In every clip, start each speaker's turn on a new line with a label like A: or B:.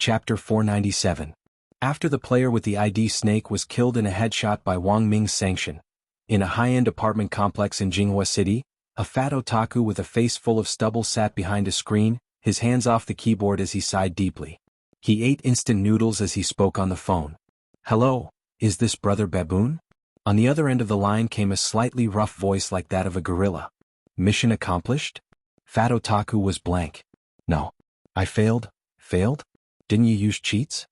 A: Chapter 497. After the player with the ID snake was killed in a headshot by Wang Ming's sanction, in a high-end apartment complex in Jinghua City, a fat otaku with a face full of stubble sat behind a screen, his hands off the keyboard as he sighed deeply. He ate instant noodles as he spoke on the phone. "Hello, is this Brother Baboon?" On the other end of the line came a slightly rough voice like that of a gorilla. "Mission accomplished?" Fat otaku was blank. "No. I failed." "Failed? Didn't you use cheats?"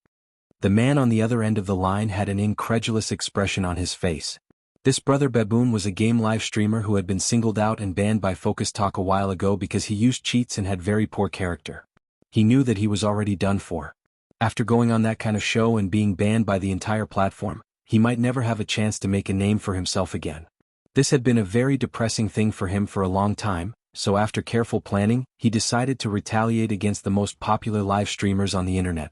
A: The man on the other end of the line had an incredulous expression on his face. This Brother Baboon was a game live streamer who had been singled out and banned by Focus Talk a while ago because he used cheats and had very poor character. He knew that he was already done for. After going on that kind of show and being banned by the entire platform, he might never have a chance to make a name for himself again. This had been a very depressing thing for him for a long time, so after careful planning, he decided to retaliate against the most popular live streamers on the internet.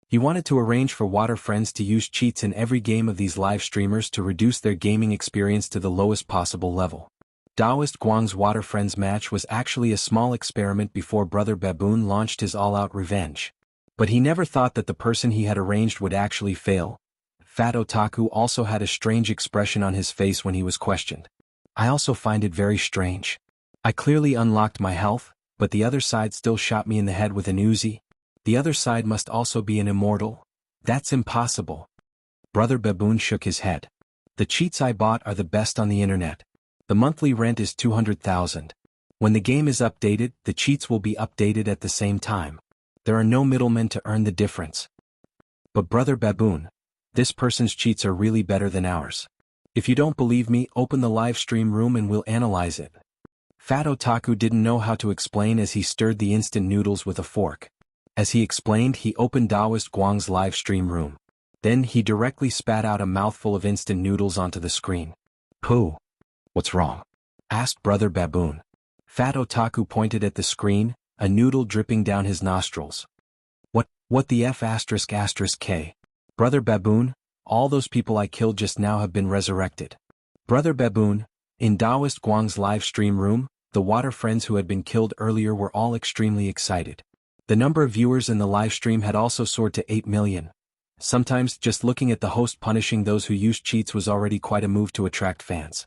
A: He wanted to arrange for water friends to use cheats in every game of these live streamers to reduce their gaming experience to the lowest possible level. Daoist Guang's water friends match was actually a small experiment before Brother Baboon launched his all-out revenge. But he never thought that the person he had arranged would actually fail. Fat Otaku also had a strange expression on his face when he was questioned. "I also find it very strange. I clearly unlocked my health, but the other side still shot me in the head with an Uzi. The other side must also be an immortal. That's impossible." Brother Baboon shook his head. "The cheats I bought are the best on the internet. The monthly rent is 200,000. When the game is updated, the cheats will be updated at the same time. There are no middlemen to earn the difference." "But Brother Baboon, this person's cheats are really better than ours. If you don't believe me, open the live stream room and we'll analyze it." Fat Otaku didn't know how to explain as he stirred the instant noodles with a fork. As he explained, he opened Daoist Guang's live stream room. Then he directly spat out a mouthful of instant noodles onto the screen. "Pooh. What's wrong?" asked Brother Baboon. Fat Otaku pointed at the screen, a noodle dripping down his nostrils. What the F***K? Brother Baboon, all those people I killed just now have been resurrected." Brother Baboon, in Daoist Guang's live stream room, the water friends who had been killed earlier were all extremely excited. The number of viewers in the live stream had also soared to 8 million. Sometimes just looking at the host punishing those who used cheats was already quite a move to attract fans.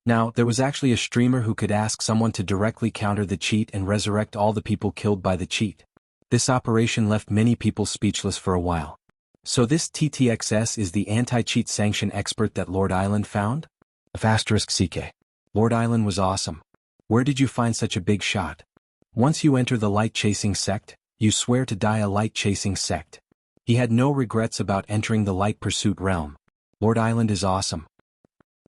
A: Now, there was actually a streamer who could ask someone to directly counter the cheat and resurrect all the people killed by the cheat. This operation left many people speechless for a while. So this TTXS is the anti-cheat sanction expert that Lord Island found? *CK. Lord Island was awesome. Where did you find such a big shot? Once you enter the light-chasing sect, you swear to die a light-chasing sect. He had no regrets about entering the light pursuit realm. Lord Island is awesome.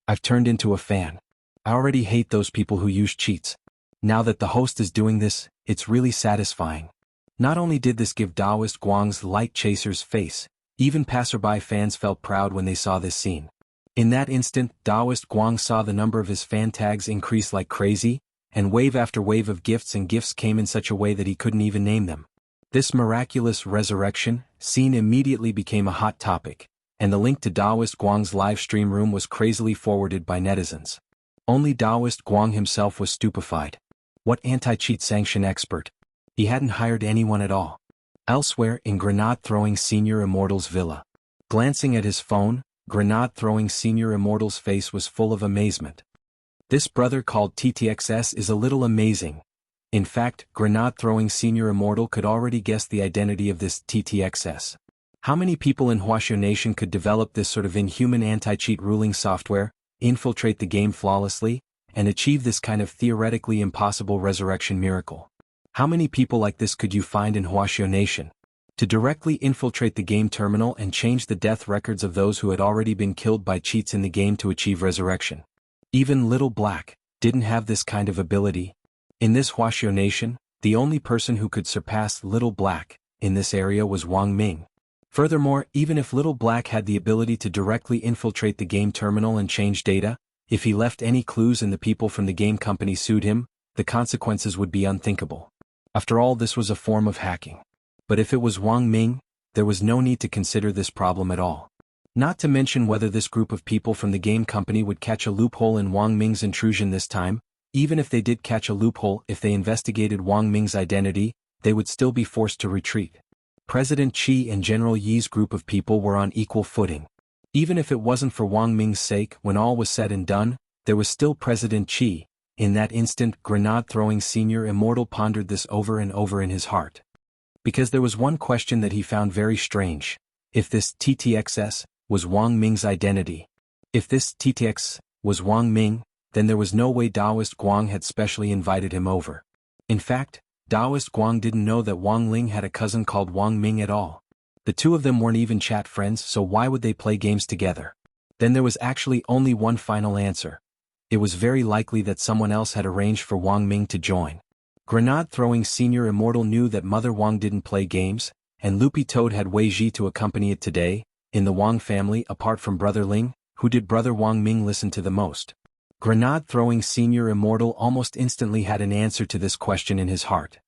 A: I've turned into a fan. I already hate those people who use cheats. Now that the host is doing this, it's really satisfying. Not only did this give Daoist Guang's light chaser's face, even passerby fans felt proud when they saw this scene. In that instant, Daoist Guang saw the number of his fan tags increase like crazy, and wave after wave of gifts and gifts came in such a way that he couldn't even name them. This miraculous resurrection scene immediately became a hot topic, and the link to Daoist Guang's live stream room was crazily forwarded by netizens. Only Daoist Guang himself was stupefied. What anti-cheat sanction expert? He hadn't hired anyone at all. Elsewhere in Grenade-throwing Senior Immortal's villa. Glancing at his phone, Grenade-throwing Senior Immortal's face was full of amazement. This brother called TTXS is a little amazing. In fact, Grenade-throwing Senior Immortal could already guess the identity of this TTXS. How many people in Wuxia Nation could develop this sort of inhuman anti-cheat ruling software, infiltrate the game flawlessly, and achieve this kind of theoretically impossible resurrection miracle? How many people like this could you find in Wuxia Nation? To directly infiltrate the game terminal and change the death records of those who had already been killed by cheats in the game to achieve resurrection. Even Little Black didn't have this kind of ability. In this Wuxia Nation, the only person who could surpass Little Black in this area was Wang Ming. Furthermore, even if Little Black had the ability to directly infiltrate the game terminal and change data, if he left any clues and the people from the game company sued him, the consequences would be unthinkable. After all, this was a form of hacking. But if it was Wang Ming, there was no need to consider this problem at all. Not to mention whether this group of people from the game company would catch a loophole in Wang Ming's intrusion this time. Even if they did catch a loophole, if they investigated Wang Ming's identity, they would still be forced to retreat. President Qi and General Yi's group of people were on equal footing. Even if it wasn't for Wang Ming's sake, when all was said and done, there was still President Qi. In that instant, grenade-throwing Senior Immortal pondered this over and over in his heart. Because there was one question that he found very strange. If this TTXS was Wang Ming's identity. If this TTX was Wang Ming, then there was no way Taoist Guang had specially invited him over. In fact, Taoist Guang didn't know that Wang Ling had a cousin called Wang Ming at all. The two of them weren't even chat friends, so why would they play games together? Then there was actually only one final answer. It was very likely that someone else had arranged for Wang Ming to join. Grenade-throwing Senior Immortal knew that Mother Wang didn't play games, and Loopy Toad had Wei Ji to accompany it today. In the Wang family, apart from Brother Ling, who did Brother Wang Ming listen to the most? Grenade-throwing Senior Immortal almost instantly had an answer to this question in his heart.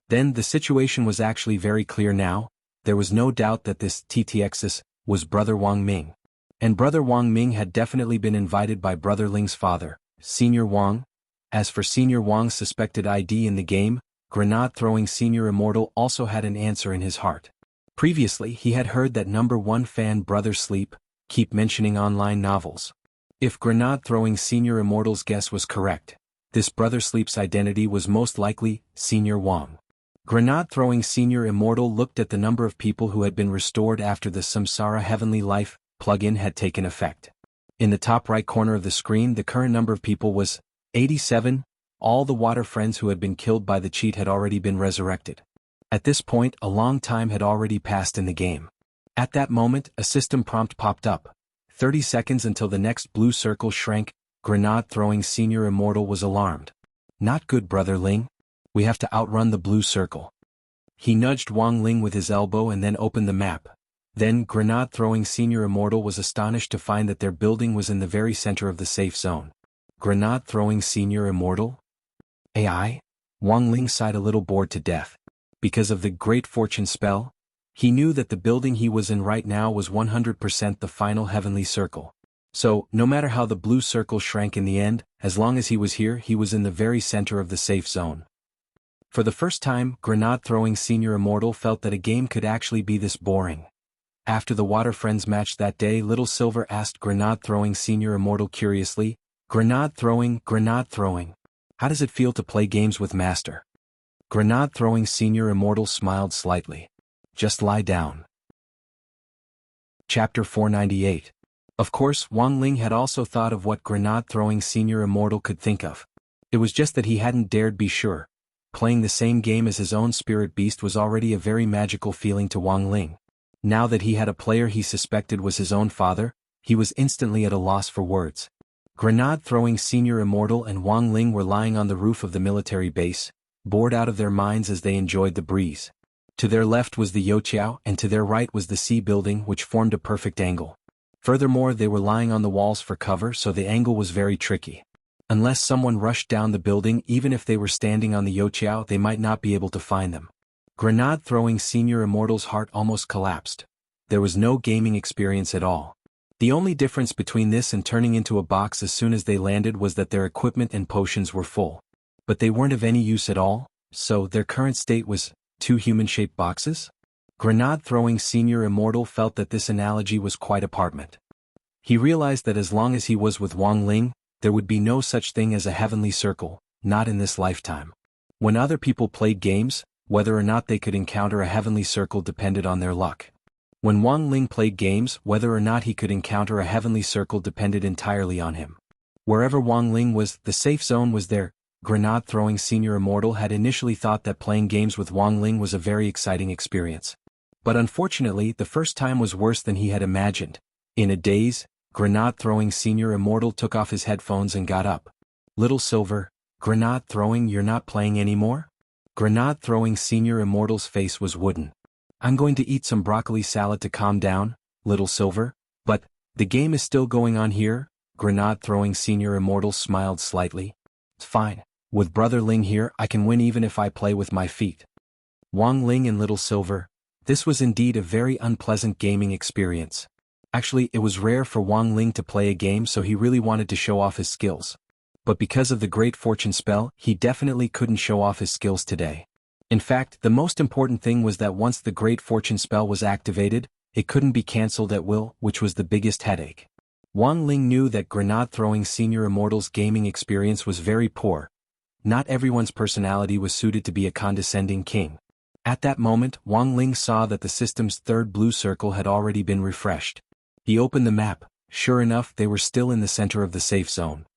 A: Then the situation was actually very clear now. There was no doubt that this TTXS was Brother Wang Ming. And Brother Wang Ming had definitely been invited by Brother Ling's father, Senior Wang. As for Senior Wang's suspected ID in the game, grenade-throwing Senior Immortal also had an answer in his heart. Previously he had heard that #1 fan Brother Sleep keep mentioning online novels. If grenade-throwing Senior Immortal's guess was correct, this Brother Sleep's identity was most likely Senior Wang. Grenade-throwing Senior Immortal looked at the number of people who had been restored after the Samsara Heavenly Life plugin had taken effect. In the top right corner of the screen, the current number of people was 87. All the water friends who had been killed by the cheat had already been resurrected. At this point, a long time had already passed in the game. At that moment, a system prompt popped up. 30 seconds until the next blue circle shrank. Grenade-throwing Senior Immortal was alarmed. Not good, Brother Ling. We have to outrun the blue circle. He nudged Wang Ling with his elbow and then opened the map. Then grenade-throwing Senior Immortal was astonished to find that their building was in the very center of the safe zone. Grenade-throwing Senior Immortal? AI? Wang Ling sighed, a little bored to death. Because of the Great Fortune spell, he knew that the building he was in right now was 100% the final heavenly circle. So, no matter how the blue circle shrank in the end, as long as he was here, he was in the very center of the safe zone. For the first time, grenade-throwing Senior Immortal felt that a game could actually be this boring. After the Water Friends match that day, Little Silver asked grenade-throwing Senior Immortal curiously, Grenade-throwing, how does it feel to play games with Master? Grenade-throwing Senior Immortal smiled slightly. Just lie down. Chapter 498. Of course, Wang Ling had also thought of what grenade-throwing Senior Immortal could think of. It was just that he hadn't dared be sure. Playing the same game as his own spirit beast was already a very magical feeling to Wang Ling. Now that he had a player he suspected was his own father, he was instantly at a loss for words. Grenade-throwing Senior Immortal and Wang Ling were lying on the roof of the military base, bored out of their minds as they enjoyed the breeze. To their left was the Youqiao and to their right was the sea building, which formed a perfect angle. Furthermore, they were lying on the walls for cover, so the angle was very tricky. Unless someone rushed down the building, even if they were standing on the Youqiao, they might not be able to find them. Grenade-throwing Senior Immortal's heart almost collapsed. There was no gaming experience at all. The only difference between this and turning into a box as soon as they landed was that their equipment and potions were full. But they weren't of any use at all, so their current state was 2 human-shaped boxes? Grenade-throwing Senior Immortal felt that this analogy was quite apartment. He realized that as long as he was with Wang Ling, there would be no such thing as a heavenly circle, not in this lifetime. When other people played games, whether or not they could encounter a heavenly circle depended on their luck. When Wang Ling played games, whether or not he could encounter a heavenly circle depended entirely on him. Wherever Wang Ling was, the safe zone was there. Grenade-throwing Senior Immortal had initially thought that playing games with Wang Ling was a very exciting experience. But unfortunately, the first time was worse than he had imagined. In a daze, grenade-throwing Senior Immortal took off his headphones and got up. Little Silver, grenade-throwing, you're not playing anymore? Grenade-throwing Senior Immortal's face was wooden. I'm going to eat some broccoli salad to calm down, Little Silver. But, the game is still going on here? Grenade-throwing Senior Immortal smiled slightly. Fine. With Brother Ling here, I can win even if I play with my feet. Wang Ling and Little Silver. This was indeed a very unpleasant gaming experience. Actually, it was rare for Wang Ling to play a game, so he really wanted to show off his skills. But because of the Great Fortune spell, he definitely couldn't show off his skills today. In fact, the most important thing was that once the Great Fortune spell was activated, it couldn't be cancelled at will, which was the biggest headache. Wang Ling knew that grenade-throwing Senior Immortal's gaming experience was very poor. Not everyone's personality was suited to be a condescending king. At that moment, Wang Ling saw that the system's third blue circle had already been refreshed. He opened the map. Sure enough, they were still in the center of the safe zone.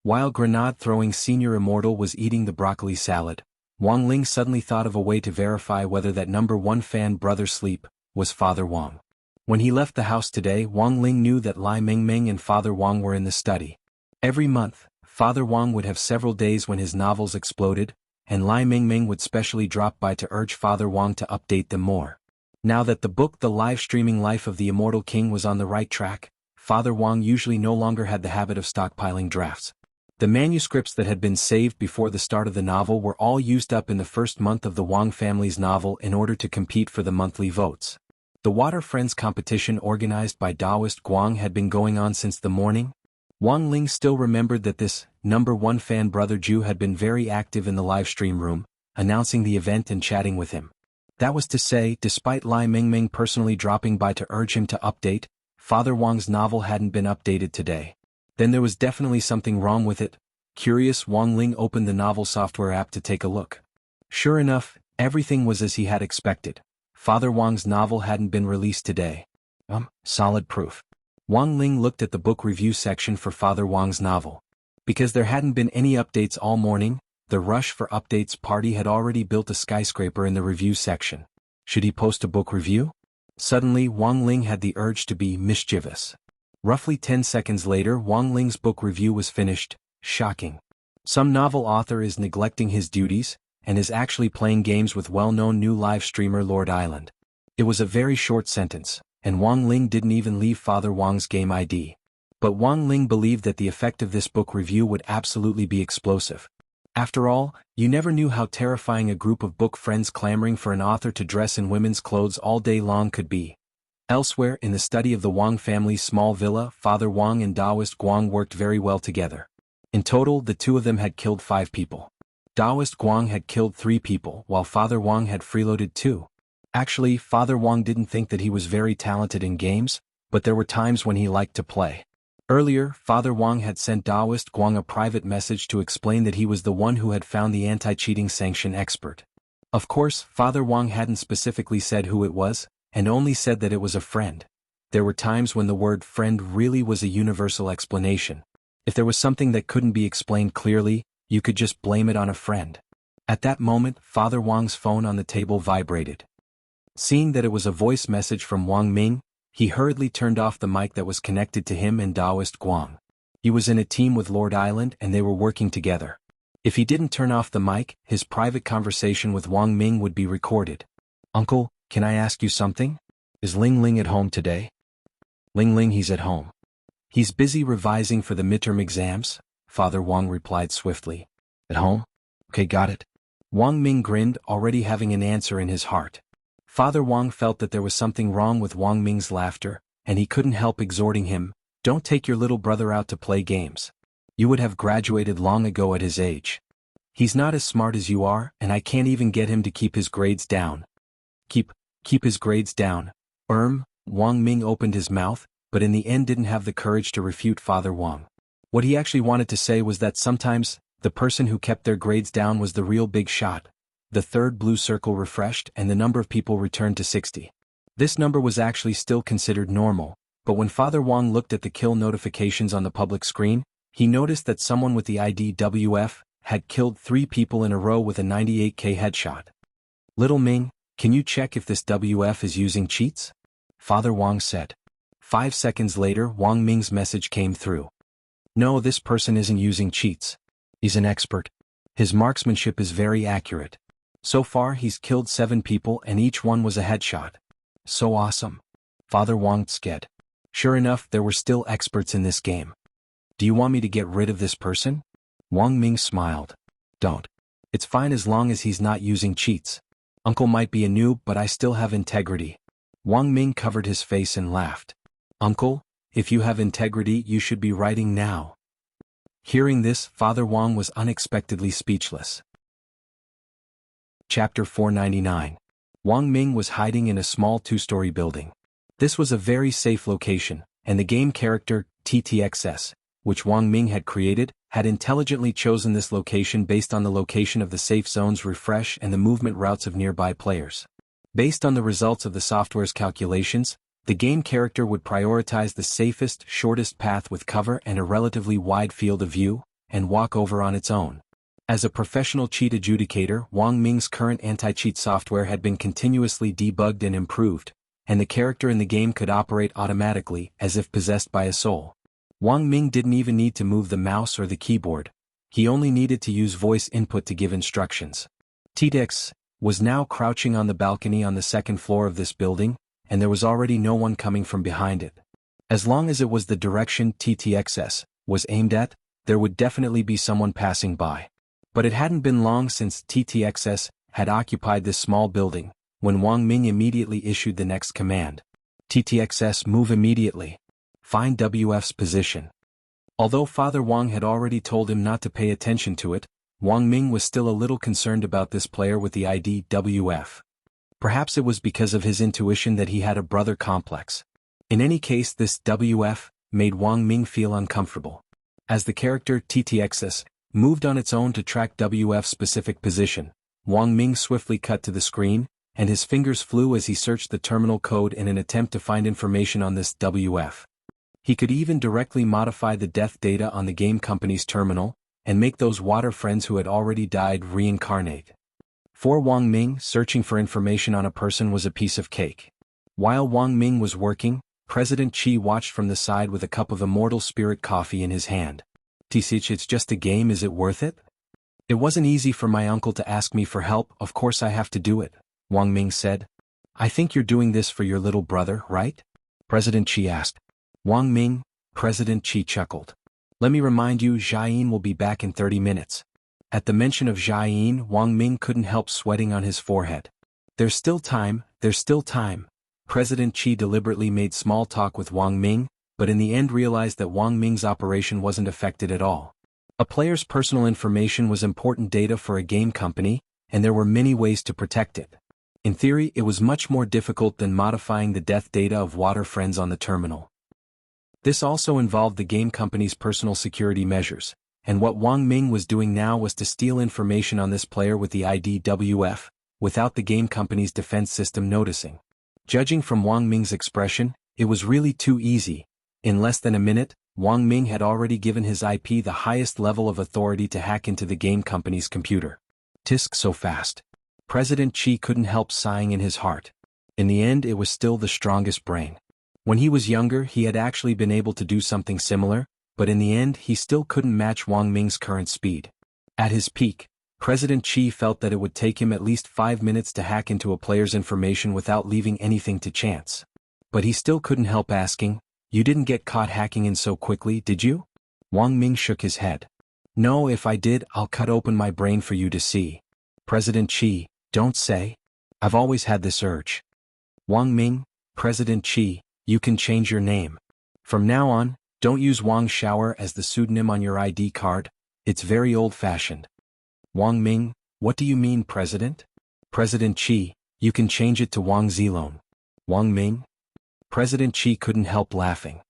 A: While grenade-throwing Senior Immortal was eating the broccoli salad, Wang Ling suddenly thought of a way to verify whether that number 1 fan brother Sleep was Father Wang. When he left the house today, Wang Ling knew that Lai Mingming and Father Wang were in the study. Every month, Father Wang would have several days when his novels exploded, and Lai Mingming would specially drop by to urge Father Wang to update them more. Now that the book The Live-Streaming Life of the Immortal King was on the right track, Father Wang usually no longer had the habit of stockpiling drafts. The manuscripts that had been saved before the start of the novel were all used up in the first month of the Wang family's novel in order to compete for the monthly votes. The Water Friends competition organized by Taoist Guang had been going on since the morning. Wang Ling still remembered that this number 1 fan brother Ju had been very active in the live stream room, announcing the event and chatting with him. That was to say, despite Lai Mingming personally dropping by to urge him to update, Father Wang's novel hadn't been updated today. Then there was definitely something wrong with it. Curious, Wang Ling opened the novel software app to take a look. Sure enough, everything was as he had expected. Father Wang's novel hadn't been released today. Solid proof. Wang Ling looked at the book review section for Father Wang's novel. Because there hadn't been any updates all morning, the Rush for Updates party had already built a skyscraper in the review section. Should he post a book review? Suddenly, Wang Ling had the urge to be mischievous. Roughly 10 seconds later, Wang Ling's book review was finished. Shocking. Some novel author is neglecting his duties, and is actually playing games with well-known new live streamer Lord Island. It was a very short sentence, and Wang Ling didn't even leave Father Wang's game ID. But Wang Ling believed that the effect of this book review would absolutely be explosive. After all, you never knew how terrifying a group of book friends clamoring for an author to dress in women's clothes all day long could be. Elsewhere in the study of the Wang family's small villa, Father Wang and Taoist Guang worked very well together. In total, the two of them had killed 5 people. Taoist Guang had killed 3 people, while Father Wang had freeloaded 2. Actually, Father Wang didn't think that he was very talented in games, but there were times when he liked to play. Earlier, Father Wang had sent Taoist Guang a private message to explain that he was the one who had found the anti-cheating sanction expert. Of course, Father Wang hadn't specifically said who it was, and only said that it was a friend. There were times when the word friend really was a universal explanation. If there was something that couldn't be explained clearly, you could just blame it on a friend. At that moment, Father Wang's phone on the table vibrated. Seeing that it was a voice message from Wang Ming, he hurriedly turned off the mic that was connected to him and Taoist Guang. He was in a team with Lord Island and they were working together. If he didn't turn off the mic, his private conversation with Wang Ming would be recorded. "Uncle, can I ask you something? Is Ling Ling at home today?" "Ling Ling, he's at home. He's busy revising for the midterm exams," Father Wang replied swiftly. "At home? Okay, got it." Wang Ming grinned, already having an answer in his heart. Father Wang felt that there was something wrong with Wang Ming's laughter, and he couldn't help exhorting him, "Don't take your little brother out to play games. You would have graduated long ago at his age. He's not as smart as you are, and I can't even get him to keep his grades down." Keep his grades down. Wang Ming opened his mouth, but in the end didn't have the courage to refute Father Wang. What he actually wanted to say was that sometimes, the person who kept their grades down was the real big shot. The third blue circle refreshed and the number of people returned to 60. This number was actually still considered normal, but when Father Wang looked at the kill notifications on the public screen, he noticed that someone with the ID WF had killed 3 people in a row with a 98k headshot. "Little Ming, can you check if this WF is using cheats?" Father Wang said. 5 seconds later, Wang Ming's message came through. "No, this person isn't using cheats. He's an expert. His marksmanship is very accurate. So far he's killed 7 people and each one was a headshot. So awesome." Father Wang sked. Sure enough, there were still experts in this game. "Do you want me to get rid of this person?" Wang Ming smiled. "Don't. It's fine as long as he's not using cheats. Uncle might be a noob, but I still have integrity." Wang Ming covered his face and laughed. "Uncle, if you have integrity, you should be writing now." Hearing this, Father Wang was unexpectedly speechless. Chapter 499. Wang Ming was hiding in a small two-story building. This was a very safe location, and the game character, TTXS, which Wang Ming had created, had intelligently chosen this location based on the location of the safe zone's refresh and the movement routes of nearby players. Based on the results of the software's calculations, the game character would prioritize the safest, shortest path with cover and a relatively wide field of view, and walk over on its own. As a professional cheat adjudicator, Wang Ming's current anti-cheat software had been continuously debugged and improved, and the character in the game could operate automatically, as if possessed by a soul. Wang Ming didn't even need to move the mouse or the keyboard. He only needed to use voice input to give instructions. TTX was now crouching on the balcony on the second floor of this building, and there was already no one coming from behind it. As long as it was the direction TTXS was aimed at, there would definitely be someone passing by. But it hadn't been long since TTXS had occupied this small building, when Wang Ming immediately issued the next command. TTXS, move immediately. Find WF's position. Although Father Wang had already told him not to pay attention to it, Wang Ming was still a little concerned about this player with the ID WF. Perhaps it was because of his intuition that he had a brother complex. In any case, this WF made Wang Ming feel uncomfortable. As the character TTXS moved on its own to track WF's specific position, Wang Ming swiftly cut to the screen, and his fingers flew as he searched the terminal code in an attempt to find information on this WF. He could even directly modify the death data on the game company's terminal, and make those water friends who had already died reincarnate. For Wang Ming, searching for information on a person was a piece of cake. While Wang Ming was working, President Qi watched from the side with a cup of immortal spirit coffee in his hand. "Tisich, it's just a game, is it worth it? It wasn't easy for my uncle to ask me for help, of course I have to do it," Wang Ming said. "I think you're doing this for your little brother, right?" President Qi asked. Wang Ming, President Qi chuckled. "Let me remind you, Jiayin will be back in 30 minutes. At the mention of Jiayin, Wang Ming couldn't help sweating on his forehead. There's still time. President Qi deliberately made small talk with Wang Ming, but in the end realized that Wang Ming's operation wasn't affected at all. A player's personal information was important data for a game company, and there were many ways to protect it. In theory, it was much more difficult than modifying the death data of water friends on the terminal. This also involved the game company's personal security measures, and what Wang Ming was doing now was to steal information on this player with the ID WF, without the game company's defense system noticing. Judging from Wang Ming's expression, it was really too easy. In less than a minute, Wang Ming had already given his IP the highest level of authority to hack into the game company's computer. Tisk, so fast. President Qi couldn't help sighing in his heart. In the end, it was still the strongest brain. When he was younger, he had actually been able to do something similar, but in the end, he still couldn't match Wang Ming's current speed. At his peak, President Qi felt that it would take him at least 5 minutes to hack into a player's information without leaving anything to chance. But he still couldn't help asking, "You didn't get caught hacking in so quickly, did you?" Wang Ming shook his head. "No, if I did, I'll cut open my brain for you to see." President Qi, don't say. I've always had this urge. Wang Ming, President Qi, you can change your name. From now on, don't use Wang Shower as the pseudonym on your ID card. It's very old-fashioned. Wang Ming, what do you mean, President? President Qi, you can change it to Wang Zilong. Wang Ming? President Qi couldn't help laughing.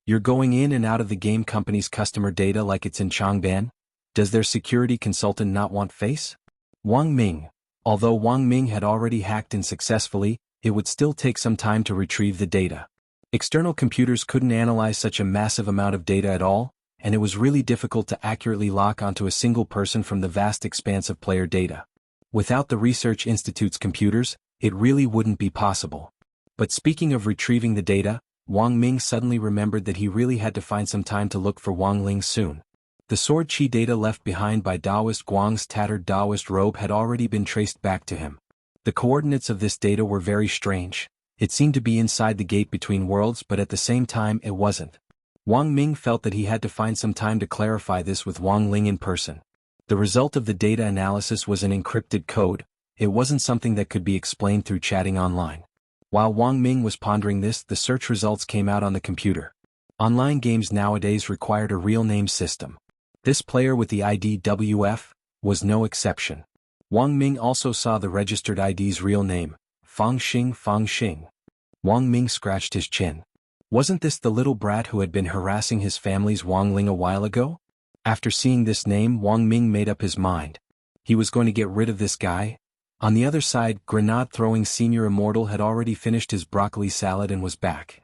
A: You're going in and out of the game company's customer data like it's in Changban? Does their security consultant not want face? Wang Ming. Although Wang Ming had already hacked in successfully, it would still take some time to retrieve the data. External computers couldn't analyze such a massive amount of data at all, and it was really difficult to accurately lock onto a single person from the vast expanse of player data. Without the Research Institute's computers, it really wouldn't be possible. But speaking of retrieving the data, Wang Ming suddenly remembered that he really had to find some time to look for Wang Ling soon. The sword chi data left behind by Taoist Guang's tattered Taoist robe had already been traced back to him. The coordinates of this data were very strange. It seemed to be inside the gate between worlds, but at the same time it wasn't. Wang Ming felt that he had to find some time to clarify this with Wang Ling in person. The result of the data analysis was an encrypted code. It wasn't something that could be explained through chatting online. While Wang Ming was pondering this, the search results came out on the computer. Online games nowadays required a real name system. This player with the ID WF was no exception. Wang Ming also saw the registered ID's real name, Fang Xing Fang Xing. Wang Ming scratched his chin. Wasn't this the little brat who had been harassing his family's Wang Ling a while ago? After seeing this name, Wang Ming made up his mind. He was going to get rid of this guy. On the other side, grenade-throwing Senior Immortal had already finished his broccoli salad and was back.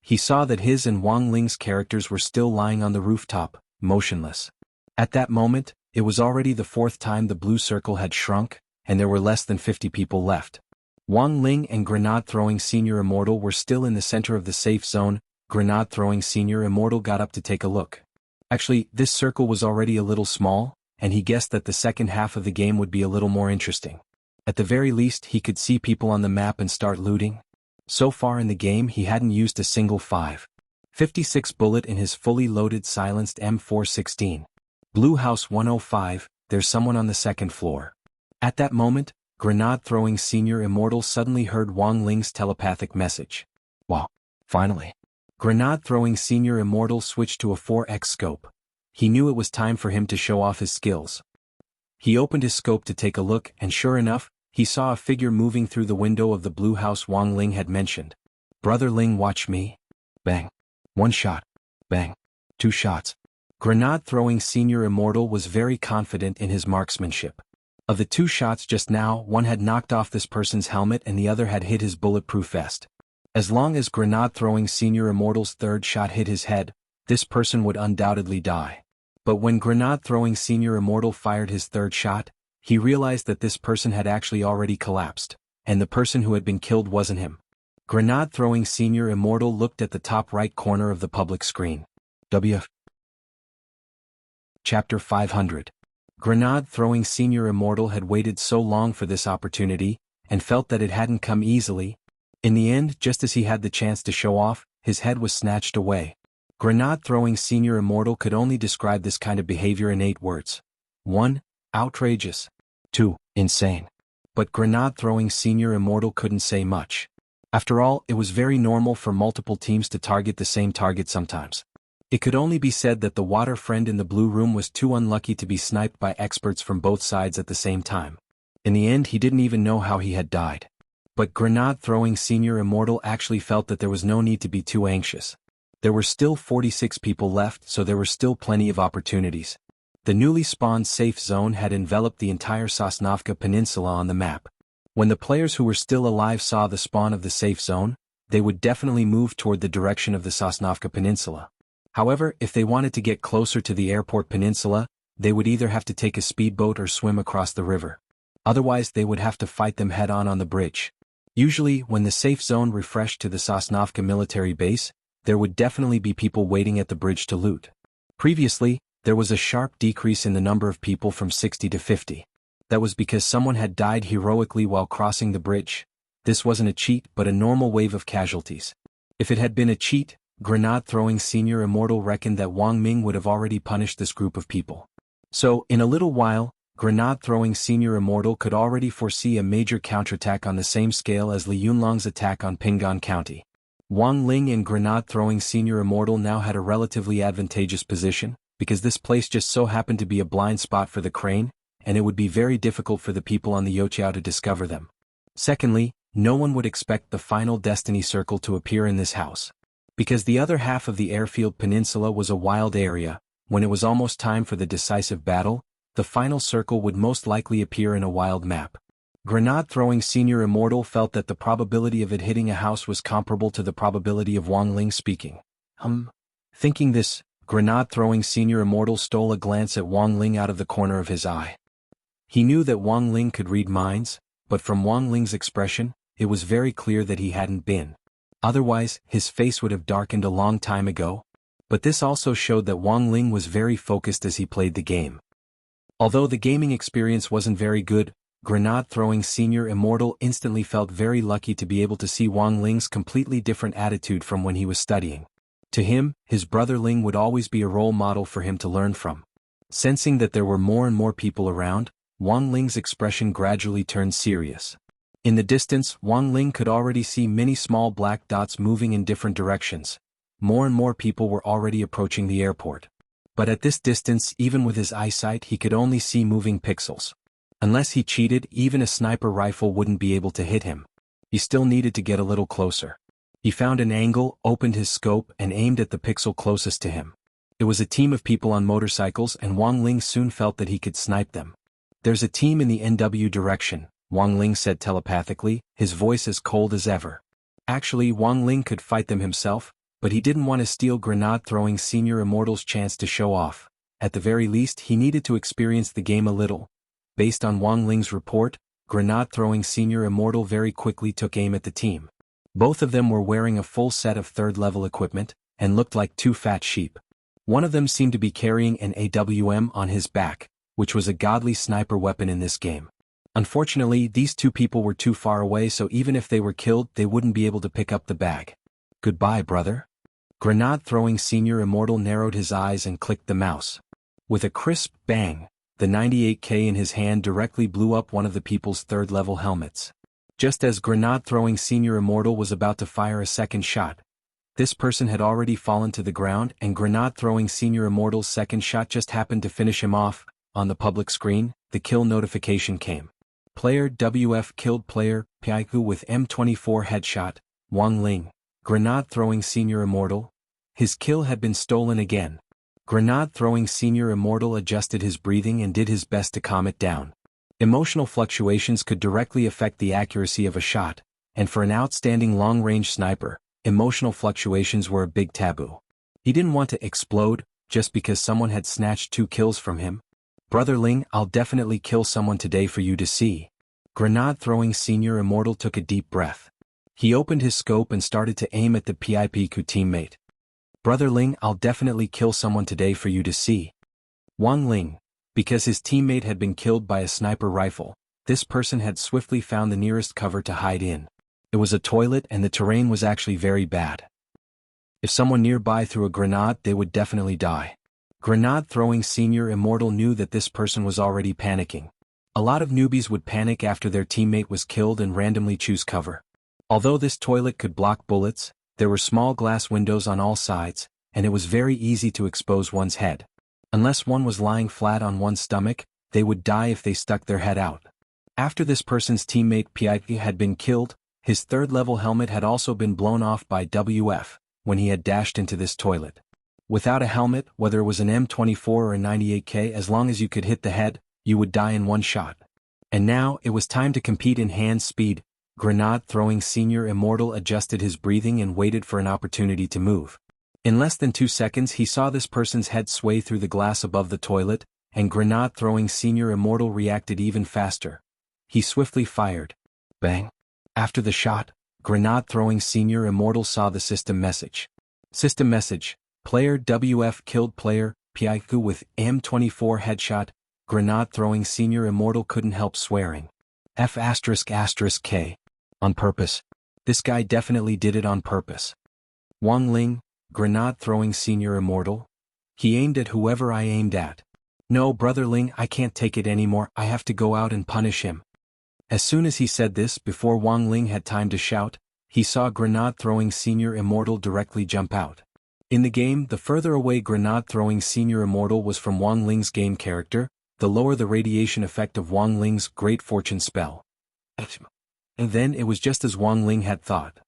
A: He saw that his and Wang Ling's characters were still lying on the rooftop, motionless. At that moment, it was already the fourth time the blue circle had shrunk, and there were less than 50 people left. Wang Ling and grenade-throwing Senior Immortal were still in the center of the safe zone. Grenade-throwing Senior Immortal got up to take a look. Actually, this circle was already a little small, and he guessed that the second half of the game would be a little more interesting. At the very least, he could see people on the map and start looting. So far in the game, he hadn't used a single 5.56 bullet in his fully loaded silenced M416. Blue House 105, there's someone on the second floor. At that moment, grenade-throwing Senior Immortal suddenly heard Wang Ling's telepathic message. Wow, finally. Grenade-throwing Senior Immortal switched to a 4x scope. He knew it was time for him to show off his skills. He opened his scope to take a look, and sure enough, he saw a figure moving through the window of the blue house Wang Ling had mentioned. Brother Ling, watch me. Bang. One shot. Bang. Two shots. Grenade-throwing Senior Immortal was very confident in his marksmanship. Of the two shots just now, one had knocked off this person's helmet and the other had hit his bulletproof vest. As long as grenade-throwing Senior Immortal's third shot hit his head, this person would undoubtedly die. But when grenade-throwing Senior Immortal fired his third shot, he realized that this person had actually already collapsed, and the person who had been killed wasn't him. Grenade-throwing Senior Immortal looked at the top right corner of the public screen. Chapter 500. Grenade-throwing Senior Immortal had waited so long for this opportunity, and felt that it hadn't come easily. In the end, just as he had the chance to show off, his head was snatched away. Grenade-throwing Senior Immortal could only describe this kind of behavior in 8 words. 1. Outrageous. 2. Insane. But grenade-throwing Senior Immortal couldn't say much. After all, it was very normal for multiple teams to target the same target sometimes. It could only be said that the water friend in the blue room was too unlucky to be sniped by experts from both sides at the same time. In the end, he didn't even know how he had died. But grenade-throwing Senior Immortal actually felt that there was no need to be too anxious. There were still 46 people left, so there were still plenty of opportunities. The newly spawned safe zone had enveloped the entire Sosnovka Peninsula on the map. When the players who were still alive saw the spawn of the safe zone, they would definitely move toward the direction of the Sosnovka Peninsula. However, if they wanted to get closer to the airport peninsula, they would either have to take a speedboat or swim across the river. Otherwise, they would have to fight them head-on on the bridge. Usually, when the safe zone refreshed to the Sosnovka military base, there would definitely be people waiting at the bridge to loot. Previously, there was a sharp decrease in the number of people from 60 to 50. That was because someone had died heroically while crossing the bridge. This wasn't a cheat but a normal wave of casualties. If it had been a cheat, grenade-throwing Senior Immortal reckoned that Wang Ming would have already punished this group of people. So, in a little while, grenade-throwing Senior Immortal could already foresee a major counterattack on the same scale as Li Yunlong's attack on Pinggan County. Wang Ling and grenade-throwing Senior Immortal now had a relatively advantageous position, because this place just so happened to be a blind spot for the crane, and it would be very difficult for the people on the Youqiao to discover them. Secondly, no one would expect the final Destiny Circle to appear in this house. Because the other half of the airfield peninsula was a wild area, when it was almost time for the decisive battle, the final circle would most likely appear in a wild map. Grenade-throwing Senior Immortal felt that the probability of it hitting a house was comparable to the probability of Wang Ling speaking. Thinking this, grenade-throwing Senior Immortal stole a glance at Wang Ling out of the corner of his eye. He knew that Wang Ling could read minds, but from Wang Ling's expression, it was very clear that he hadn't been. Otherwise, his face would have darkened a long time ago. But this also showed that Wang Ling was very focused as he played the game. Although the gaming experience wasn't very good, grenade-throwing Senior Immortal instantly felt very lucky to be able to see Wang Ling's completely different attitude from when he was studying. To him, his brother Ling would always be a role model for him to learn from. Sensing that there were more and more people around, Wang Ling's expression gradually turned serious. In the distance, Wang Ling could already see many small black dots moving in different directions. More and more people were already approaching the airport. But at this distance, even with his eyesight, he could only see moving pixels. Unless he cheated, even a sniper rifle wouldn't be able to hit him. He still needed to get a little closer. He found an angle, opened his scope, and aimed at the pixel closest to him. It was a team of people on motorcycles, and Wang Ling soon felt that he could snipe them. "There's a team in the NW direction," Wang Ling said telepathically, his voice as cold as ever. Actually, Wang Ling could fight them himself, but he didn't want to steal grenade-throwing Senior Immortal's chance to show off. At the very least, he needed to experience the game a little. Based on Wang Ling's report, grenade-throwing Senior Immortal very quickly took aim at the team. Both of them were wearing a full set of third-level equipment, and looked like two fat sheep. One of them seemed to be carrying an AWM on his back, which was a godly sniper weapon in this game. Unfortunately, these two people were too far away, so even if they were killed, they wouldn't be able to pick up the bag. "Goodbye, brother." Grenade-throwing Senior Immortal narrowed his eyes and clicked the mouse. With a crisp bang, the 98K in his hand directly blew up one of the people's third-level helmets. Just as grenade-throwing Senior Immortal was about to fire a second shot, this person had already fallen to the ground, and grenade-throwing Senior Immortal's second shot just happened to finish him off. On the public screen, the kill notification came. Player WF killed player Piaiku with M24 headshot, Wang Ling. Grenade-throwing Senior Immortal. His kill had been stolen again. Grenade-throwing Senior Immortal adjusted his breathing and did his best to calm it down. Emotional fluctuations could directly affect the accuracy of a shot, and for an outstanding long-range sniper, emotional fluctuations were a big taboo. He didn't want to explode just because someone had snatched 2 kills from him. "Brother Ling, I'll definitely kill someone today for you to see." Grenade-throwing Senior Immortal took a deep breath. He opened his scope and started to aim at the PIPQ teammate. "Brother Ling, I'll definitely kill someone today for you to see." Wang Ling. Because his teammate had been killed by a sniper rifle, this person had swiftly found the nearest cover to hide in. It was a toilet, and the terrain was actually very bad. If someone nearby threw a grenade, they would definitely die. Grenade-throwing Senior Immortal knew that this person was already panicking. A lot of newbies would panic after their teammate was killed and randomly choose cover. Although this toilet could block bullets, there were small glass windows on all sides, and it was very easy to expose one's head. Unless one was lying flat on one's stomach, they would die if they stuck their head out. After this person's teammate Piaipi had been killed, his third-level helmet had also been blown off by WF when he had dashed into this toilet. Without a helmet, whether it was an M24 or a 98K, as long as you could hit the head, you would die in one shot. And now, it was time to compete in hand speed. Grenade-throwing Senior Immortal adjusted his breathing and waited for an opportunity to move. In less than 2 seconds he saw this person's head sway through the glass above the toilet, and grenade-throwing Senior Immortal reacted even faster. He swiftly fired. Bang! After the shot, grenade-throwing Senior Immortal saw the system message. System message: Player WF killed player Piaiku with M24 headshot. Grenade-throwing Senior Immortal couldn't help swearing. F***K. On purpose. This guy definitely did it on purpose. Wang Ling. Grenade-throwing Senior Immortal? He aimed at whoever I aimed at. "No, Brother Ling, I can't take it anymore, I have to go out and punish him." As soon as he said this, before Wang Ling had time to shout, he saw grenade-throwing Senior Immortal directly jump out. In the game, the further away grenade-throwing Senior Immortal was from Wang Ling's game character, the lower the radiation effect of Wang Ling's Great Fortune spell. And then it was just as Wang Ling had thought.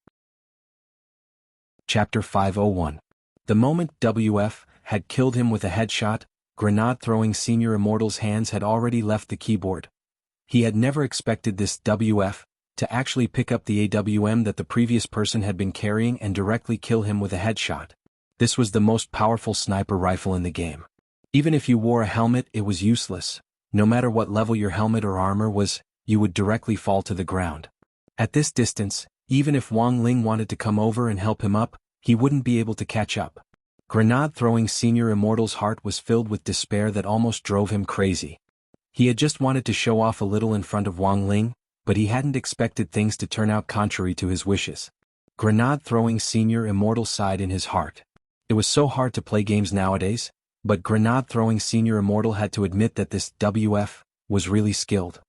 A: Chapter 501. The moment WF had killed him with a headshot, grenade-throwing Senior Immortal's hands had already left the keyboard. He had never expected this WF to actually pick up the AWM that the previous person had been carrying and directly kill him with a headshot. This was the most powerful sniper rifle in the game. Even if you wore a helmet, it was useless. No matter what level your helmet or armor was, you would directly fall to the ground. At this distance, even if Wang Ling wanted to come over and help him up, he wouldn't be able to catch up. Grenade-throwing Senior Immortal's heart was filled with despair that almost drove him crazy. He had just wanted to show off a little in front of Wang Ling, but he hadn't expected things to turn out contrary to his wishes. Grenade-throwing Senior Immortal sighed in his heart. It was so hard to play games nowadays, but grenade-throwing Senior Immortal had to admit that this WF was really skilled.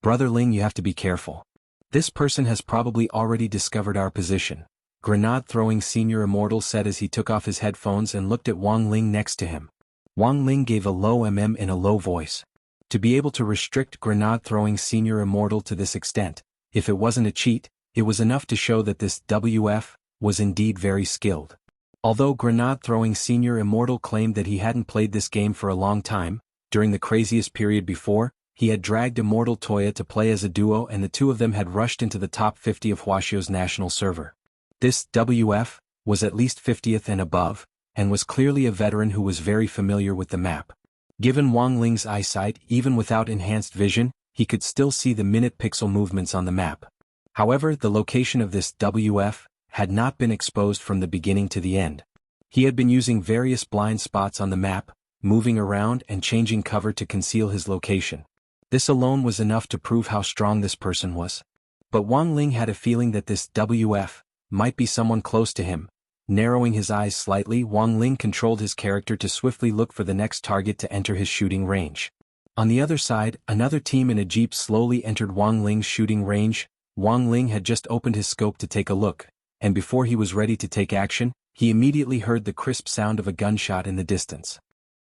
A: "Brother Ling, you have to be careful. This person has probably already discovered our position," grenade-throwing Senior Immortal said as he took off his headphones and looked at Wang Ling next to him. Wang Ling gave a low in a low voice. To be able to restrict grenade-throwing senior immortal to this extent, if it wasn't a cheat, it was enough to show that this WF was indeed very skilled. Although grenade-throwing senior immortal claimed that he hadn't played this game for a long time, during the craziest period before, he had dragged Immortal Toya to play as a duo and the two of them had rushed into the top 50 of Huaxio's national server. This WF was at least 50th and above, and was clearly a veteran who was very familiar with the map. Given Wang Ling's eyesight, even without enhanced vision, he could still see the minute pixel movements on the map. However, the location of this WF had not been exposed from the beginning to the end. He had been using various blind spots on the map, moving around and changing cover to conceal his location. This alone was enough to prove how strong this person was. But Wang Ling had a feeling that this WF might be someone close to him. Narrowing his eyes slightly, Wang Ling controlled his character to swiftly look for the next target to enter his shooting range. On the other side, another team in a jeep slowly entered Wang Ling's shooting range. Wang Ling had just opened his scope to take a look, and before he was ready to take action, he immediately heard the crisp sound of a gunshot in the distance.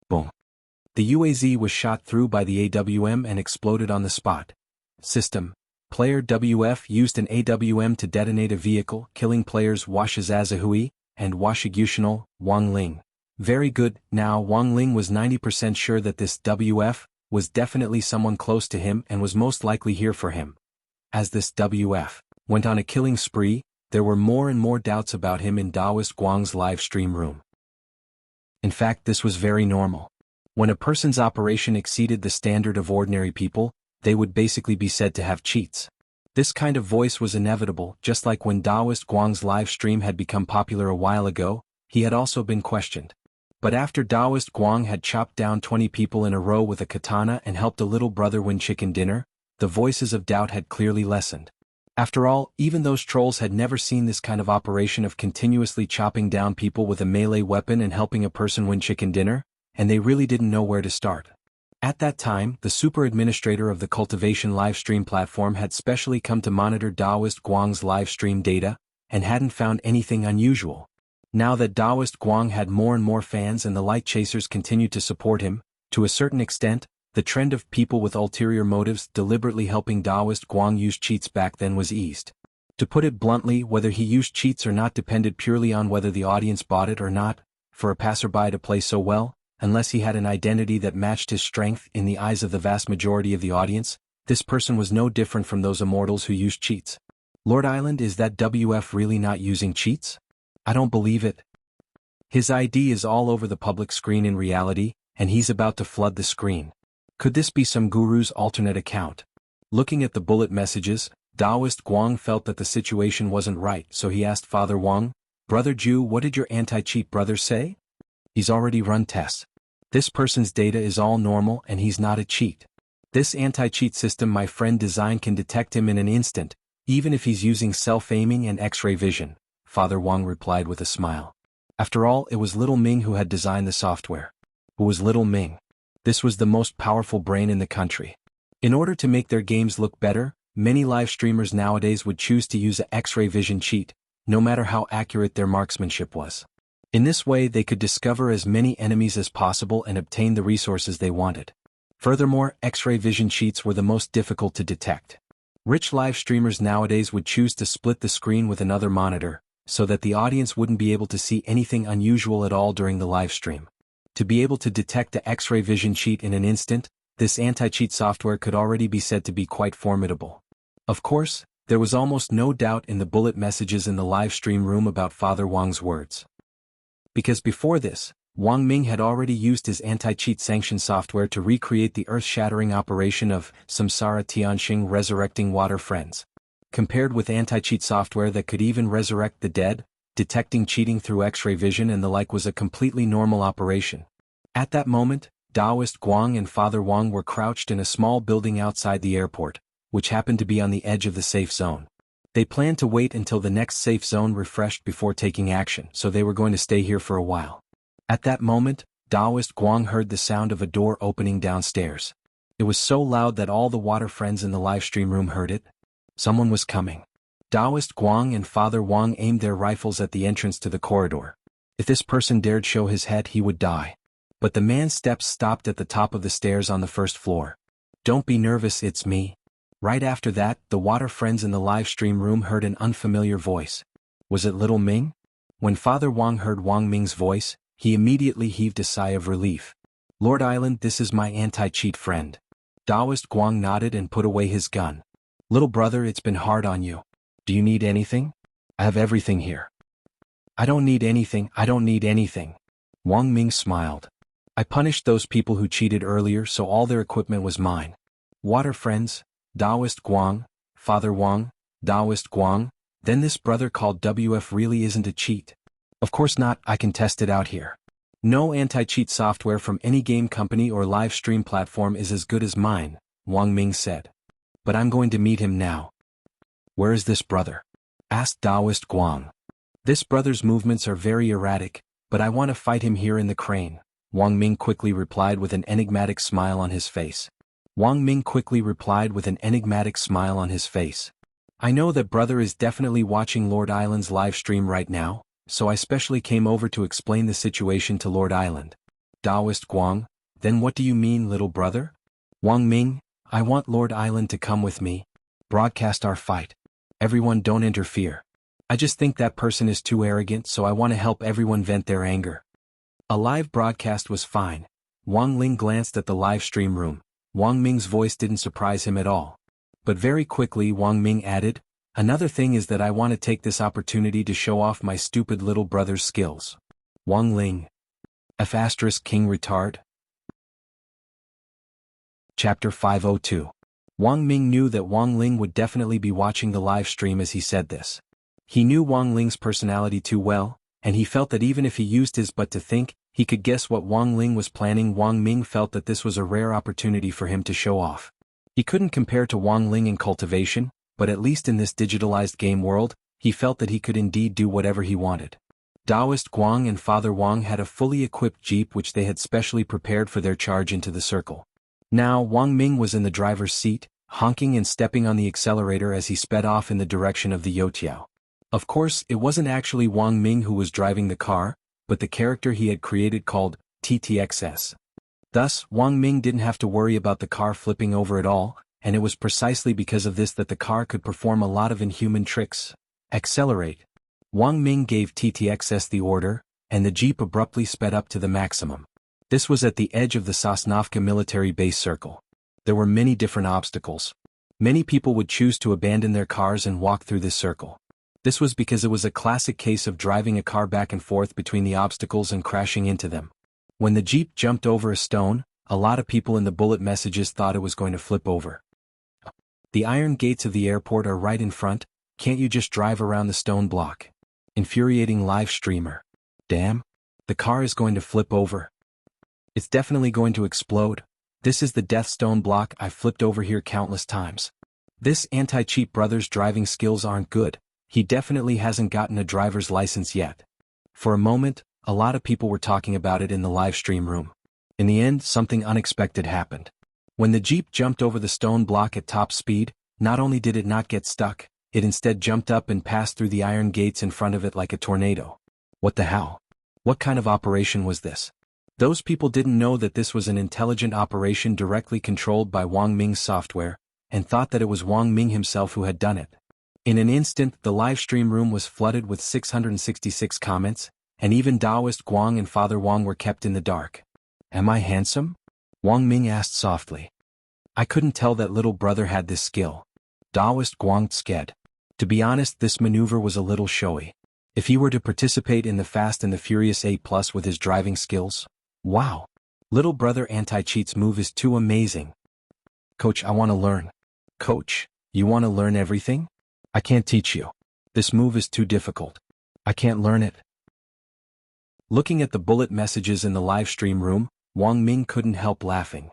A: Boom. The UAZ was shot through by the AWM and exploded on the spot. System. Player WF used an AWM to detonate a vehicle, killing players Washizazahui and Washigushino, Wang Ling. Very good. Now Wang Ling was 90% sure that this WF was definitely someone close to him and was most likely here for him. As this WF went on a killing spree, there were more and more doubts about him in Daoist Guang's live stream room. In fact, this was very normal. When a person's operation exceeded the standard of ordinary people, they would basically be said to have cheats. This kind of voice was inevitable, just like when Daoist Guang's live stream had become popular a while ago, he had also been questioned. But after Daoist Guang had chopped down 20 people in a row with a katana and helped a little brother win chicken dinner, the voices of doubt had clearly lessened. After all, even those trolls had never seen this kind of operation of continuously chopping down people with a melee weapon and helping a person win chicken dinner, and they really didn't know where to start. At that time, the super administrator of the Cultivation livestream platform had specially come to monitor Daoist Guang's livestream data, and hadn't found anything unusual. Now that Daoist Guang had more and more fans and the light chasers continued to support him, to a certain extent, the trend of people with ulterior motives deliberately helping Daoist Guang use cheats back then was eased. To put it bluntly, whether he used cheats or not depended purely on whether the audience bought it or not. For a passerby to play so well, unless he had an identity that matched his strength in the eyes of the vast majority of the audience, this person was no different from those immortals who used cheats. Lord Island, is that WF really not using cheats? I don't believe it. His ID is all over the public screen in reality, and he's about to flood the screen. Could this be some guru's alternate account? Looking at the bullet messages, Daoist Guang felt that the situation wasn't right, so he asked Father Wang, "Brother Jew, what did your anti-cheat brother say?" "He's already run tests. This person's data is all normal and he's not a cheat. This anti-cheat system my friend designed can detect him in an instant, even if he's using self-aiming and X-ray vision," Father Wang replied with a smile. After all, it was Little Ming who had designed the software. Who was Little Ming? This was the most powerful brain in the country. In order to make their games look better, many live streamers nowadays would choose to use an X-ray vision cheat, no matter how accurate their marksmanship was. In this way they could discover as many enemies as possible and obtain the resources they wanted. Furthermore, X-ray vision cheats were the most difficult to detect. Rich live streamers nowadays would choose to split the screen with another monitor, so that the audience wouldn't be able to see anything unusual at all during the live stream. To be able to detect the X-ray vision cheat in an instant, this anti-cheat software could already be said to be quite formidable. Of course, there was almost no doubt in the bullet messages in the live stream room about Father Wang's words. Because before this, Wang Ming had already used his anti-cheat sanction software to recreate the earth-shattering operation of Samsara Tianxing resurrecting water friends. Compared with anti-cheat software that could even resurrect the dead, detecting cheating through X-ray vision and the like was a completely normal operation. At that moment, Daoist Guang and Father Wang were crouched in a small building outside the airport, which happened to be on the edge of the safe zone. They planned to wait until the next safe zone refreshed before taking action, so they were going to stay here for a while. At that moment, Daoist Guang heard the sound of a door opening downstairs. It was so loud that all the water friends in the live stream room heard it. Someone was coming. Daoist Guang and Father Wang aimed their rifles at the entrance to the corridor. If this person dared show his head, he would die. But the man's steps stopped at the top of the stairs on the first floor. Don't be nervous, it's me. Right after that, the water friends in the live stream room heard an unfamiliar voice. Was it Little Ming? When Father Wang heard Wang Ming's voice, he immediately heaved a sigh of relief. Lord Island, this is my anti-cheat friend. Taoist Guang nodded and put away his gun. Little brother, it's been hard on you. Do you need anything? I have everything here. I don't need anything. Wang Ming smiled. I punished those people who cheated earlier, so all their equipment was mine. Water friends, Taoist Guang, Father Wang, Taoist Guang, then this brother called WF really isn't a cheat. Of course not, I can test it out here. No anti-cheat software from any game company or live stream platform is as good as mine, Wang Ming said. But I'm going to meet him now. Where is this brother? Asked Taoist Guang. This brother's movements are very erratic, but I want to fight him here in the crane, Wang Ming quickly replied with an enigmatic smile on his face. I know that brother is definitely watching Lord Island's live stream right now, so I specially came over to explain the situation to Lord Island. Taoist Guang, then what do you mean, little brother? Wang Ming, I want Lord Island to come with me. Broadcast our fight. Everyone don't interfere. I just think that person is too arrogant, so I want to help everyone vent their anger. A live broadcast was fine. Wang Ling glanced at the live stream room. Wang Ming's voice didn't surprise him at all. But very quickly Wang Ming added, another thing is that I want to take this opportunity to show off my stupid little brother's skills. Wang Ling. F*** King retard. Chapter 502. Wang Ming knew that Wang Ling would definitely be watching the live stream as he said this. He knew Wang Ling's personality too well, and he felt that even if he used his butt to think, he could guess what Wang Ling was planning. Wang Ming felt that this was a rare opportunity for him to show off. He couldn't compare to Wang Ling in cultivation, but at least in this digitalized game world, he felt that he could indeed do whatever he wanted. Taoist Guang and Father Wang had a fully equipped jeep which they had specially prepared for their charge into the circle. Now Wang Ming was in the driver's seat, honking and stepping on the accelerator as he sped off in the direction of the Youtiao. Of course, it wasn't actually Wang Ming who was driving the car, but the character he had created called TTXS. Thus, Wang Ming didn't have to worry about the car flipping over at all, and it was precisely because of this that the car could perform a lot of inhuman tricks. Accelerate. Wang Ming gave TTXS the order, and the jeep abruptly sped up to the maximum. This was at the edge of the Sosnovka military base circle. There were many different obstacles. Many people would choose to abandon their cars and walk through this circle. This was because it was a classic case of driving a car back and forth between the obstacles and crashing into them. When the jeep jumped over a stone, a lot of people in the bullet messages thought it was going to flip over. The iron gates of the airport are right in front, can't you just drive around the stone block? Infuriating live streamer. Damn. The car is going to flip over. It's definitely going to explode. This is the death stone block. I've flipped over here countless times. This anti-cheat brother's driving skills aren't good. He definitely hasn't gotten a driver's license yet. For a moment, a lot of people were talking about it in the live stream room. In the end, something unexpected happened. When the jeep jumped over the stone block at top speed, not only did it not get stuck, it instead jumped up and passed through the iron gates in front of it like a tornado. What the hell? What kind of operation was this? Those people didn't know that this was an intelligent operation directly controlled by Wang Ming's software, and thought that it was Wang Ming himself who had done it. In an instant, the live stream room was flooded with 666 comments, and even Taoist Guang and Father Wang were kept in the dark. Am I handsome? Wang Ming asked softly. I couldn't tell that little brother had this skill. Taoist Guang sked. To be honest, this maneuver was a little showy. If he were to participate in the Fast and the Furious 8+ with his driving skills, wow. Little brother anti-cheat's move is too amazing. Coach, I want to learn. Coach, you want to learn everything? I can't teach you. This move is too difficult. I can't learn it. Looking at the bullet messages in the live stream room, Wang Ming couldn't help laughing.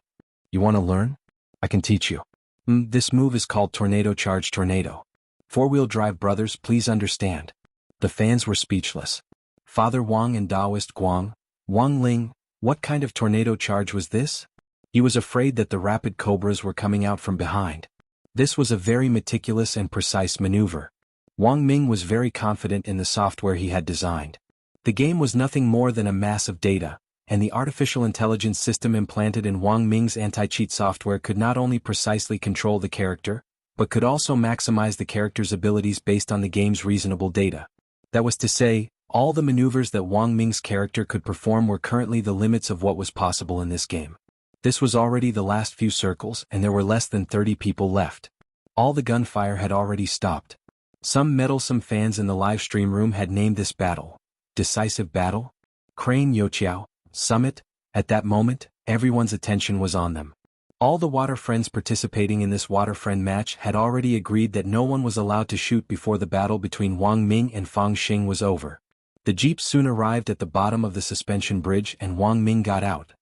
A: You want to learn? I can teach you. This move is called Tornado Charge Tornado. Four-wheel drive brothers, please understand. The fans were speechless. Father Wang and Taoist Guang, Wang Ling, what kind of tornado charge was this? He was afraid that the rapid cobras were coming out from behind. This was a very meticulous and precise maneuver. Wang Ming was very confident in the software he had designed. The game was nothing more than a mass of data, and the artificial intelligence system implanted in Wang Ming's anti-cheat software could not only precisely control the character, but could also maximize the character's abilities based on the game's reasonable data. That was to say, all the maneuvers that Wang Ming's character could perform were currently the limits of what was possible in this game. This was already the last few circles, and there were less than 30 people left. All the gunfire had already stopped. Some meddlesome fans in the live stream room had named this battle Decisive Battle? Crane Yoqiao Summit. At that moment, everyone's attention was on them. All the water friends participating in this water friend match had already agreed that no one was allowed to shoot before the battle between Wang Ming and Fang Xing was over. The jeep soon arrived at the bottom of the suspension bridge and Wang Ming got out.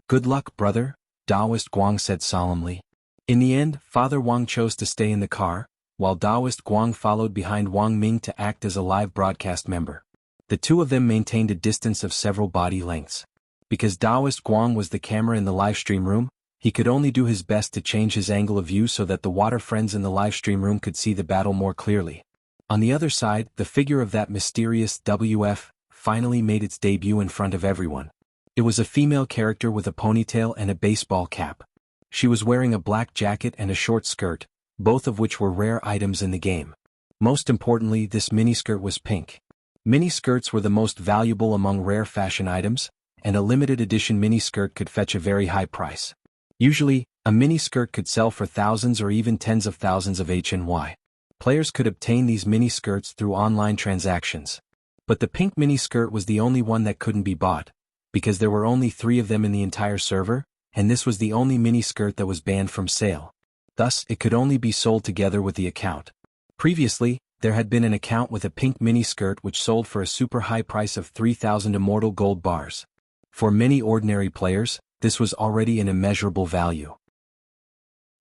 A: "Good luck, brother," Taoist Guang said solemnly. In the end, Father Wang chose to stay in the car, while Taoist Guang followed behind Wang Ming to act as a live broadcast member. The two of them maintained a distance of several body lengths. Because Taoist Guang was the camera in the live stream room, he could only do his best to change his angle of view so that the water friends in the live stream room could see the battle more clearly. On the other side, the figure of that mysterious WF finally made its debut in front of everyone. It was a female character with a ponytail and a baseball cap. She was wearing a black jacket and a short skirt, both of which were rare items in the game. Most importantly, this miniskirt was pink. Miniskirts were the most valuable among rare fashion items, and a limited edition miniskirt could fetch a very high price. Usually, a miniskirt could sell for thousands or even tens of thousands of HNY. Players could obtain these miniskirts through online transactions. But the pink miniskirt was the only one that couldn't be bought, because there were only 3 of them in the entire server, and this was the only miniskirt that was banned from sale. Thus, it could only be sold together with the account. Previously, there had been an account with a pink miniskirt which sold for a super high price of 3,000 immortal gold bars. For many ordinary players, this was already an immeasurable value.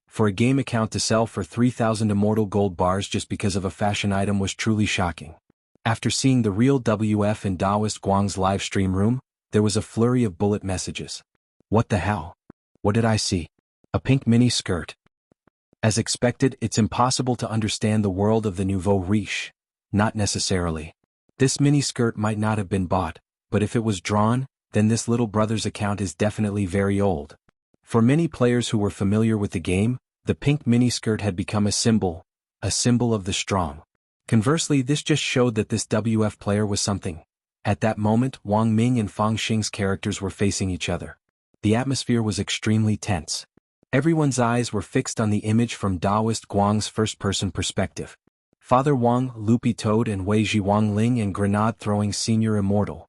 A: For a game account to sell for 3,000 immortal gold bars just because of a fashion item was truly shocking. After seeing the real WF in Taoist Guang's live stream room, there was a flurry of bullet messages. What the hell? What did I see? A pink mini skirt. As expected, it's impossible to understand the world of the nouveau riche. Not necessarily. This mini skirt might not have been bought, but if it was drawn, then this little brother's account is definitely very old. For many players who were familiar with the game, the pink miniskirt had become a symbol of the strong. Conversely, this just showed that this WF player was something. At that moment, Wang Ming and Fang Xing's characters were facing each other. The atmosphere was extremely tense. Everyone's eyes were fixed on the image from Taoist Guang's first-person perspective. Father Wang, Loopy Toad and Wei Ji Wang Ling and grenade-throwing senior immortal.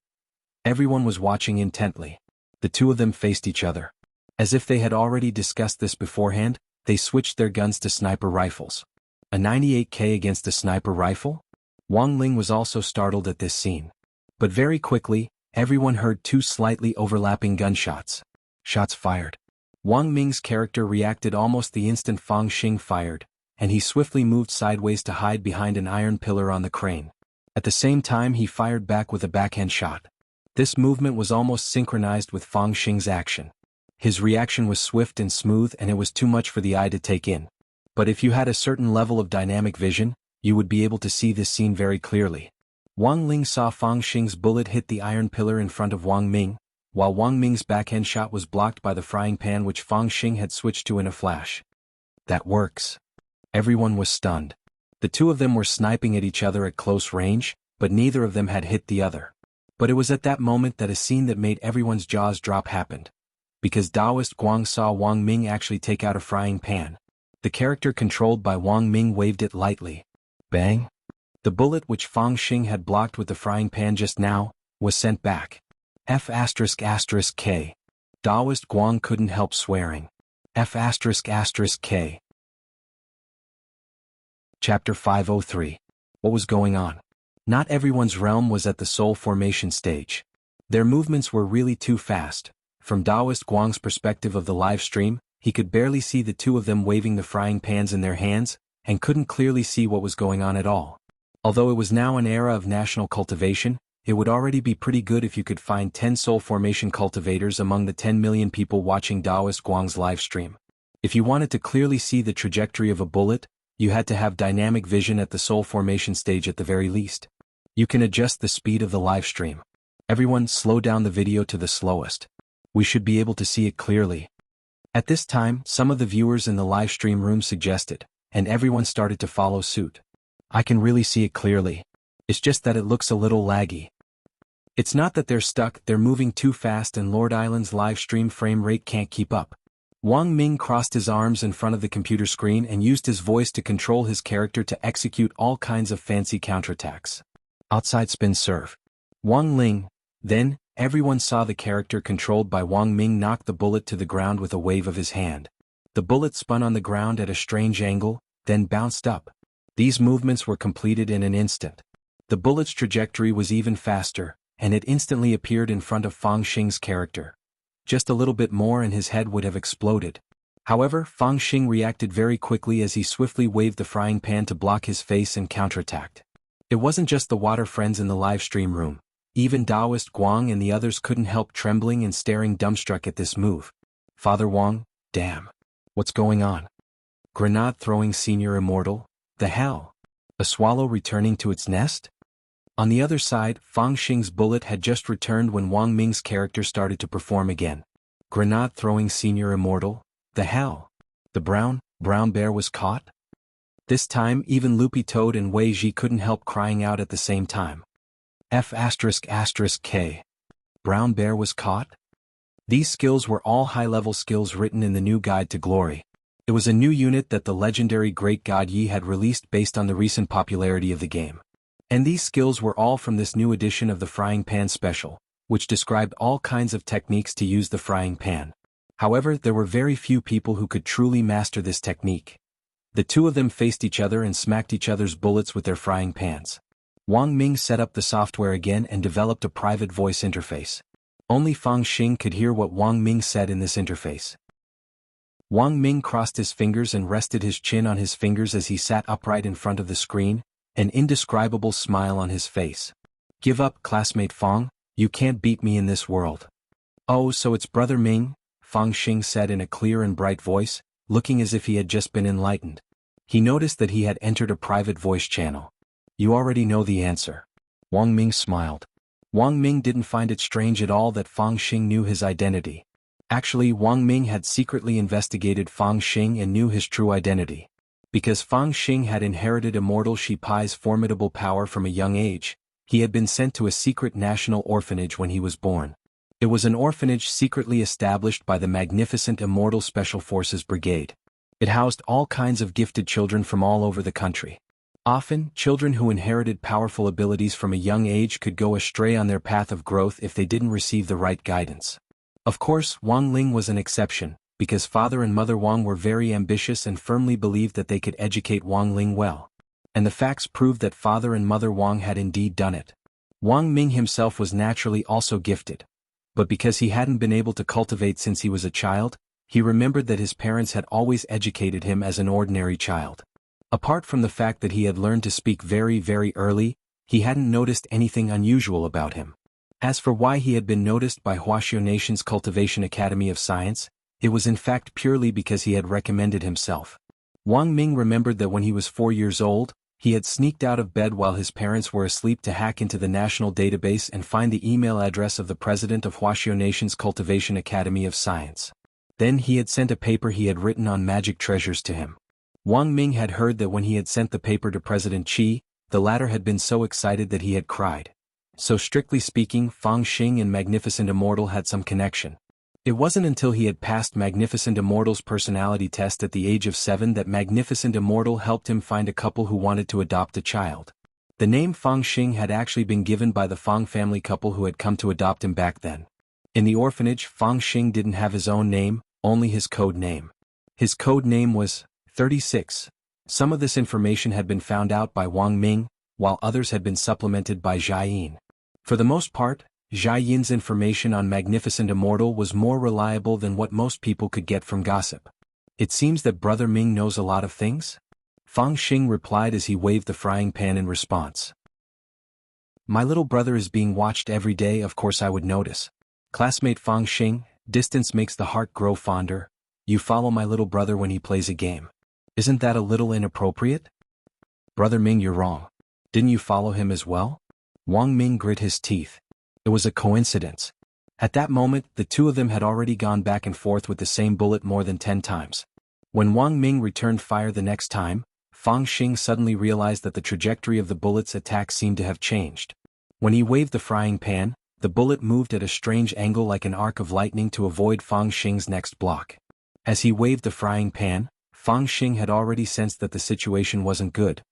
A: Everyone was watching intently. The two of them faced each other. As if they had already discussed this beforehand, they switched their guns to sniper rifles. A 98K against a sniper rifle? Wang Ling was also startled at this scene. But very quickly, everyone heard 2 slightly overlapping gunshots. Shots fired. Wang Ming's character reacted almost the instant Fang Xing fired, and he swiftly moved sideways to hide behind an iron pillar on the crane. At the same time he fired back with a backhand shot. This movement was almost synchronized with Fang Xing's action. His reaction was swift and smooth and it was too much for the eye to take in. But if you had a certain level of dynamic vision, you would be able to see this scene very clearly. Wang Ling saw Fang Xing's bullet hit the iron pillar in front of Wang Ming, while Wang Ming's backhand shot was blocked by the frying pan which Fang Xing had switched to in a flash. That works. Everyone was stunned. The two of them were sniping at each other at close range, but neither of them had hit the other. But it was at that moment that a scene that made everyone's jaws drop happened. Because Taoist Guang saw Wang Ming actually take out a frying pan. The character controlled by Wang Ming waved it lightly. Bang! The bullet which Fang Xing had blocked with the frying pan just now, was sent back. F***K. Taoist Guang couldn't help swearing. F***K. Chapter 503. What was going on? Not everyone's realm was at the soul formation stage. Their movements were really too fast. From Taoist Guang's perspective of the live stream, he could barely see the two of them waving the frying pans in their hands, and couldn't clearly see what was going on at all. Although it was now an era of national cultivation, it would already be pretty good if you could find 10 soul formation cultivators among the 10 million people watching Taoist Guang's live stream. If you wanted to clearly see the trajectory of a bullet, you had to have dynamic vision at the soul formation stage at the very least. You can adjust the speed of the live stream. Everyone slow down the video to the slowest. We should be able to see it clearly. At this time, some of the viewers in the live stream room suggested, and everyone started to follow suit. I can really see it clearly. It's just that it looks a little laggy. It's not that they're stuck, they're moving too fast and Lord Island's live stream frame rate can't keep up. Wang Ming crossed his arms in front of the computer screen and used his voice to control his character to execute all kinds of fancy counterattacks. Outside spin serve. Wang Ling. Then, everyone saw the character controlled by Wang Ming knock the bullet to the ground with a wave of his hand. The bullet spun on the ground at a strange angle, then bounced up. These movements were completed in an instant. The bullet's trajectory was even faster, and it instantly appeared in front of Fang Xing's character. Just a little bit more and his head would have exploded. However, Fang Xing reacted very quickly as he swiftly waved the frying pan to block his face and counterattacked. It wasn't just the water friends in the live stream room. Even Taoist Guang and the others couldn't help trembling and staring dumbstruck at this move. Father Wang, damn. What's going on? Grenade throwing senior immortal? The hell? A swallow returning to its nest? On the other side, Fang Xing's bullet had just returned when Wang Ming's character started to perform again. Grenade throwing senior immortal? The hell? The brown bear was caught? This time even Loopy Toad and Wei Ji couldn't help crying out at the same time. F***K. Brown bear was caught? These skills were all high-level skills written in the new Guide to Glory. It was a new unit that the legendary Great God Yi had released based on the recent popularity of the game. And these skills were all from this new edition of the Frying Pan Special, which described all kinds of techniques to use the frying pan. However, there were very few people who could truly master this technique. The two of them faced each other and smacked each other's bullets with their frying pans. Wang Ming set up the software again and developed a private voice interface. Only Fang Xing could hear what Wang Ming said in this interface. Wang Ming crossed his fingers and rested his chin on his fingers as he sat upright in front of the screen, an indescribable smile on his face. Give up, classmate Fang, you can't beat me in this world. Oh, so it's Brother Ming, Fang Xing said in a clear and bright voice, looking as if he had just been enlightened. He noticed that he had entered a private voice channel. You already know the answer. Wang Ming smiled. Wang Ming didn't find it strange at all that Fang Xing knew his identity. Actually, Wang Ming had secretly investigated Fang Xing and knew his true identity. Because Fang Xing had inherited Immortal Shi Pai's formidable power from a young age, he had been sent to a secret national orphanage when he was born. It was an orphanage secretly established by the magnificent Immortal Special Forces Brigade. It housed all kinds of gifted children from all over the country. Often, children who inherited powerful abilities from a young age could go astray on their path of growth if they didn't receive the right guidance. Of course, Wang Ling was an exception, because Father and Mother Wang were very ambitious and firmly believed that they could educate Wang Ling well. And the facts proved that Father and Mother Wang had indeed done it. Wang Ming himself was naturally also gifted. But because he hadn't been able to cultivate since he was a child, he remembered that his parents had always educated him as an ordinary child. Apart from the fact that he had learned to speak very, very early, he hadn't noticed anything unusual about him. As for why he had been noticed by Wuxia Nation's Cultivation Academy of Science, it was in fact purely because he had recommended himself. Wang Ming remembered that when he was 4 years old, he had sneaked out of bed while his parents were asleep to hack into the national database and find the email address of the president of Wuxia Nation's Cultivation Academy of Science. Then he had sent a paper he had written on magic treasures to him. Wang Ming had heard that when he had sent the paper to President Qi, the latter had been so excited that he had cried. So strictly speaking, Fang Xing and Magnificent Immortal had some connection. It wasn't until he had passed Magnificent Immortal's personality test at the age of 7 that Magnificent Immortal helped him find a couple who wanted to adopt a child. The name Fang Xing had actually been given by the Fang family couple who had come to adopt him back then. In the orphanage, Fang Xing didn't have his own name, only his code name. His code name was 36. Some of this information had been found out by Wang Ming, while others had been supplemented by Jia Yin. For the most part, Jia Yin's information on Magnificent Immortal was more reliable than what most people could get from gossip. It seems that Brother Ming knows a lot of things? Fang Xing replied as he waved the frying pan in response. My little brother is being watched every day, of course I would notice. Classmate Fang Xing, distance makes the heart grow fonder. You follow my little brother when he plays a game. Isn't that a little inappropriate? Brother Ming, you're wrong. Didn't you follow him as well? Wang Ming grit his teeth. It was a coincidence. At that moment, the two of them had already gone back and forth with the same bullet more than 10 times. When Wang Ming returned fire the next time, Fang Xing suddenly realized that the trajectory of the bullet's attack seemed to have changed. When he waved the frying pan, the bullet moved at a strange angle like an arc of lightning to avoid Fang Xing's next block. As he waved the frying pan, Fang Xing had already sensed that the situation wasn't good.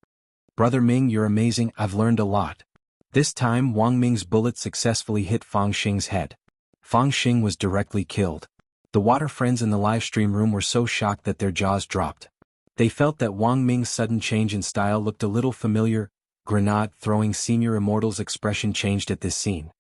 A: "Brother Ming, you're amazing, I've learned a lot." This time Wang Ming's bullet successfully hit Fang Xing's head. Fang Xing was directly killed. The water friends in the live stream room were so shocked that their jaws dropped. They felt that Wang Ming's sudden change in style looked a little familiar. Grenade-throwing senior immortal's expression changed at this scene.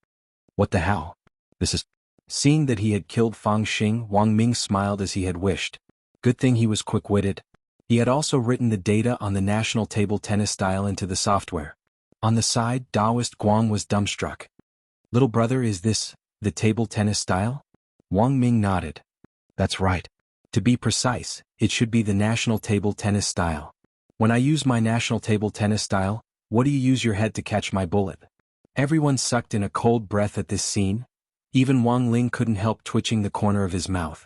A: "What the hell? This is..." Seeing that he had killed Fang Xing, Wang Ming smiled as he had wished. Good thing he was quick-witted. He had also written the data on the national table tennis style into the software. On the side, Taoist Guang was dumbstruck. "Little brother, is this the table tennis style?" Wang Ming nodded. "That's right. To be precise, it should be the national table tennis style. When I use my national table tennis style, what do you use your head to catch my bullet?" Everyone sucked in a cold breath at this scene. Even Wang Ling couldn't help twitching the corner of his mouth.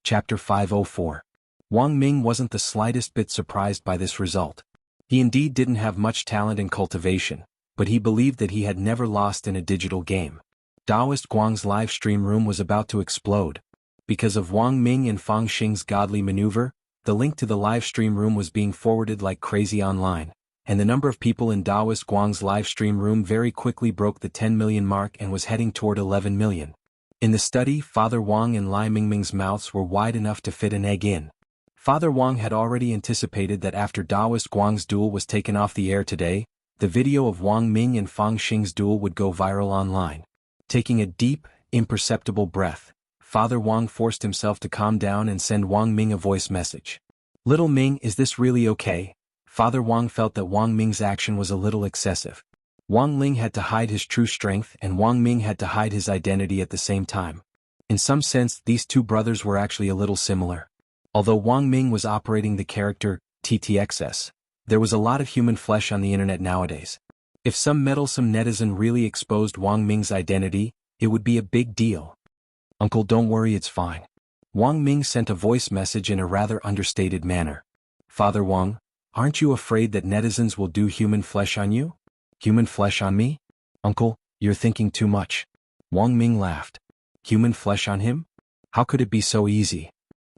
A: Chapter 504. Wang Ming wasn't the slightest bit surprised by this result. He indeed didn't have much talent and cultivation, but he believed that he had never lost in a digital game. Taoist Guang's live stream room was about to explode. Because of Wang Ming and Fang Xing's godly maneuver, the link to the live stream room was being forwarded like crazy online, and the number of people in Taoist Guang's live stream room very quickly broke the 10 million mark and was heading toward 11 million. In the study, Father Wang and Lai Mingming's mouths were wide enough to fit an egg in. Father Wang had already anticipated that after Taoist Guang's duel was taken off the air today, the video of Wang Ming and Fang Xing's duel would go viral online. Taking a deep, imperceptible breath, Father Wang forced himself to calm down and send Wang Ming a voice message. "Little Ming, is this really okay?" Father Wang felt that Wang Ming's action was a little excessive. Wang Ling had to hide his true strength and Wang Ming had to hide his identity at the same time. In some sense, these two brothers were actually a little similar. Although Wang Ming was operating the character TTXS, there was a lot of human flesh on the internet nowadays. If some meddlesome netizen really exposed Wang Ming's identity, it would be a big deal. "Uncle, don't worry, it's fine." Wang Ming sent a voice message in a rather understated manner. "Father Wang, aren't you afraid that netizens will do human flesh on you?" "Human flesh on me? Uncle, you're thinking too much." Wang Ming laughed. "Human flesh on him? How could it be so easy?"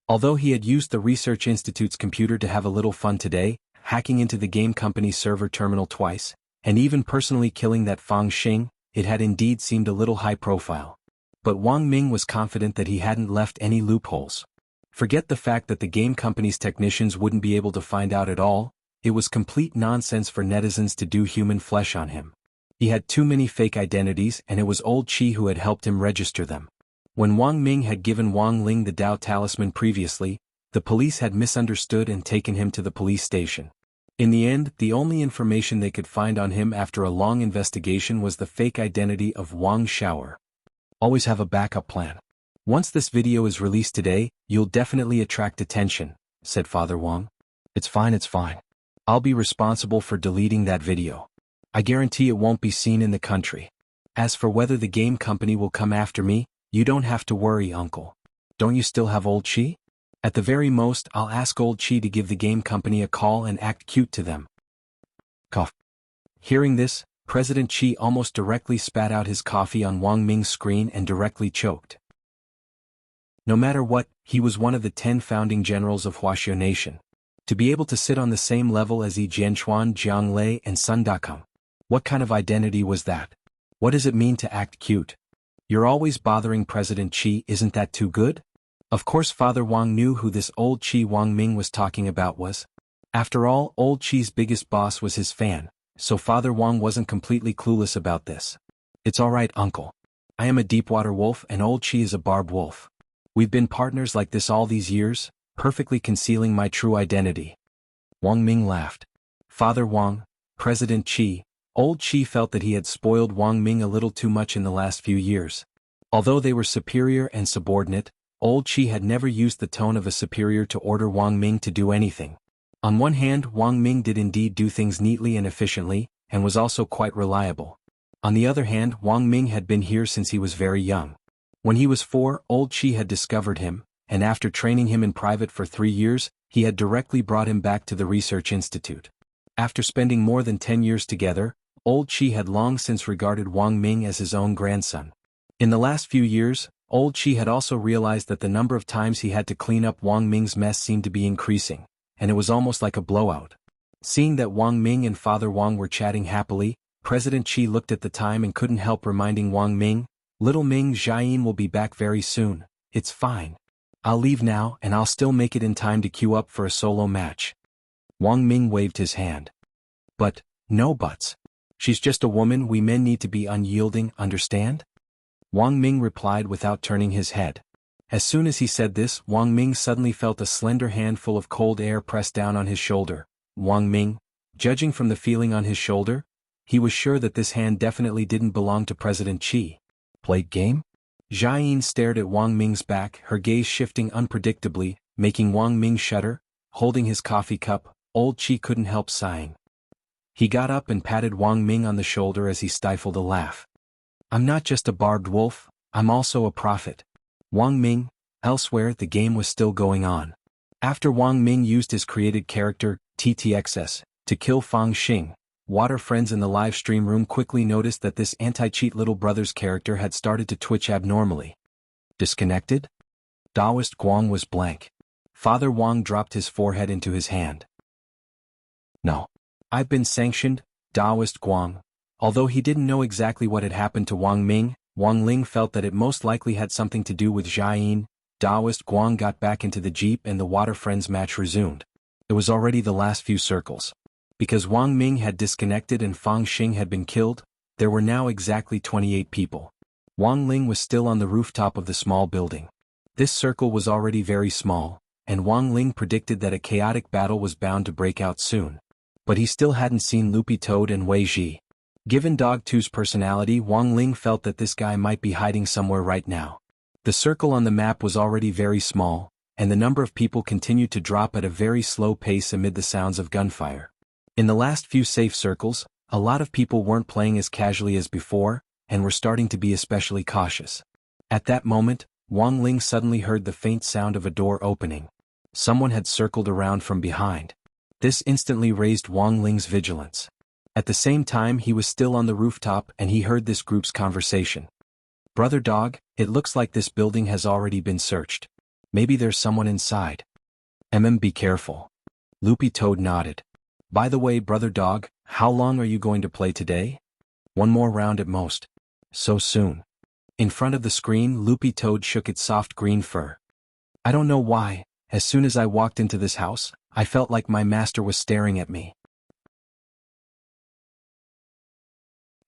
A: Although he had used the Research Institute's computer to have a little fun today, hacking into the game company's server terminal twice, and even personally killing that Fang Xing, it had indeed seemed a little high profile. But Wang Ming was confident that he hadn't left any loopholes. Forget the fact that the game company's technicians wouldn't be able to find out at all. It was complete nonsense for netizens to do human flesh on him. He had too many fake identities and it was old Qi who had helped him register them. When Wang Ming had given Wang Ling the Dao talisman previously, the police had misunderstood and taken him to the police station. In the end, the only information they could find on him after a long investigation was the fake identity of Wang Xiaoer. Always have a backup plan. "Once this video is released today, you'll definitely attract attention," said Father Wang. It's fine. I'll be responsible for deleting that video. I guarantee it won't be seen in the country. As for whether the game company will come after me, you don't have to worry, Uncle. Don't you still have old Qi? At the very most, I'll ask old Qi to give the game company a call and act cute to them." Cough. Hearing this, President Qi almost directly spat out his coffee on Wang Ming's screen and directly choked. No matter what, he was one of the 10 founding generals of Huaxiao Nation. To be able to sit on the same level as Yi Jianchuan, Jiang Lei and Sun Dakong. What kind of identity was that? What does it mean to act cute? "You're always bothering President Qi, isn't that too good?" Of course Father Wang knew who this old Qi Wang Ming was talking about was. After all, old Qi's biggest boss was his fan, so Father Wang wasn't completely clueless about this. "It's alright, Uncle. I am a deepwater wolf and old Qi is a barb wolf. We've been partners like this all these years, perfectly concealing my true identity." Wang Ming laughed. Father Wang, President Qi, old Qi felt that he had spoiled Wang Ming a little too much in the last few years. Although they were superior and subordinate, old Qi had never used the tone of a superior to order Wang Ming to do anything. On one hand, Wang Ming did indeed do things neatly and efficiently, and was also quite reliable. On the other hand, Wang Ming had been here since he was very young. When he was 4, old Qi had discovered him, and after training him in private for 3 years, he had directly brought him back to the research institute. After spending more than 10 years together, old Qi had long since regarded Wang Ming as his own grandson. In the last few years, old Qi had also realized that the number of times he had to clean up Wang Ming's mess seemed to be increasing, and it was almost like a blowout. Seeing that Wang Ming and Father Wang were chatting happily, President Qi looked at the time and couldn't help reminding Wang Ming, "Little Ming, Jiayin will be back very soon. It's fine. I'll leave now and I'll still make it in time to queue up for a solo match." Wang Ming waved his hand. "But, no buts. She's just a woman, we men need to be unyielding, understand?" Wang Ming replied without turning his head. As soon as he said this, Wang Ming suddenly felt a slender handful of cold air pressed down on his shoulder. Wang Ming, judging from the feeling on his shoulder, he was sure that this hand definitely didn't belong to President Qi. Plate game? Jiayin stared at Wang Ming's back, her gaze shifting unpredictably, making Wang Ming shudder. Holding his coffee cup, old Qi couldn't help sighing. He got up and patted Wang Ming on the shoulder as he stifled a laugh. "I'm not just a barbed wolf, I'm also a prophet." Wang Ming. Elsewhere, the game was still going on. After Wang Ming used his created character, TTXS, to kill Fang Xing, water friends in the live stream room quickly noticed that this anti-cheat little brother's character had started to twitch abnormally. Disconnected? Daoist Guang was blank. Father Wang dropped his forehead into his hand. "No. I've been sanctioned," Daoist Guang. Although he didn't know exactly what had happened to Wang Ming, Wang Ling felt that it most likely had something to do with Jiayin. Daoist Guang got back into the jeep and the water friends match resumed. It was already the last few circles. Because Wang Ming had disconnected and Fang Xing had been killed, there were now exactly 28 people. Wang Ling was still on the rooftop of the small building. This circle was already very small, and Wang Ling predicted that a chaotic battle was bound to break out soon. But he still hadn't seen Loopy Toad and Wei Ji. Given Dog 2's personality, Wang Ling felt that this guy might be hiding somewhere right now. The circle on the map was already very small, and the number of people continued to drop at a very slow pace amid the sounds of gunfire. In the last few safe circles, a lot of people weren't playing as casually as before, and were starting to be especially cautious. At that moment, Wang Ling suddenly heard the faint sound of a door opening. Someone had circled around from behind. This instantly raised Wang Ling's vigilance. At the same time, he was still on the rooftop and he heard this group's conversation. "Brother Dog, it looks like this building has already been searched. Maybe there's someone inside." Be careful." Loopy Toad nodded. "By the way, Brother Dog, how long are you going to play today?" "One more round at most." "So soon?" In front of the screen, Loopy Toad shook its soft green fur. "I don't know why, as soon as I walked into this house, I felt like my master was staring at me."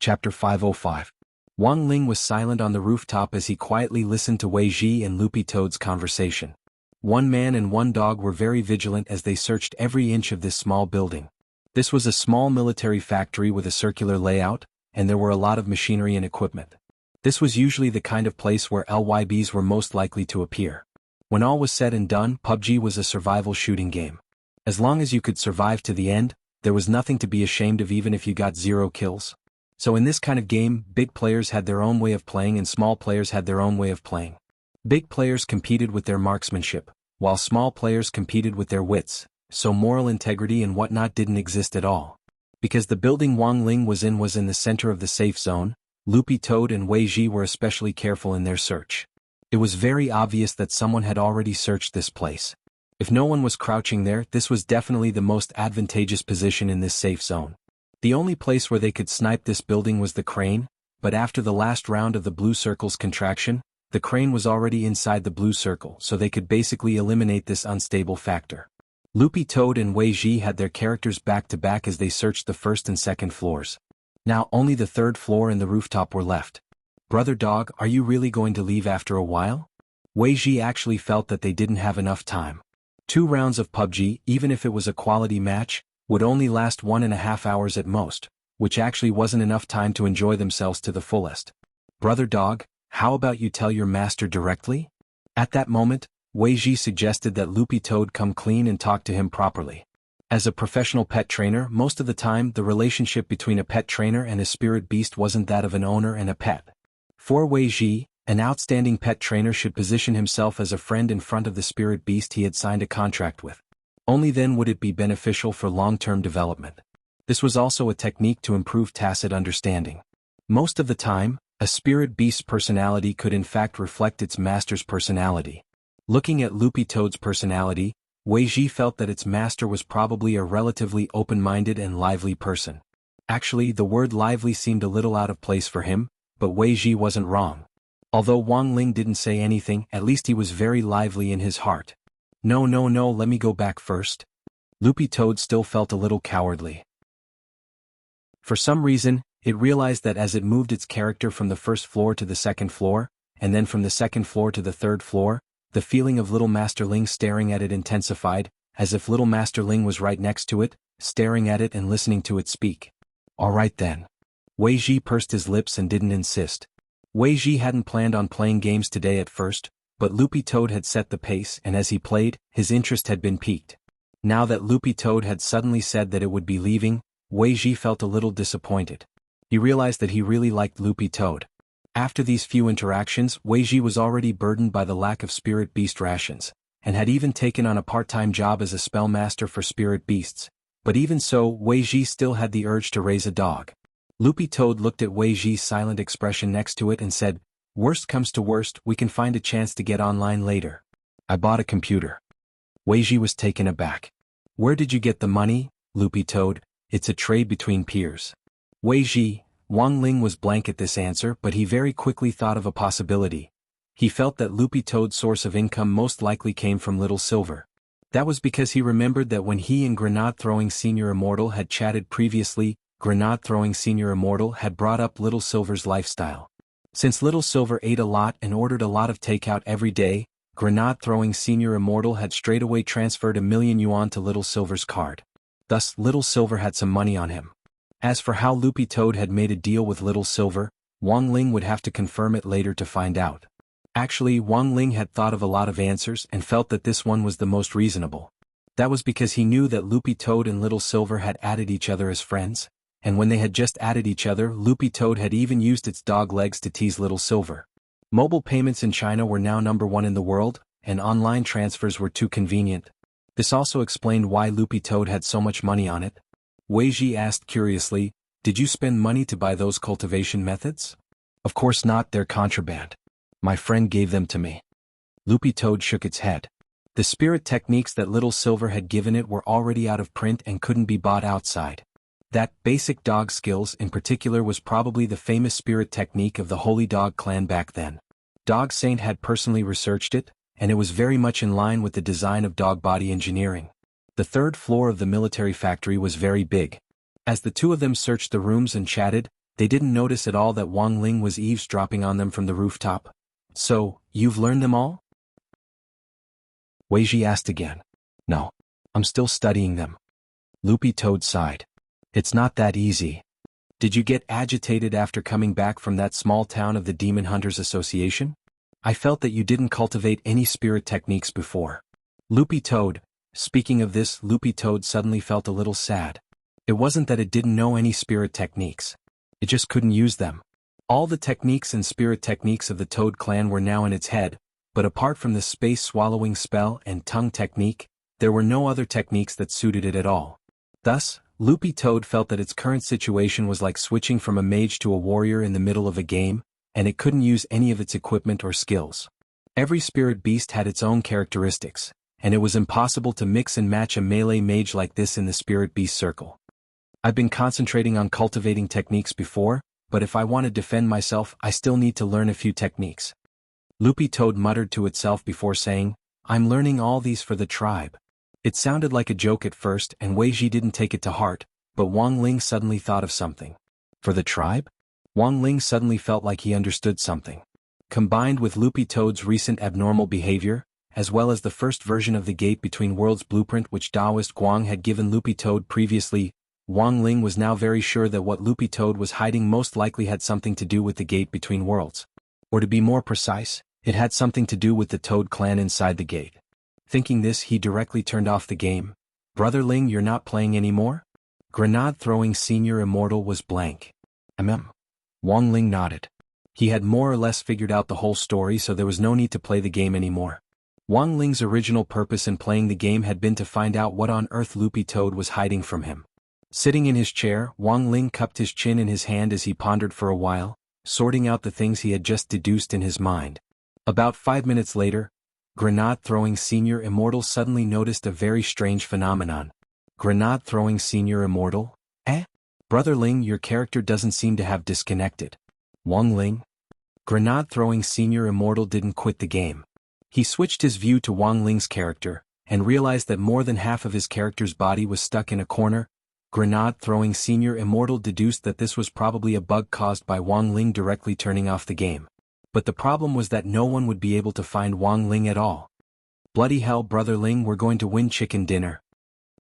A: Chapter 505. Wang Ling was silent on the rooftop as he quietly listened to Wei Ji and Loopy Toad's conversation. One man and one dog were very vigilant as they searched every inch of this small building. This was a small military factory with a circular layout, and there were a lot of machinery and equipment. This was usually the kind of place where LYBs were most likely to appear. When all was said and done, PUBG was a survival shooting game. As long as you could survive to the end, there was nothing to be ashamed of even if you got 0 kills. So in this kind of game, big players had their own way of playing and small players had their own way of playing. Big players competed with their marksmanship, while small players competed with their wits, so moral integrity and whatnot didn't exist at all. Because the building Wang Ling was in the center of the safe zone, Loopy Toad and Wei Ji were especially careful in their search. It was very obvious that someone had already searched this place. If no one was crouching there, this was definitely the most advantageous position in this safe zone. The only place where they could snipe this building was the crane, but after the last round of the blue circle's contraction, the crane was already inside the blue circle, so they could basically eliminate this unstable factor. Loopy Toad and Wei Ji had their characters back to back as they searched the first and second floors. Now only the third floor and the rooftop were left. "Brother Dog, are you really going to leave after a while?" Wei Ji actually felt that they didn't have enough time. 2 rounds of PUBG, even if it was a quality match, would only last 1.5 hours at most, which actually wasn't enough time to enjoy themselves to the fullest. "Brother Dog, how about you tell your master directly?" At that moment, Wei Ji suggested that Loopy Toad come clean and talk to him properly. As a professional pet trainer, most of the time the relationship between a pet trainer and a spirit beast wasn't that of an owner and a pet. For Wei Ji, an outstanding pet trainer should position himself as a friend in front of the spirit beast he had signed a contract with. Only then would it be beneficial for long-term development. This was also a technique to improve tacit understanding. Most of the time, a spirit beast's personality could in fact reflect its master's personality. Looking at Loopy Toad's personality, Wei Ji felt that its master was probably a relatively open-minded and lively person. Actually, the word lively seemed a little out of place for him, but Wei Ji wasn't wrong. Although Wang Ling didn't say anything, at least he was very lively in his heart. No, let me go back first. Loopy Toad still felt a little cowardly. For some reason, it realized that as it moved its character from the first floor to the second floor, and then from the second floor to the third floor, the feeling of little Master Ling staring at it intensified, as if little Master Ling was right next to it, staring at it and listening to it speak. Alright then. Wei Ji pursed his lips and didn't insist. Wei Ji hadn't planned on playing games today at first, but Loopy Toad had set the pace and as he played, his interest had been piqued. Now that Loopy Toad had suddenly said that it would be leaving, Wei Ji felt a little disappointed. He realized that he really liked Loopy Toad. After these few interactions, Wei Ji was already burdened by the lack of spirit beast rations, and had even taken on a part-time job as a spell master for spirit beasts. But even so, Wei Ji still had the urge to raise a dog. Loopy Toad looked at Wei Ji's silent expression next to it and said, "Worst comes to worst, we can find a chance to get online later. I bought a computer." Wei Ji was taken aback. "Where did you get the money, Loopy Toad? It's a trade between peers." Wei Ji, Wang Ling was blank at this answer, but he very quickly thought of a possibility. He felt that Loopy Toad's source of income most likely came from Little Silver. That was because he remembered that when he and Grenade Throwing Senior Immortal had chatted previously, Grenade Throwing Senior Immortal had brought up Little Silver's lifestyle. Since Little Silver ate a lot and ordered a lot of takeout every day, Grenade Throwing Senior Immortal had straightaway transferred 1,000,000 yuan to Little Silver's card. Thus, Little Silver had some money on him. As for how Loopy Toad had made a deal with Little Silver, Wang Ling would have to confirm it later to find out. Actually, Wang Ling had thought of a lot of answers and felt that this one was the most reasonable. That was because he knew that Loopy Toad and Little Silver had added each other as friends, and when they had just added each other, Loopy Toad had even used its dog legs to tease Little Silver. Mobile payments in China were now #1 in the world, and online transfers were too convenient. This also explained why Loopy Toad had so much money on it. Wei Ji asked curiously, "Did you spend money to buy those cultivation methods?" "Of course not, they're contraband. My friend gave them to me." Loopy Toad shook its head. The spirit techniques that Little Silver had given it were already out of print and couldn't be bought outside. That basic dog skills in particular was probably the famous spirit technique of the Holy Dog clan back then. Dog Saint had personally researched it, and it was very much in line with the design of dog body engineering. The third floor of the military factory was very big. As the two of them searched the rooms and chatted, they didn't notice at all that Wang Ling was eavesdropping on them from the rooftop. "So, you've learned them all?" Wei Ji asked again. "No. I'm still studying them." Loopy Toad sighed. "It's not that easy. Did you get agitated after coming back from that small town of the Demon Hunters Association? I felt that you didn't cultivate any spirit techniques before." Loopy Toad, speaking of this, Loopy Toad suddenly felt a little sad. It wasn't that it didn't know any spirit techniques. It just couldn't use them. All the techniques and spirit techniques of the Toad clan were now in its head, but apart from the space-swallowing spell and tongue technique, there were no other techniques that suited it at all. Thus, Loopy Toad felt that its current situation was like switching from a mage to a warrior in the middle of a game, and it couldn't use any of its equipment or skills. Every spirit beast had its own characteristics, and it was impossible to mix and match a melee mage like this in the spirit beast circle. "I've been concentrating on cultivating techniques before, but if I want to defend myself, I still need to learn a few techniques." Loopy Toad muttered to itself before saying, "I'm learning all these for the tribe." It sounded like a joke at first and Wei Ji didn't take it to heart, but Wang Ling suddenly thought of something. For the tribe? Wang Ling suddenly felt like he understood something. Combined with Loopy Toad's recent abnormal behavior, as well as the first version of the Gate Between Worlds blueprint which Taoist Guang had given Loopy Toad previously, Wang Ling was now very sure that what Loopy Toad was hiding most likely had something to do with the Gate Between Worlds. Or to be more precise, it had something to do with the Toad clan inside the gate. Thinking this, he directly turned off the game. Brother Ling, you're not playing anymore? Grenade-throwing senior immortal was blank. Wang Ling nodded. He had more or less figured out the whole story, so there was no need to play the game anymore. Wang Ling's original purpose in playing the game had been to find out what on earth Loopy Toad was hiding from him. Sitting in his chair, Wang Ling cupped his chin in his hand as he pondered for a while, sorting out the things he had just deduced in his mind. About 5 minutes later, Grenade-throwing senior immortal suddenly noticed a very strange phenomenon. Grenade-throwing senior immortal? Brother Ling, your character doesn't seem to have disconnected. Wang Ling? Grenade-throwing senior immortal didn't quit the game. He switched his view to Wang Ling's character, and realized that more than half of his character's body was stuck in a corner. Grenade-throwing senior immortal deduced that this was probably a bug caused by Wang Ling directly turning off the game. But the problem was that no one would be able to find Wang Ling at all. Bloody hell, Brother Ling, we're going to win chicken dinner.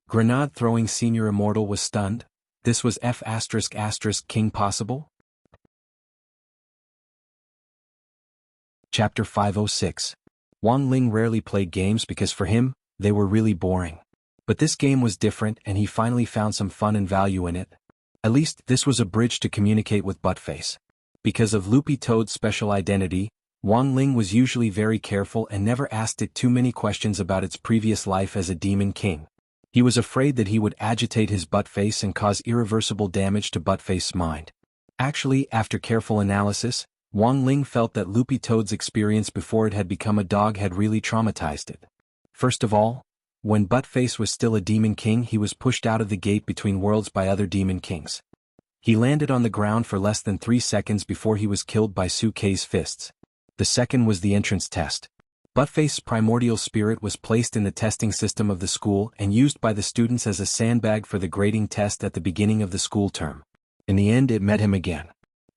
A: Grenade-throwing senior immortal was stunned. This was King possible? Chapter 506. Wang Ling rarely played games because for him, they were really boring. But this game was different and he finally found some fun and value in it. At least, this was a bridge to communicate with Buttface. Because of Loopy Toad's special identity, Wang Ling was usually very careful and never asked it too many questions about its previous life as a demon king. He was afraid that he would agitate his Buttface and cause irreversible damage to Buttface's mind. Actually, after careful analysis, Wang Ling felt that Loopy Toad's experience before it had become a dog had really traumatized it. First of all, when Buttface was still a demon king, he was pushed out of the gate between worlds by other demon kings. He landed on the ground for less than 3 seconds before he was killed by Su Kei's fists. The second was the entrance test. Buttface's primordial spirit was placed in the testing system of the school and used by the students as a sandbag for the grading test at the beginning of the school term. In the end, it met him again.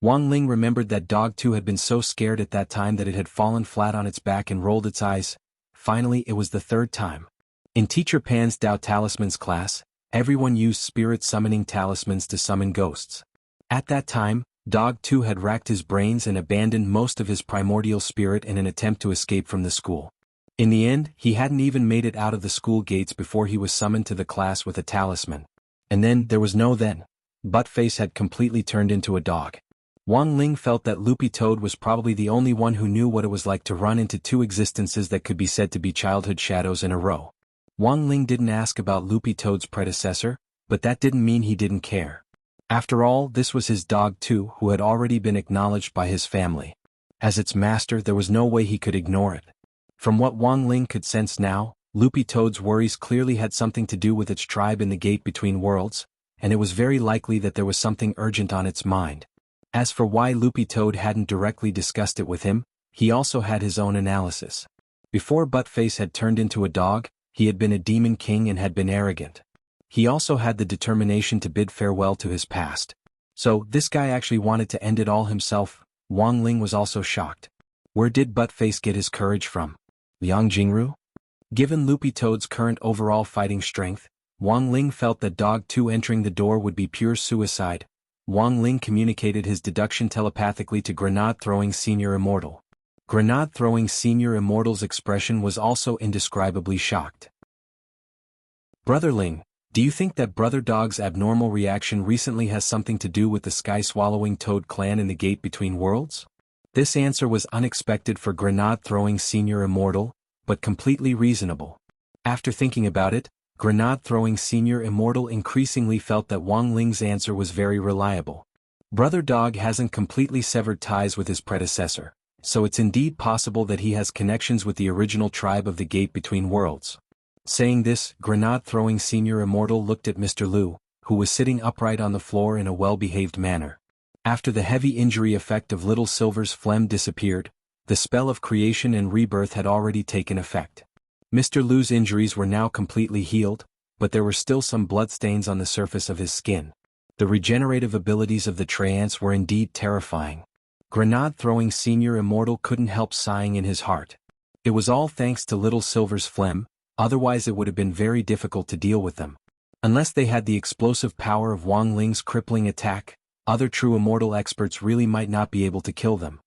A: Wang Ling remembered that Dog 2 had been so scared at that time that it had fallen flat on its back and rolled its eyes. Finally, it was the third time. In Teacher Pan's Dao Talismans class, everyone used spirit summoning talismans to summon ghosts. At that time, Dog 2 had racked his brains and abandoned most of his primordial spirit in an attempt to escape from the school. In the end, he hadn't even made it out of the school gates before he was summoned to the class with a talisman. And then, there was no then. Buttface had completely turned into a dog. Wang Ling felt that Loopy Toad was probably the only one who knew what it was like to run into 2 existences that could be said to be childhood shadows in a row. Wang Ling didn't ask about Loopy Toad's predecessor, but that didn't mean he didn't care. After all, this was his dog too, who had already been acknowledged by his family. As its master, there was no way he could ignore it. From what Wang Ling could sense now, Loopy Toad's worries clearly had something to do with its tribe in the Gate Between Worlds, and it was very likely that there was something urgent on its mind. As for why Loopy Toad hadn't directly discussed it with him, he also had his own analysis. Before Buttface had turned into a dog, he had been a demon king and had been arrogant. He also had the determination to bid farewell to his past. So, this guy actually wanted to end it all himself. Wang Ling was also shocked. Where did Buttface get his courage from? Liang Jingru? Given Loopy Toad's current overall fighting strength, Wang Ling felt that Dog 2 entering the door would be pure suicide. Wang Ling communicated his deduction telepathically to Grenade-throwing Senior Immortal. Grenade-throwing Senior Immortal's expression was also indescribably shocked. Brother Ling, do you think that Brother Dog's abnormal reaction recently has something to do with the sky-swallowing Toad clan in the Gate Between Worlds? This answer was unexpected for Grenade-throwing Senior Immortal, but completely reasonable. After thinking about it, Grenade-throwing Senior Immortal increasingly felt that Wang Ling's answer was very reliable. Brother Dog hasn't completely severed ties with his predecessor, so it's indeed possible that he has connections with the original tribe of the Gate Between Worlds. Saying this, Grenade-throwing Senior Immortal looked at Mr. Liu, who was sitting upright on the floor in a well-behaved manner. After the heavy injury effect of Little Silver's phlegm disappeared, the spell of creation and rebirth had already taken effect. Mr. Liu's injuries were now completely healed, but there were still some bloodstains on the surface of his skin. The regenerative abilities of the Treants were indeed terrifying. Grenade-throwing Senior Immortal couldn't help sighing in his heart. It was all thanks to Little Silver's phlegm, otherwise it would have been very difficult to deal with them. Unless they had the explosive power of Wang Ling's crippling attack, other true immortal experts really might not be able to kill them.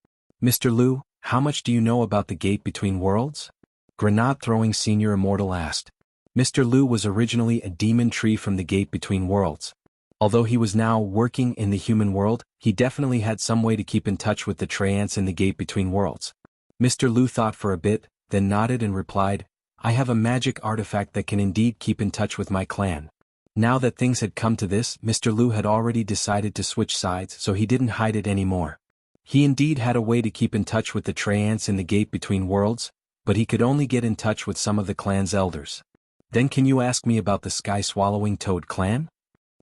A: Mr. Liu, how much do you know about the Gate Between Worlds? Grenade-throwing Senior Immortal asked. Mr. Lu was originally a demon tree from the gate between worlds. Although he was now working in the human world, he definitely had some way to keep in touch with the treants in the gate between worlds. Mr. Lu thought for a bit, then nodded and replied, I have a magic artifact that can indeed keep in touch with my clan. Now that things had come to this, Mr. Lu had already decided to switch sides, so he didn't hide it anymore. He indeed had a way to keep in touch with the treants in the gate between worlds, but he could only get in touch with some of the clan's elders. Then can you ask me about the sky-swallowing toad clan?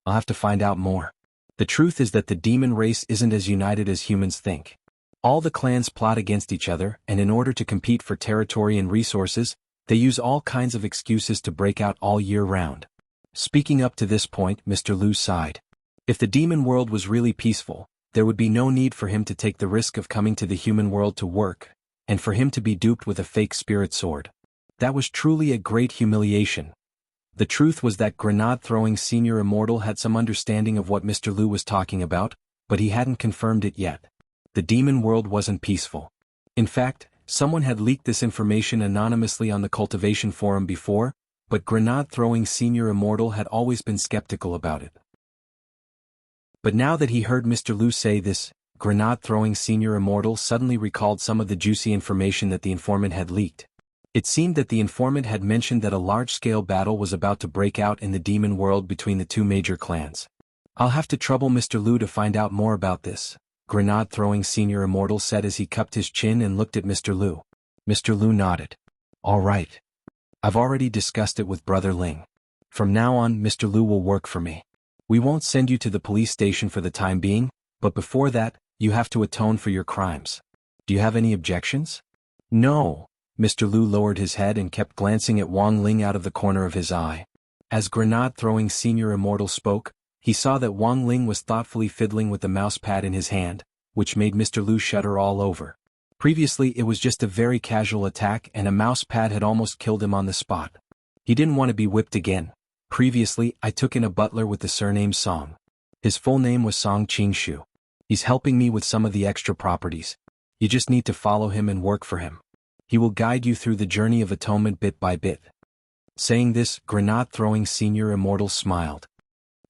A: I'll have to find out more. The truth is that the demon race isn't as united as humans think. All the clans plot against each other, and in order to compete for territory and resources, they use all kinds of excuses to break out all year round. Speaking up to this point, Mr. Lu sighed. If the demon world was really peaceful, there would be no need for him to take the risk of coming to the human world to work, and for him to be duped with a fake spirit sword. That was truly a great humiliation. The truth was that Grenade-throwing Senior Immortal had some understanding of what Mr. Lu was talking about, but he hadn't confirmed it yet. The demon world wasn't peaceful. In fact, someone had leaked this information anonymously on the cultivation forum before, but Grenade-throwing Senior Immortal had always been skeptical about it. But now that he heard Mr. Lu say this, Grenade-throwing Senior Immortal suddenly recalled some of the juicy information that the informant had leaked. It seemed that the informant had mentioned that a large-scale battle was about to break out in the demon world between the two major clans. I'll have to trouble Mr. Lu to find out more about this, Grenade-throwing Senior Immortal said as he cupped his chin and looked at Mr. Lu. Mr. Lu nodded. All right. I've already discussed it with Brother Ling. From now on, Mr. Lu will work for me. We won't send you to the police station for the time being, but before that, you have to atone for your crimes. Do you have any objections? No. Mr. Lu lowered his head and kept glancing at Wang Ling out of the corner of his eye. As Grenade-throwing Senior Immortal spoke, he saw that Wang Ling was thoughtfully fiddling with the mouse pad in his hand, which made Mr. Lu shudder all over. Previously it was just a very casual attack and a mouse pad had almost killed him on the spot. He didn't want to be whipped again. Previously, I took in a butler with the surname Song. His full name was Song Qingshu. He's helping me with some of the extra properties. You just need to follow him and work for him. He will guide you through the journey of atonement bit by bit. Saying this, Grenade-throwing Senior Immortal smiled.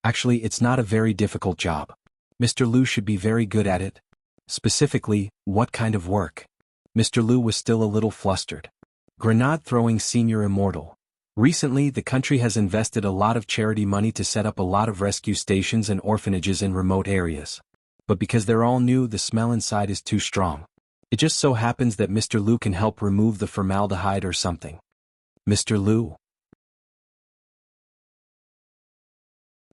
A: Actually, it's not a very difficult job. Mr. Lu should be very good at it. Specifically, what kind of work? Mr. Lu was still a little flustered. Grenade-throwing Senior Immortal. Recently, the country has invested a lot of charity money to set up a lot of rescue stations and orphanages in remote areas. But because they're all new, the smell inside is too strong. It just so happens that Mr. Lu can help remove the formaldehyde or something. Mr. Lu.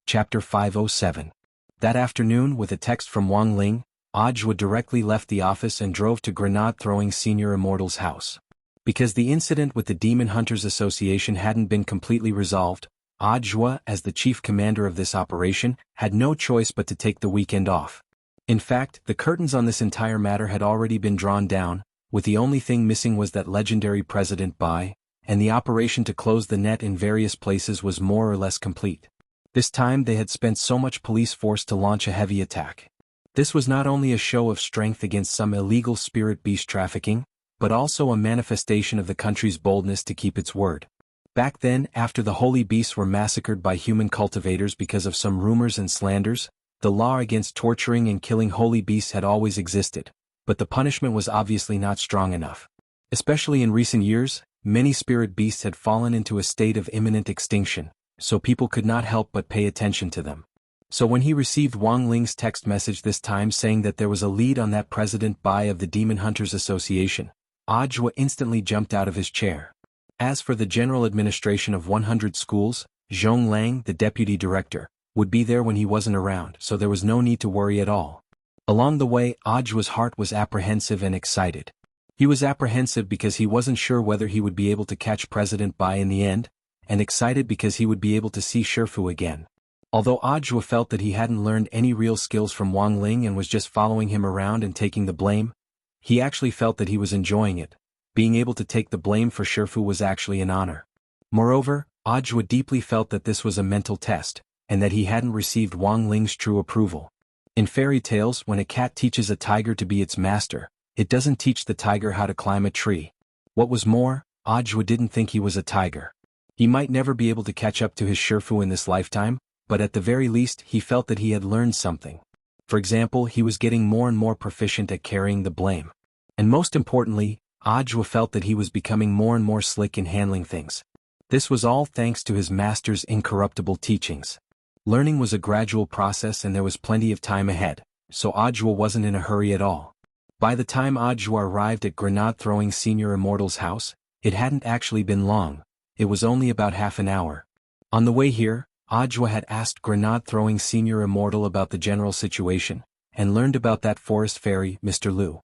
A: Chapter 507. That afternoon, with a text from Wang Ling, Ajwa directly left the office and drove to Grenade-throwing Senior Immortal's house. Because the incident with the Demon Hunters Association hadn't been completely resolved, Ajwa, as the chief commander of this operation, had no choice but to take the weekend off. In fact, the curtains on this entire matter had already been drawn down, with the only thing missing was that legendary President Bai, and the operation to close the net in various places was more or less complete. This time they had spent so much police force to launch a heavy attack. This was not only a show of strength against some illegal spirit beast trafficking, but also a manifestation of the country's boldness to keep its word. Back then, after the holy beasts were massacred by human cultivators because of some rumors and slanders, the law against torturing and killing holy beasts had always existed, but the punishment was obviously not strong enough. Especially in recent years, many spirit beasts had fallen into a state of imminent extinction, so people could not help but pay attention to them. So when he received Wang Ling's text message this time saying that there was a lead on that President Bai of the Demon Hunters Association, Ajwa instantly jumped out of his chair. As for the general administration of 100 schools, Zhong Lang, the deputy director, would be there when he wasn't around, so there was no need to worry at all. Along the way, Ajwa's heart was apprehensive and excited. He was apprehensive because he wasn't sure whether he would be able to catch President Bai in the end, and excited because he would be able to see Shifu again. Although Ajwa felt that he hadn't learned any real skills from Wang Ling and was just following him around and taking the blame, he actually felt that he was enjoying it. Being able to take the blame for Shifu was actually an honor. Moreover, Ajwa deeply felt that this was a mental test, and that he hadn't received Wang Ling's true approval. In fairy tales, when a cat teaches a tiger to be its master, it doesn't teach the tiger how to climb a tree. What was more, Ajwa didn't think he was a tiger. He might never be able to catch up to his Shifu in this lifetime, but at the very least he felt that he had learned something. For example, he was getting more and more proficient at carrying the blame. And most importantly, Ajwa felt that he was becoming more and more slick in handling things. This was all thanks to his master's incorruptible teachings. Learning was a gradual process and there was plenty of time ahead, so Ajwa wasn't in a hurry at all. By the time Ajwa arrived at Grenade-throwing Senior Immortal's house, it hadn't actually been long. It was only about half an hour. On the way here, Ajwa had asked Grenade-throwing Senior Immortal about the general situation, and learned about that forest fairy, Mr. Lu.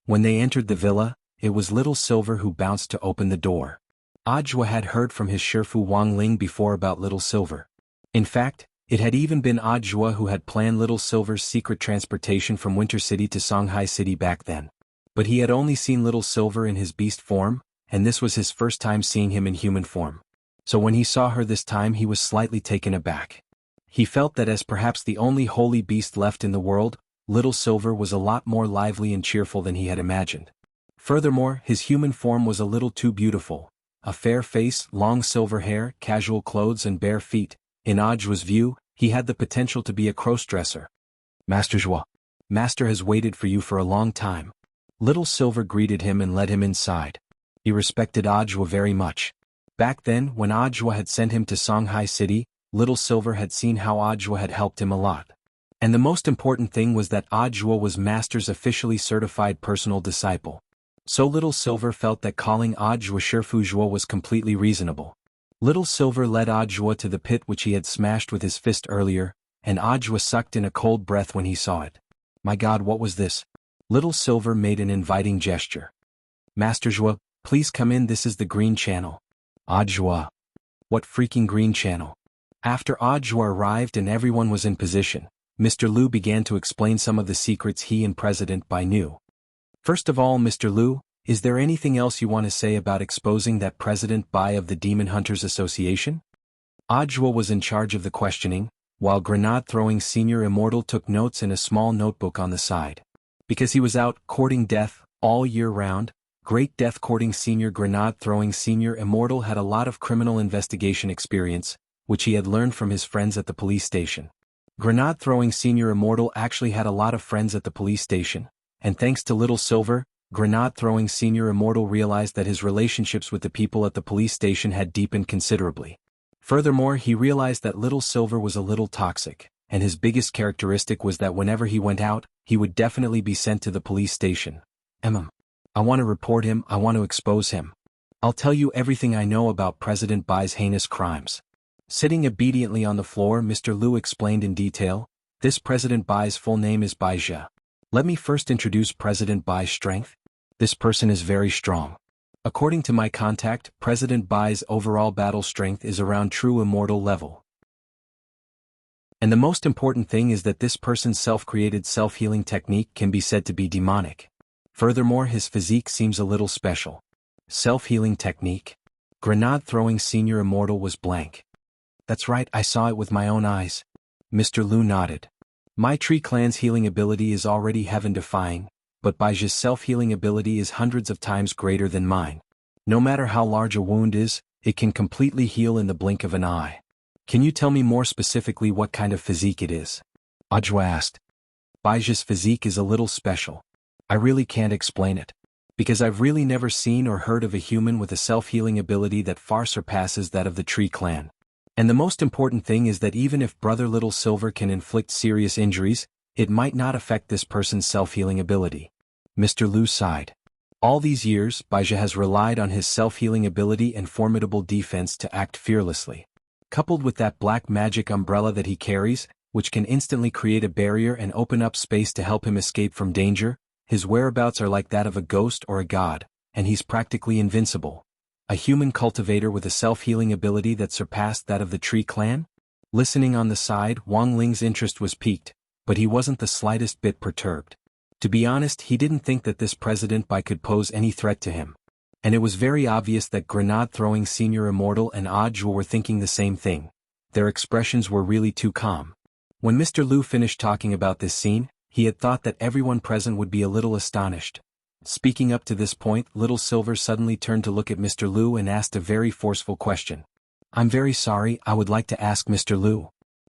A: When they entered the villa, it was Little Silver who bounced to open the door. Ajwa had heard from his Shifu Wang Ling before about Little Silver. In fact, it had even been Ajwa who had planned Little Silver's secret transportation from Winter City to Songhai City back then. But he had only seen Little Silver in his beast form, and this was his first time seeing him in human form. So when he saw her this time he was slightly taken aback. He felt that as perhaps the only holy beast left in the world, Little Silver was a lot more lively and cheerful than he had imagined. Furthermore, his human form was a little too beautiful. A fair face, long silver hair, casual clothes and bare feet. In Ajwa's view, he had the potential to be a crossdresser. Master Zhua. Master has waited for you for a long time. Little Silver greeted him and led him inside. He respected Ajwa very much. Back then, when Ajwa had sent him to Songhai City, Little Silver had seen how Ajwa had helped him a lot. And the most important thing was that Ajwa was Master's officially certified personal disciple. So Little Silver felt that calling Ajwa Shifu Zhua was completely reasonable. Little Silver led Ajwa to the pit which he had smashed with his fist earlier, and Ajwa sucked in a cold breath when he saw it. My God, what was this? Little Silver made an inviting gesture. Master Zhua, please come in, this is the green channel. Ajwa. What freaking green channel? After Ajwa arrived and everyone was in position, Mr. Lu began to explain some of the secrets he and President Bai knew. First of all, Mr. Lu, is there anything else you want to say about exposing that President Bai of the Demon Hunters Association? Ajwa was in charge of the questioning, while Grenade-throwing Senior Immortal took notes in a small notebook on the side. Because he was out courting death all year round, Great Death courting Senior Grenade-throwing Senior Immortal had a lot of criminal investigation experience, which he had learned from his friends at the police station. Grenade-throwing Senior Immortal actually had a lot of friends at the police station, and thanks to Little Silver, Grenade-throwing Senior Immortal realized that his relationships with the people at the police station had deepened considerably. Furthermore, he realized that Little Silver was a little toxic, and his biggest characteristic was that whenever he went out, he would definitely be sent to the police station. I want to report him, I want to expose him. I'll tell you everything I know about President Bai's heinous crimes. Sitting obediently on the floor, Mr. Lu explained in detail, this President Bai's full name is Bai Zhe. Let me first introduce President Bai's strength. This person is very strong. According to my contact, President Bai's overall battle strength is around true immortal level. And the most important thing is that this person's self-created self-healing technique can be said to be demonic. Furthermore, his physique seems a little special. Self-healing technique? Grenade-throwing Senior Immortal was blank. That's right, I saw it with my own eyes. Mr. Lu nodded. My tree clan's healing ability is already heaven-defying, but Bai Zhe's self-healing ability is hundreds of times greater than mine. No matter how large a wound is, it can completely heal in the blink of an eye. Can you tell me more specifically what kind of physique it is? Ajwa asked. Bai Zhe's physique is a little special. I really can't explain it. Because I've really never seen or heard of a human with a self-healing ability that far surpasses that of the Tree Clan. And the most important thing is that even if Brother Little Silver can inflict serious injuries, it might not affect this person's self-healing ability. Mr. Lu sighed. All these years, Bai Zhe has relied on his self-healing ability and formidable defense to act fearlessly. Coupled with that black magic umbrella that he carries, which can instantly create a barrier and open up space to help him escape from danger, his whereabouts are like that of a ghost or a god, and he's practically invincible. A human cultivator with a self-healing ability that surpassed that of the Tree Clan? Listening on the side, Wang Ling's interest was piqued, but he wasn't the slightest bit perturbed. To be honest, he didn't think that this President Bai could pose any threat to him. And it was very obvious that Grenade-throwing Senior Immortal and Ajwa were thinking the same thing. Their expressions were really too calm. When Mr. Lu finished talking about this scene, he had thought that everyone present would be a little astonished. Speaking up to this point, Little Silver suddenly turned to look at Mr. Lu and asked a very forceful question. "I'm very sorry, I would like to ask Mr. Lu."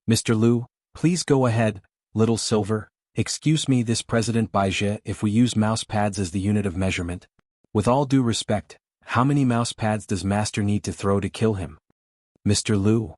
A: "Mr. Lu, please go ahead, Little Silver." "Excuse me, this President Baizhe, if we use mouse pads as the unit of measurement. With all due respect, how many mouse pads does Master need to throw to kill him?" Mr. Lu.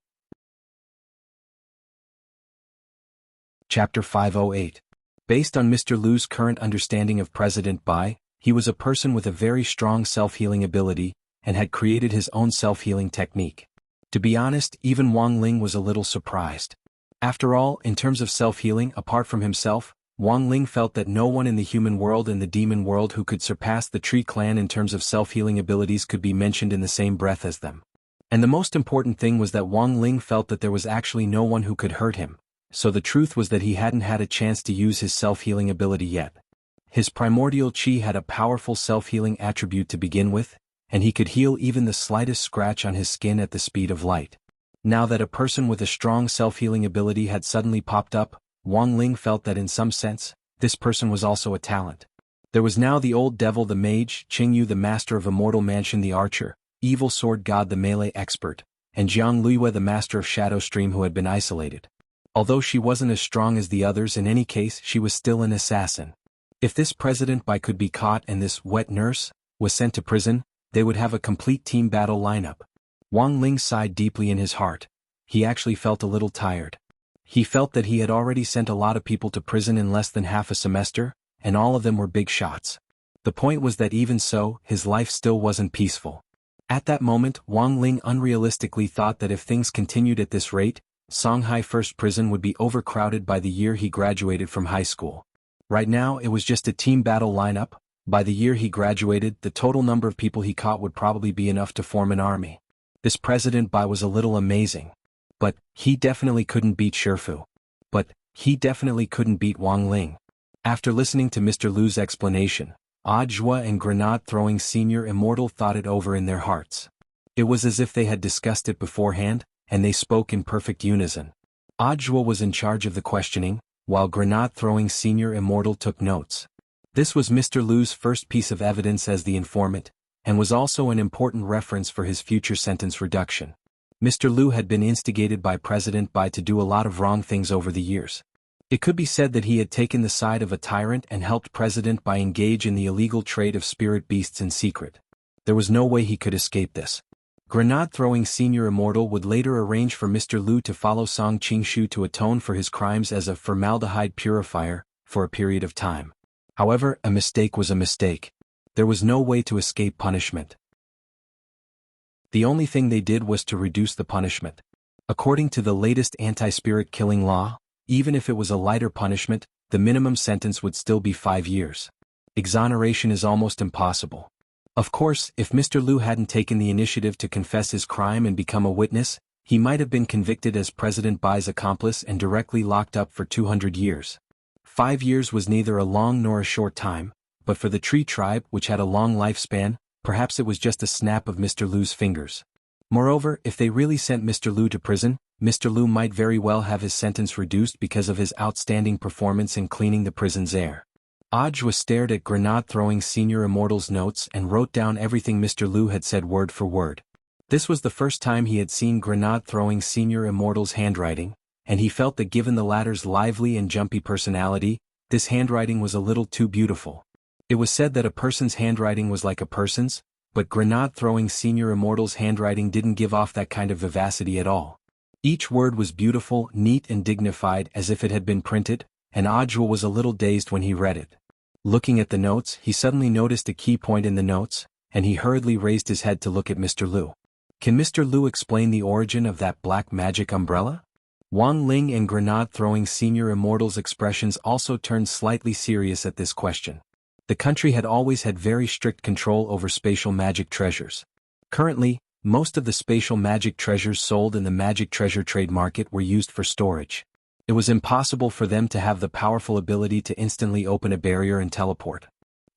A: Chapter 508. Based on Mr. Lu's current understanding of President Bai, he was a person with a very strong self-healing ability, and had created his own self-healing technique. To be honest, even Wang Ling was a little surprised. After all, in terms of self-healing, apart from himself, Wang Ling felt that no one in the human world and the demon world who could surpass the Tree Clan in terms of self-healing abilities could be mentioned in the same breath as them. And the most important thing was that Wang Ling felt that there was actually no one who could hurt him, so the truth was that he hadn't had a chance to use his self-healing ability yet. His primordial chi had a powerful self-healing attribute to begin with, and he could heal even the slightest scratch on his skin at the speed of light. Now that a person with a strong self-healing ability had suddenly popped up, Wang Ling felt that in some sense, this person was also a talent. There was now the old devil the mage, Qingyu the master of Immortal Mansion the archer, evil sword god the melee expert, and Jiang Luiyue the master of Shadow Stream who had been isolated. Although she wasn't as strong as the others, in any case she was still an assassin. If this President Bai could be caught and this wet nurse was sent to prison, they would have a complete team battle lineup. Wang Ling sighed deeply in his heart. He actually felt a little tired. He felt that he had already sent a lot of people to prison in less than half a semester, and all of them were big shots. The point was that even so, his life still wasn't peaceful. At that moment, Wang Ling unrealistically thought that if things continued at this rate, Songhai First Prison would be overcrowded by the year he graduated from high school. Right now it was just a team battle lineup. By the year he graduated, the total number of people he caught would probably be enough to form an army. This President Bai was a little amazing. But he definitely couldn't beat Shifu. But he definitely couldn't beat Wang Ling. After listening to Mr. Lu's explanation, Ajua and Grenade-throwing Senior Immortal thought it over in their hearts. It was as if they had discussed it beforehand, and they spoke in perfect unison. Ajua was in charge of the questioning, while Grenade-throwing Senior Immortal took notes. This was Mr. Lu's first piece of evidence as the informant, and was also an important reference for his future sentence reduction. Mr. Lu had been instigated by President Bai to do a lot of wrong things over the years. It could be said that he had taken the side of a tyrant and helped President Bai engage in the illegal trade of spirit beasts in secret. There was no way he could escape this. Grenade-throwing Senior Immortal would later arrange for Mr. Lu to follow Song Qingshu to atone for his crimes as a formaldehyde purifier, for a period of time. However, a mistake was a mistake. There was no way to escape punishment. The only thing they did was to reduce the punishment. According to the latest anti-spirit killing law, even if it was a lighter punishment, the minimum sentence would still be 5 years. Exoneration is almost impossible. Of course, if Mr. Lu hadn't taken the initiative to confess his crime and become a witness, he might have been convicted as President Bai's accomplice and directly locked up for 200 years. 5 years was neither a long nor a short time, but for the Tree Tribe, which had a long lifespan, perhaps it was just a snap of Mr. Lu's fingers. Moreover, if they really sent Mr. Lu to prison, Mr. Lu might very well have his sentence reduced because of his outstanding performance in cleaning the prison's air. Ajwa stared at Grenade-throwing Senior Immortal's notes and wrote down everything Mr. Lu had said word for word. This was the first time he had seen Grenade-throwing Senior Immortal's handwriting, and he felt that given the latter's lively and jumpy personality, this handwriting was a little too beautiful. It was said that a person's handwriting was like a person's, but Grenade-throwing Senior Immortal's handwriting didn't give off that kind of vivacity at all. Each word was beautiful, neat and dignified as if it had been printed, and Ajwa was a little dazed when he read it. Looking at the notes, he suddenly noticed a key point in the notes, and he hurriedly raised his head to look at Mr. Lu. Can Mr. Lu explain the origin of that black magic umbrella? Wang Ling and Grenade-throwing Senior Immortal's expressions also turned slightly serious at this question. The country had always had very strict control over spatial magic treasures. Currently, most of the spatial magic treasures sold in the magic treasure trade market were used for storage. It was impossible for them to have the powerful ability to instantly open a barrier and teleport.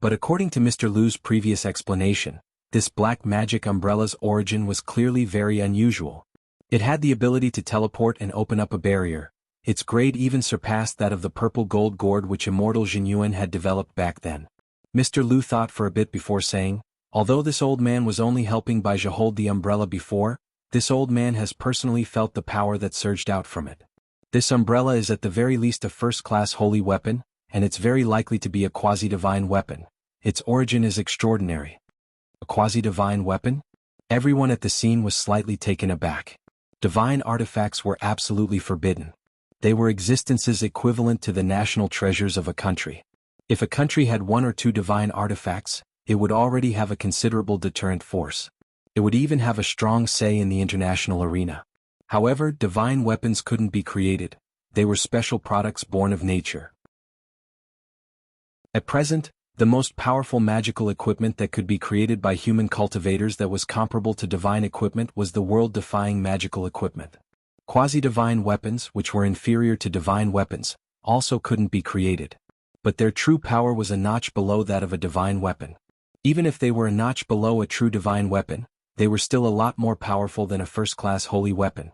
A: But according to Mr. Lu's previous explanation, this black magic umbrella's origin was clearly very unusual. It had the ability to teleport and open up a barrier. Its grade even surpassed that of the purple gold gourd which Immortal Jinyuan had developed back then. Mr. Lu thought for a bit before saying, although this old man was only helping Baija hold the umbrella before, this old man has personally felt the power that surged out from it. This umbrella is at the very least a first-class holy weapon, and it's very likely to be a quasi-divine weapon. Its origin is extraordinary. A quasi-divine weapon? Everyone at the scene was slightly taken aback. Divine artifacts were absolutely forbidden. They were existences equivalent to the national treasures of a country. If a country had one or two divine artifacts, it would already have a considerable deterrent force. It would even have a strong say in the international arena. However, divine weapons couldn't be created. They were special products born of nature. At present, the most powerful magical equipment that could be created by human cultivators that was comparable to divine equipment was the world-defying magical equipment. Quasi-divine weapons, which were inferior to divine weapons, also couldn't be created. But their true power was a notch below that of a divine weapon. Even if they were a notch below a true divine weapon, they were still a lot more powerful than a first-class holy weapon.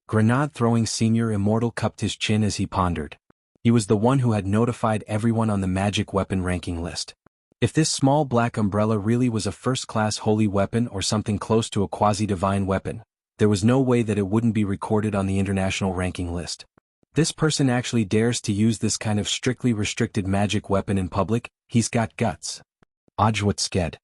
A: Grenade-throwing Senior Immortal cupped his chin as he pondered. He was the one who had notified everyone on the magic weapon ranking list. If this small black umbrella really was a first-class holy weapon or something close to a quasi-divine weapon, there was no way that it wouldn't be recorded on the international ranking list. This person actually dares to use this kind of strictly restricted magic weapon in public. He's got guts. Ajwat Sked.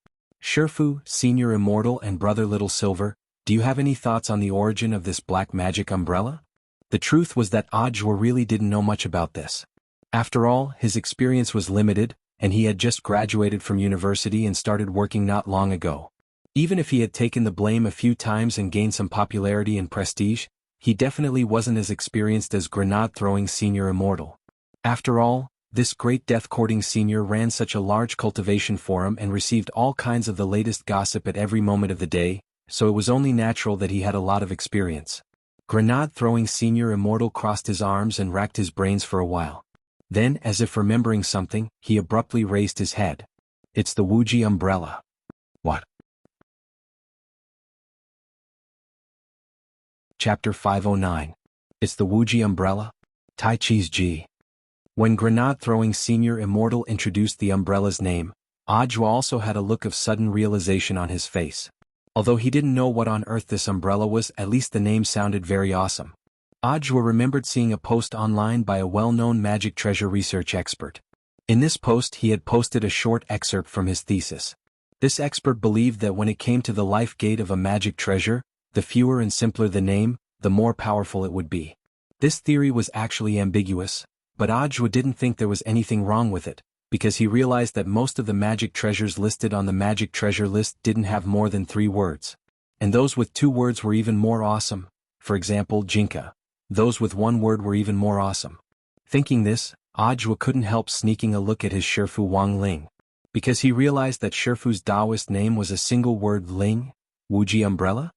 A: Shifu, Senior Immortal and Brother Little Silver, do you have any thoughts on the origin of this black magic umbrella? The truth was that Ajwa really didn't know much about this. After all, his experience was limited, and he had just graduated from university and started working not long ago. Even if he had taken the blame a few times and gained some popularity and prestige, he definitely wasn't as experienced as grenade-throwing Senior Immortal. After all, this great death-courting senior ran such a large cultivation forum and received all kinds of the latest gossip at every moment of the day, so it was only natural that he had a lot of experience. Grenade-throwing Senior Immortal crossed his arms and racked his brains for a while. Then, as if remembering something, he abruptly raised his head. It's the Wuxia umbrella. What? Chapter 509. It's the Wuxia umbrella? Tai Chi's G. When grenade-throwing Senior Immortal introduced the umbrella's name, Ajwa also had a look of sudden realization on his face. Although he didn't know what on earth this umbrella was, at least the name sounded very awesome. Ajwa remembered seeing a post online by a well-known magic treasure research expert. In this post he had posted a short excerpt from his thesis. This expert believed that when it came to the life gate of a magic treasure, the fewer and simpler the name, the more powerful it would be. This theory was actually ambiguous, but Ajwa didn't think there was anything wrong with it, because he realized that most of the magic treasures listed on the magic treasure list didn't have more than 3 words. And those with 2 words were even more awesome. For example, Jinka. Those with 1 word were even more awesome. Thinking this, Ajwa couldn't help sneaking a look at his Shifu Wang Ling. Because he realized that Shifu's Taoist name was a single word Ling, Wuxia umbrella?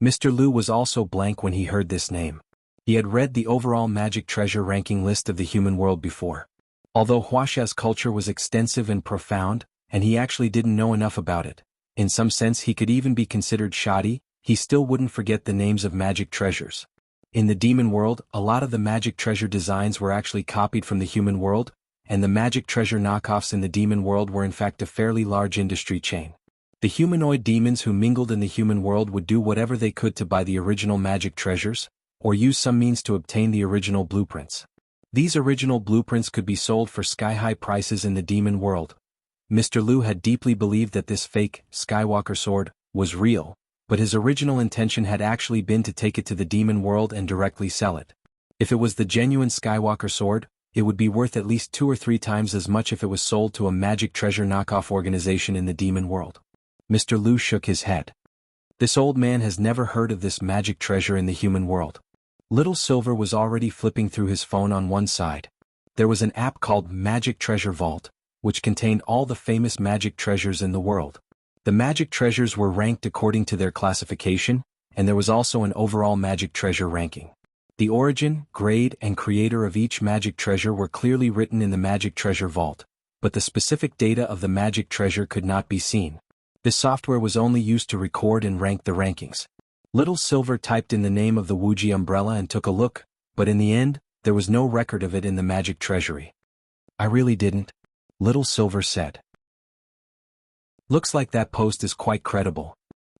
A: Mr. Lu was also blank when he heard this name. He had read the overall magic treasure ranking list of the human world before. Although Huaxia's culture was extensive and profound, and he actually didn't know enough about it, in some sense he could even be considered shoddy, he still wouldn't forget the names of magic treasures. In the demon world, a lot of the magic treasure designs were actually copied from the human world, and the magic treasure knockoffs in the demon world were in fact a fairly large industry chain. The humanoid demons who mingled in the human world would do whatever they could to buy the original magic treasures, or use some means to obtain the original blueprints. These original blueprints could be sold for sky-high prices in the demon world. Mr. Lu had deeply believed that this fake, Skywalker sword, was real, but his original intention had actually been to take it to the demon world and directly sell it. If it was the genuine Skywalker sword, it would be worth at least 2 or 3 times as much if it was sold to a magic treasure knockoff organization in the demon world. Mr. Lu shook his head. This old man has never heard of this magic treasure in the human world. Little Silver was already flipping through his phone on one side. There was an app called Magic Treasure Vault, which contained all the famous magic treasures in the world. The magic treasures were ranked according to their classification, and there was also an overall magic treasure ranking. The origin, grade, and creator of each magic treasure were clearly written in the Magic Treasure Vault, but the specific data of the magic treasure could not be seen. This software was only used to record and rank the rankings. Little Silver typed in the name of the Wuxia umbrella and took a look, but in the end, there was no record of it in the magic treasury. I really didn't, Little Silver said. Looks like that post is quite credible.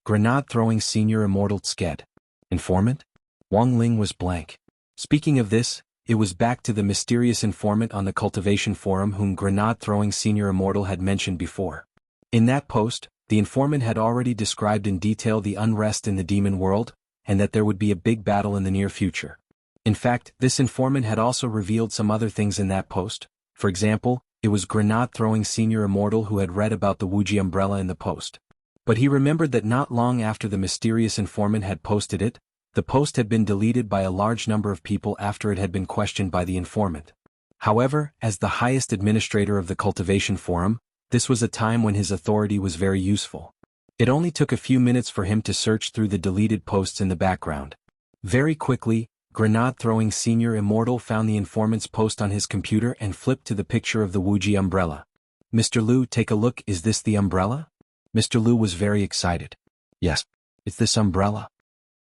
A: Grenade-throwing senior immortal Sked. Informant? Wang Ling was blank. Speaking of this, it was back to the mysterious informant on the cultivation forum whom grenade-throwing senior immortal had mentioned before. In that post, the informant had already described in detail the unrest in the demon world, and that there would be a big battle in the near future. In fact, this informant had also revealed some other things in that post. For example, it was grenade-throwing senior immortal who had read about the Wuxia umbrella in the post. But he remembered that not long after the mysterious informant had posted it, the post had been deleted by a large number of people after it had been questioned by the informant. However, as the highest administrator of the cultivation forum, this was a time when his authority was very useful. It only took a few minutes for him to search through the deleted posts in the background. Very quickly, grenade-throwing senior immortal found the informant's post on his computer and flipped to the picture of the Wuxia umbrella. "Mr. Liu, take a look, is this the umbrella?" Mr. Liu was very excited. "Yes, it's this umbrella."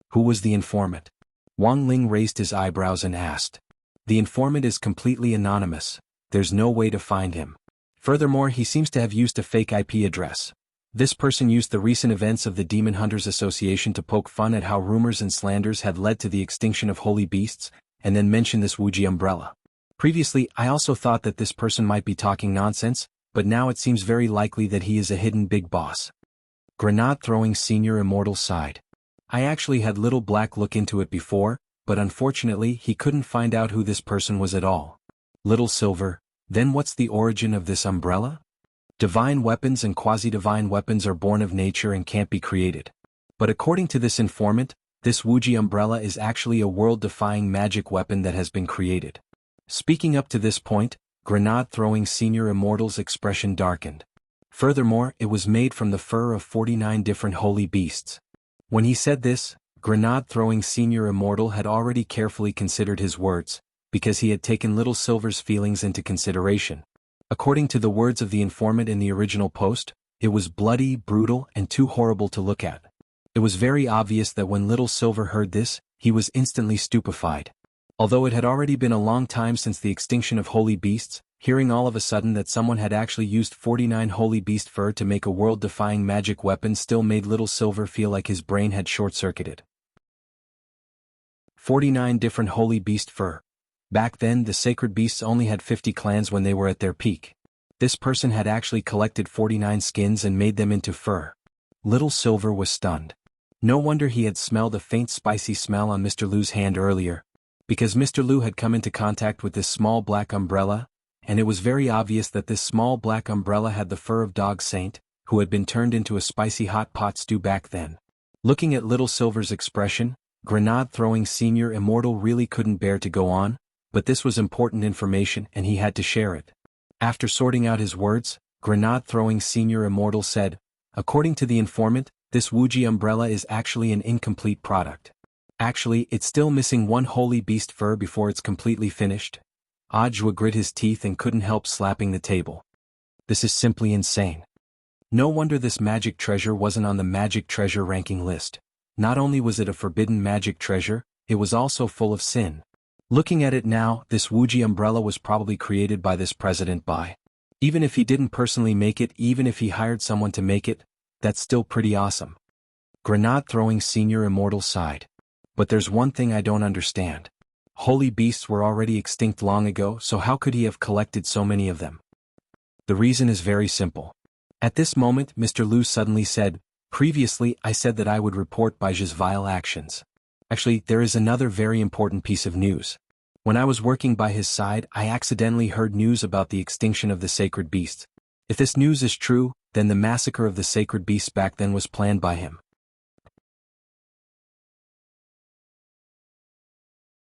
A: Who was the informant? Wang Ling raised his eyebrows and asked. "The informant is completely anonymous. There's no way to find him. Furthermore, he seems to have used a fake IP address. This person used the recent events of the Demon Hunters Association to poke fun at how rumors and slanders had led to the extinction of holy beasts, and then mention this Wuxia umbrella. Previously, I also thought that this person might be talking nonsense, but now it seems very likely that he is a hidden big boss." Grenade-throwing senior immortal sighed. "I actually had Little Black look into it before, but unfortunately he couldn't find out who this person was at all." Little Silver, then what's the origin of this umbrella? Divine weapons and quasi-divine weapons are born of nature and can't be created. But according to this informant, this Wuxia umbrella is actually a world-defying magic weapon that has been created. Speaking up to this point, grenade-throwing senior immortal's expression darkened. Furthermore, it was made from the fur of 49 different holy beasts. When he said this, grenade-throwing senior immortal had already carefully considered his words, because he had taken Little Silver's feelings into consideration. According to the words of the informant in the original post, it was bloody, brutal, and too horrible to look at. It was very obvious that when Little Silver heard this, he was instantly stupefied. Although it had already been a long time since the extinction of holy beasts, hearing all of a sudden that someone had actually used 49 holy beast fur to make a world-defying magic weapon still made Little Silver feel like his brain had short-circuited. 49 different holy beast fur. Back then, the sacred beasts only had 50 clans when they were at their peak. This person had actually collected 49 skins and made them into fur. Little Silver was stunned. No wonder he had smelled a faint spicy smell on Mr. Liu's hand earlier, because Mr. Liu had come into contact with this small black umbrella, and it was very obvious that this small black umbrella had the fur of Dog Saint, who had been turned into a spicy hot pot stew back then. Looking at Little Silver's expression, grenade-throwing senior immortal really couldn't bear to go on, but this was important information and he had to share it. After sorting out his words, grenade-throwing senior immortal said, "According to the informant, this Wuxia umbrella is actually an incomplete product. Actually, it's still missing one holy beast fur before it's completely finished." Ajwa grit his teeth and couldn't help slapping the table. This is simply insane. No wonder this magic treasure wasn't on the magic treasure ranking list. Not only was it a forbidden magic treasure, it was also full of sin. Looking at it now, this Wuxia umbrella was probably created by this president Bai. Even if he didn't personally make it, even if he hired someone to make it, that's still pretty awesome. Grenade-throwing senior immortal sighed. But there's one thing I don't understand. Holy beasts were already extinct long ago, so how could he have collected so many of them? The reason is very simple. At this moment, Mr. Liu suddenly said, "Previously, I said that I would report Baiji's vile actions. Actually, there is another very important piece of news. When I was working by his side, I accidentally heard news about the extinction of the sacred beasts. If this news is true, then the massacre of the sacred beasts back then was planned by him."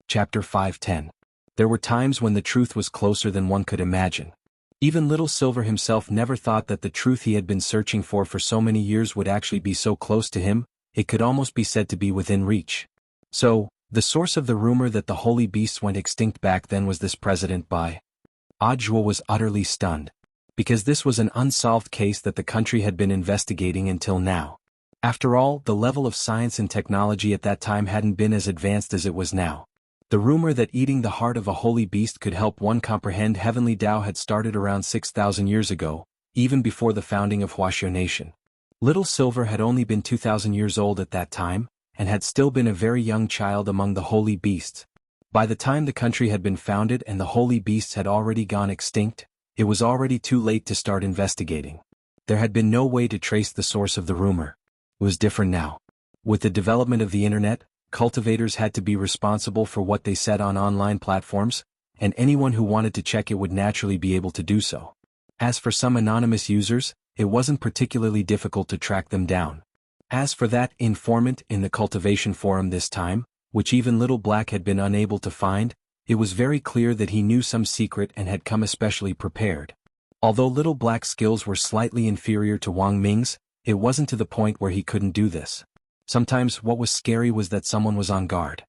A: Chapter 510. There were times when the truth was closer than one could imagine. Even Little Silver himself never thought that the truth he had been searching for so many years would actually be so close to him, it could almost be said to be within reach. So, the source of the rumor that the holy beasts went extinct back then was this President Bai. Ajwa was utterly stunned, because this was an unsolved case that the country had been investigating until now. After all, the level of science and technology at that time hadn't been as advanced as it was now. The rumor that eating the heart of a holy beast could help one comprehend heavenly Tao had started around 6,000 years ago, even before the founding of Wuxia Nation. Little Silver had only been 2,000 years old at that time, and had still been a very young child among the holy beasts. By the time the country had been founded and the holy beasts had already gone extinct, it was already too late to start investigating. There had been no way to trace the source of the rumor. It was different now. With the development of the internet, cultivators had to be responsible for what they said on online platforms, and anyone who wanted to check it would naturally be able to do so. As for some anonymous users, it wasn't particularly difficult to track them down. As for that informant in the cultivation forum this time, which even Little Black had been unable to find, it was very clear that he knew some secret and had come especially prepared. Although Little Black's skills were slightly inferior to Wang Ming's, it wasn't to the point where he couldn't do this. Sometimes what was scary was that someone was on guard.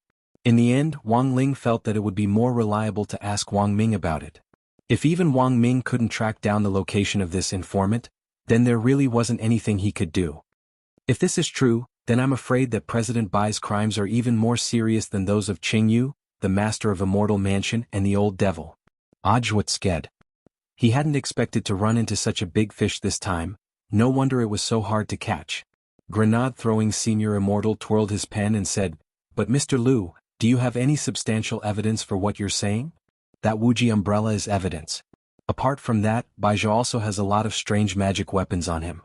A: In the end, Wang Ling felt that it would be more reliable to ask Wang Ming about it. If even Wang Ming couldn't track down the location of this informant, then there really wasn't anything he could do. If this is true, then I'm afraid that President Bai's crimes are even more serious than those of Qingyu, the master of Immortal Mansion, and the old devil. Ajwat sked. He hadn't expected to run into such a big fish this time, no wonder it was so hard to catch. Grenade-throwing Senior Immortal twirled his pen and said, "But Mr. Liu, do you have any substantial evidence for what you're saying? That Wuji umbrella is evidence. Apart from that, Baizhi also has a lot of strange magic weapons on him.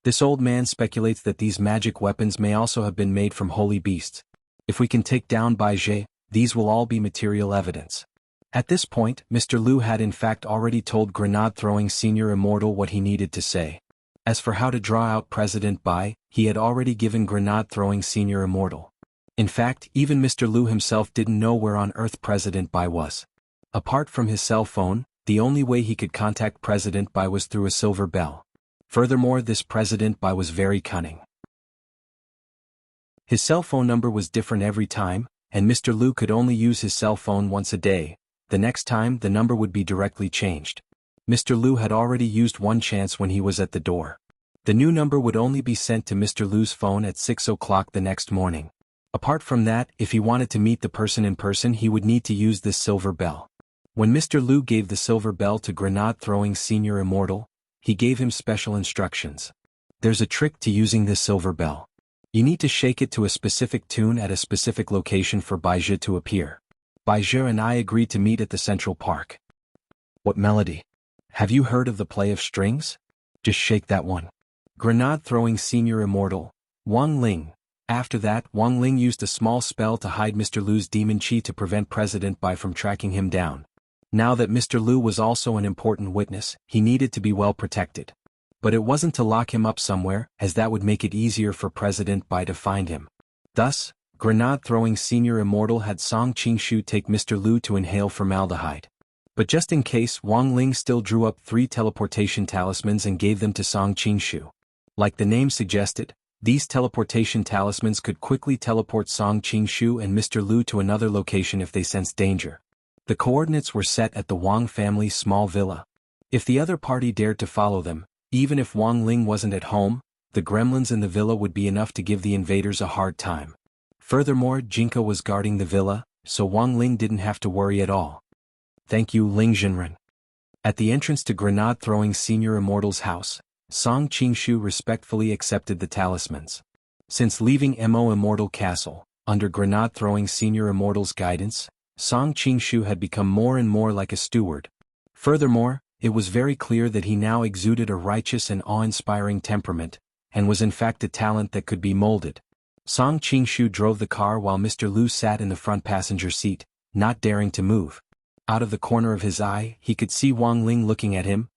A: This old man speculates that these magic weapons may also have been made from holy beasts. If we can take down Baizhi, these will all be material evidence." At this point, Mr. Liu had in fact already told Grenade-throwing Senior Immortal what he needed to say. As for how to draw out President Bai, he had already given Grenade-throwing Senior Immortal. In fact, even Mr. Liu himself didn't know where on earth President Bai was. Apart from his cell phone, the only way he could contact President Bai was through a silver bell. Furthermore, this President Bai was very cunning. His cell phone number was different every time, and Mr. Liu could only use his cell phone once a day. The next time, the number would be directly changed. Mr. Liu had already used one chance when he was at the door. The new number would only be sent to Mr. Liu's phone at 6 o'clock the next morning. Apart from that, if he wanted to meet the person in person, he would need to use this silver bell. When Mr. Liu gave the silver bell to Grenade-throwing Senior Immortal, he gave him special instructions. There's a trick to using this silver bell. You need to shake it to a specific tune at a specific location for Baizhi to appear. Baizhi and I agreed to meet at the Central Park. What melody? Have you heard of the play of strings? Just shake that one. Grenade-throwing Senior Immortal, Wang Ling. After that, Wang Ling used a small spell to hide Mr. Liu's demon chi to prevent President Bai from tracking him down. Now that Mr. Liu was also an important witness, he needed to be well protected. But it wasn't to lock him up somewhere, as that would make it easier for President Bai to find him. Thus, Grenade-throwing Senior Immortal had Song Qingshu take Mr. Liu to inhale formaldehyde. But just in case, Wang Ling still drew up 3 teleportation talismans and gave them to Song Qingshu. Like the name suggested, these teleportation talismans could quickly teleport Song Qingshu and Mr. Liu to another location if they sensed danger. The coordinates were set at the Wang family's small villa. If the other party dared to follow them, even if Wang Ling wasn't at home, the gremlins in the villa would be enough to give the invaders a hard time. Furthermore, Jinka was guarding the villa, so Wang Ling didn't have to worry at all. Thank you, Ling Jinren. At the entrance to Grenade-throwing Senior Immortal's house, Song Qingshu respectfully accepted the talismans. Since leaving Mo Immortal Castle, under Grenade-throwing Senior Immortal's guidance, Song Qingshu had become more and more like a steward. Furthermore, it was very clear that he now exuded a righteous and awe-inspiring temperament, and was in fact a talent that could be molded. Song Qingshu drove the car while Mr. Liu sat in the front passenger seat, not daring to move. Out of the corner of his eye, he could see Wang Ling looking at him.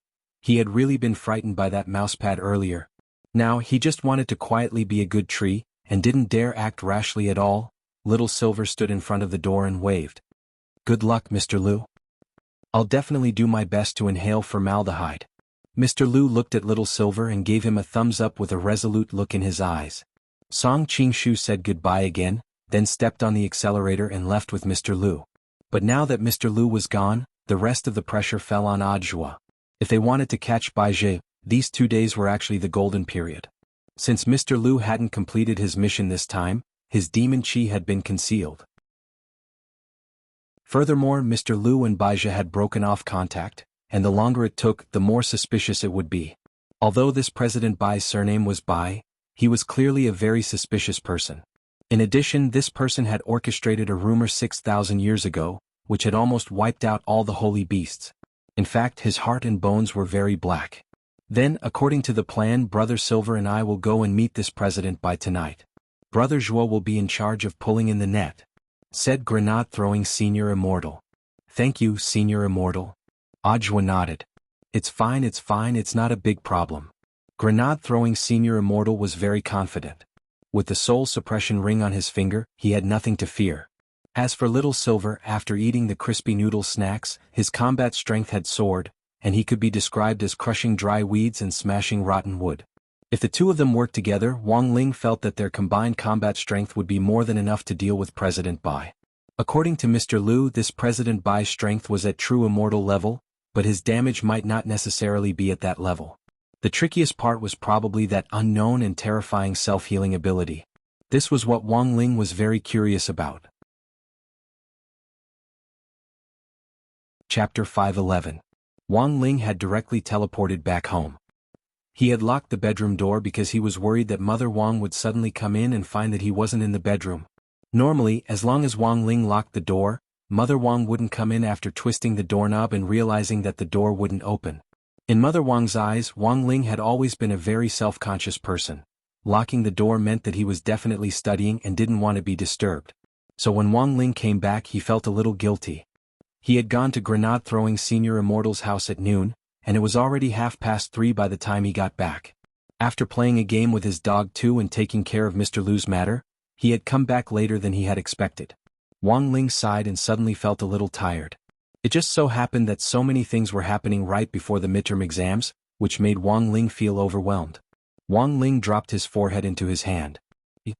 A: He had really been frightened by that mousepad earlier. Now he just wanted to quietly be a good tree, and didn't dare act rashly at all. Little Silver stood in front of the door and waved. Good luck, Mr. Liu. I'll definitely do my best to inhale formaldehyde. Mr. Liu looked at Little Silver and gave him a thumbs up with a resolute look in his eyes. Song Qingshu said goodbye again, then stepped on the accelerator and left with Mr. Liu. But now that Mr. Liu was gone, the rest of the pressure fell on Ajwa. If they wanted to catch Baizhi, these 2 days were actually the golden period. Since Mr. Liu hadn't completed his mission this time, his demon chi had been concealed. Furthermore, Mr. Liu and Baizhi had broken off contact, and the longer it took, the more suspicious it would be. Although this President Bai's surname was Bai, he was clearly a very suspicious person. In addition, this person had orchestrated a rumor 6,000 years ago, which had almost wiped out all the holy beasts. In fact, his heart and bones were very black. Then, according to the plan, Brother Silver and I will go and meet this President Bai tonight. Brother Zhuo will be in charge of pulling in the net, said grenade-throwing Senior Immortal. Thank you, Senior Immortal. Zhuo nodded. It's fine, it's not a big problem. Grenade-throwing Senior Immortal was very confident. With the soul suppression ring on his finger, he had nothing to fear. As for Little Silver, after eating the crispy noodle snacks, his combat strength had soared, and he could be described as crushing dry weeds and smashing rotten wood. If the two of them worked together, Wang Ling felt that their combined combat strength would be more than enough to deal with President Bai. According to Mr. Liu, this President Bai's strength was at true immortal level, but his damage might not necessarily be at that level. The trickiest part was probably that unknown and terrifying self-healing ability. This was what Wang Ling was very curious about. Chapter 511. Wang Ling had directly teleported back home. He had locked the bedroom door because he was worried that Mother Wang would suddenly come in and find that he wasn't in the bedroom. Normally, as long as Wang Ling locked the door, Mother Wang wouldn't come in after twisting the doorknob and realizing that the door wouldn't open. In Mother Wang's eyes, Wang Ling had always been a very self-conscious person. Locking the door meant that he was definitely studying and didn't want to be disturbed. So when Wang Ling came back, he felt a little guilty. He had gone to grenade-throwing Senior Immortal's house at noon, and it was already 3:30 by the time he got back. After playing a game with his dog too and taking care of Mr. Liu's matter, he had come back later than he had expected. Wang Ling sighed and suddenly felt a little tired. It just so happened that so many things were happening right before the midterm exams, which made Wang Ling feel overwhelmed. Wang Ling dropped his forehead into his hand.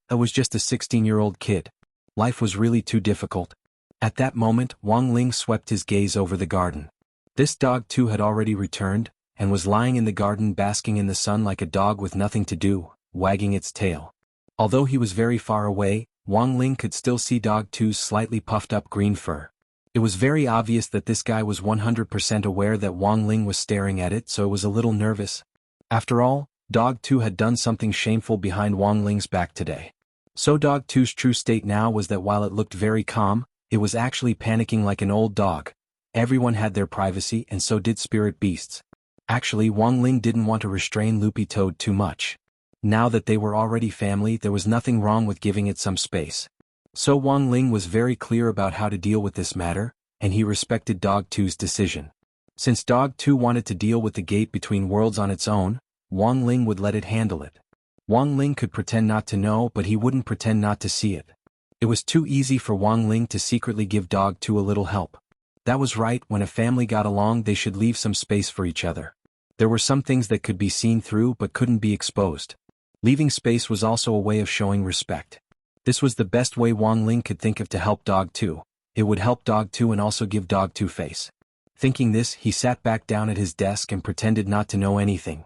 A: I was just a 16-year-old kid. Life was really too difficult. At that moment, Wang Ling swept his gaze over the garden. This dog too had already returned, and was lying in the garden basking in the sun like a dog with nothing to do, wagging its tail. Although he was very far away, Wang Ling could still see Dog 2's slightly puffed up green fur. It was very obvious that this guy was 100% aware that Wang Ling was staring at it, so it was a little nervous. After all, Dog 2 had done something shameful behind Wang Ling's back today. So Dog 2's true state now was that while it looked very calm, it was actually panicking like an old dog. Everyone had their privacy and so did spirit beasts. Actually, Wang Ling didn't want to restrain Loopy Toad too much. Now that they were already family, there was nothing wrong with giving it some space. So Wang Ling was very clear about how to deal with this matter, and he respected Dog 2's decision. Since Dog 2 wanted to deal with the gate between worlds on its own, Wang Ling would let it handle it. Wang Ling could pretend not to know, but he wouldn't pretend not to see it. It was too easy for Wang Ling to secretly give Dog 2 a little help. That was right, when a family got along they should leave some space for each other. There were some things that could be seen through but couldn't be exposed. Leaving space was also a way of showing respect. This was the best way Wang Ling could think of to help Dog 2. It would help Dog 2 and also give Dog 2 face. Thinking this, he sat back down at his desk and pretended not to know anything.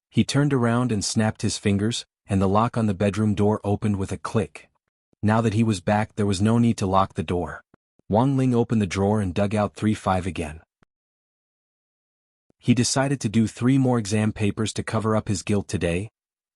A: He turned around and snapped his fingers, and the lock on the bedroom door opened with a click. Now that he was back, there was no need to lock the door. Wang Ling opened the drawer and dug out 3-5 again. He decided to do 3 more exam papers to cover up his guilt today,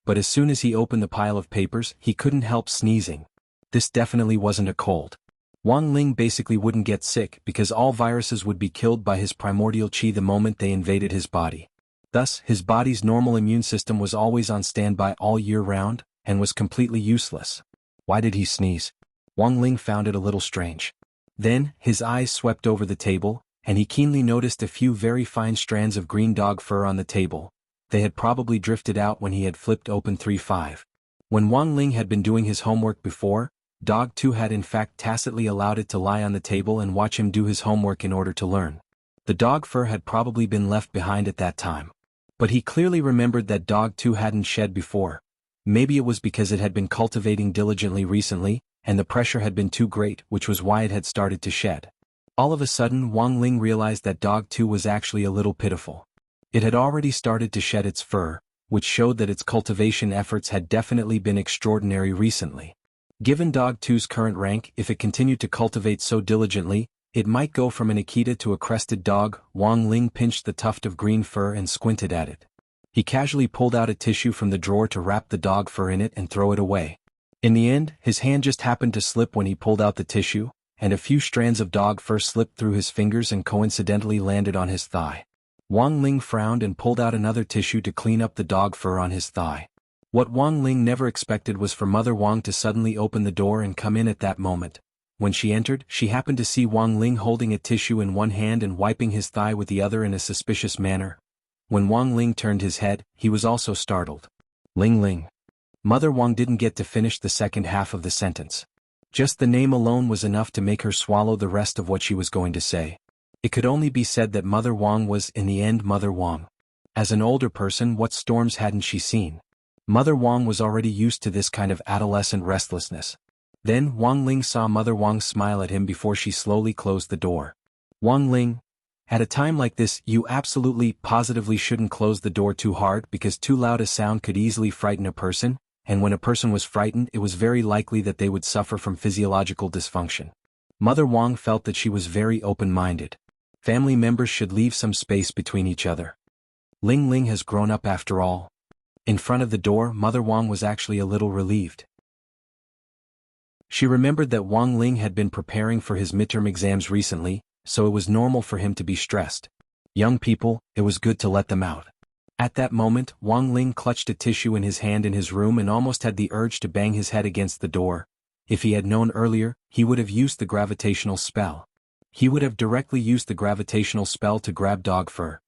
A: but as soon as he opened the pile of papers, he couldn't help sneezing. This definitely wasn't a cold. Wang Ling basically wouldn't get sick because all viruses would be killed by his primordial qi the moment they invaded his body. Thus, his body's normal immune system was always on standby all year round, and was completely useless. Why did he sneeze? Wang Ling found it a little strange. Then, his eyes swept over the table, and he keenly noticed a few very fine strands of green dog fur on the table. They had probably drifted out when he had flipped open 3-5. When Wang Ling had been doing his homework before, Dog 2 had in fact tacitly allowed it to lie on the table and watch him do his homework in order to learn. The dog fur had probably been left behind at that time. But he clearly remembered that Dog 2 hadn't shed before. Maybe it was because it had been cultivating diligently recently, and the pressure had been too great, which was why it had started to shed. All of a sudden, Wang Ling realized that Dog 2 was actually a little pitiful. It had already started to shed its fur, which showed that its cultivation efforts had definitely been extraordinary recently. Given Dog 2's current rank, if it continued to cultivate so diligently, it might go from an Akita to a crested dog. Wang Ling pinched the tuft of green fur and squinted at it. He casually pulled out a tissue from the drawer to wrap the dog fur in it and throw it away. In the end, his hand just happened to slip when he pulled out the tissue, and a few strands of dog fur slipped through his fingers and coincidentally landed on his thigh. Wang Ling frowned and pulled out another tissue to clean up the dog fur on his thigh. What Wang Ling never expected was for Mother Wang to suddenly open the door and come in at that moment. When she entered, she happened to see Wang Ling holding a tissue in one hand and wiping his thigh with the other in a suspicious manner. When Wang Ling turned his head, he was also startled. Ling Ling. Mother Wang didn't get to finish the second half of the sentence. Just the name alone was enough to make her swallow the rest of what she was going to say. It could only be said that Mother Wang was, in the end, Mother Wang. As an older person, what storms hadn't she seen? Mother Wang was already used to this kind of adolescent restlessness. Then Wang Ling saw Mother Wang smile at him before she slowly closed the door. Wang Ling, at a time like this, you absolutely, positively shouldn't close the door too hard because too loud a sound could easily frighten a person, and when a person was frightened, it was very likely that they would suffer from physiological dysfunction. Mother Wang felt that she was very open-minded. Family members should leave some space between each other. Ling Ling has grown up after all. In front of the door, Mother Wang was actually a little relieved. She remembered that Wang Ling had been preparing for his midterm exams recently, so it was normal for him to be stressed. Young people, it was good to let them out. At that moment, Wang Ling clutched a tissue in his hand in his room and almost had the urge to bang his head against the door. If he had known earlier, he would have used the gravitational spell. He would have directly used the gravitational spell to grab dog fur.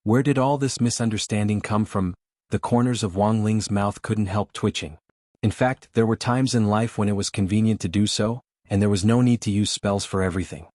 A: Where did all this misunderstanding come from? The corners of Wang Ling's mouth couldn't help twitching. In fact, there were times in life when it was convenient to do so, and there was no need to use spells for everything.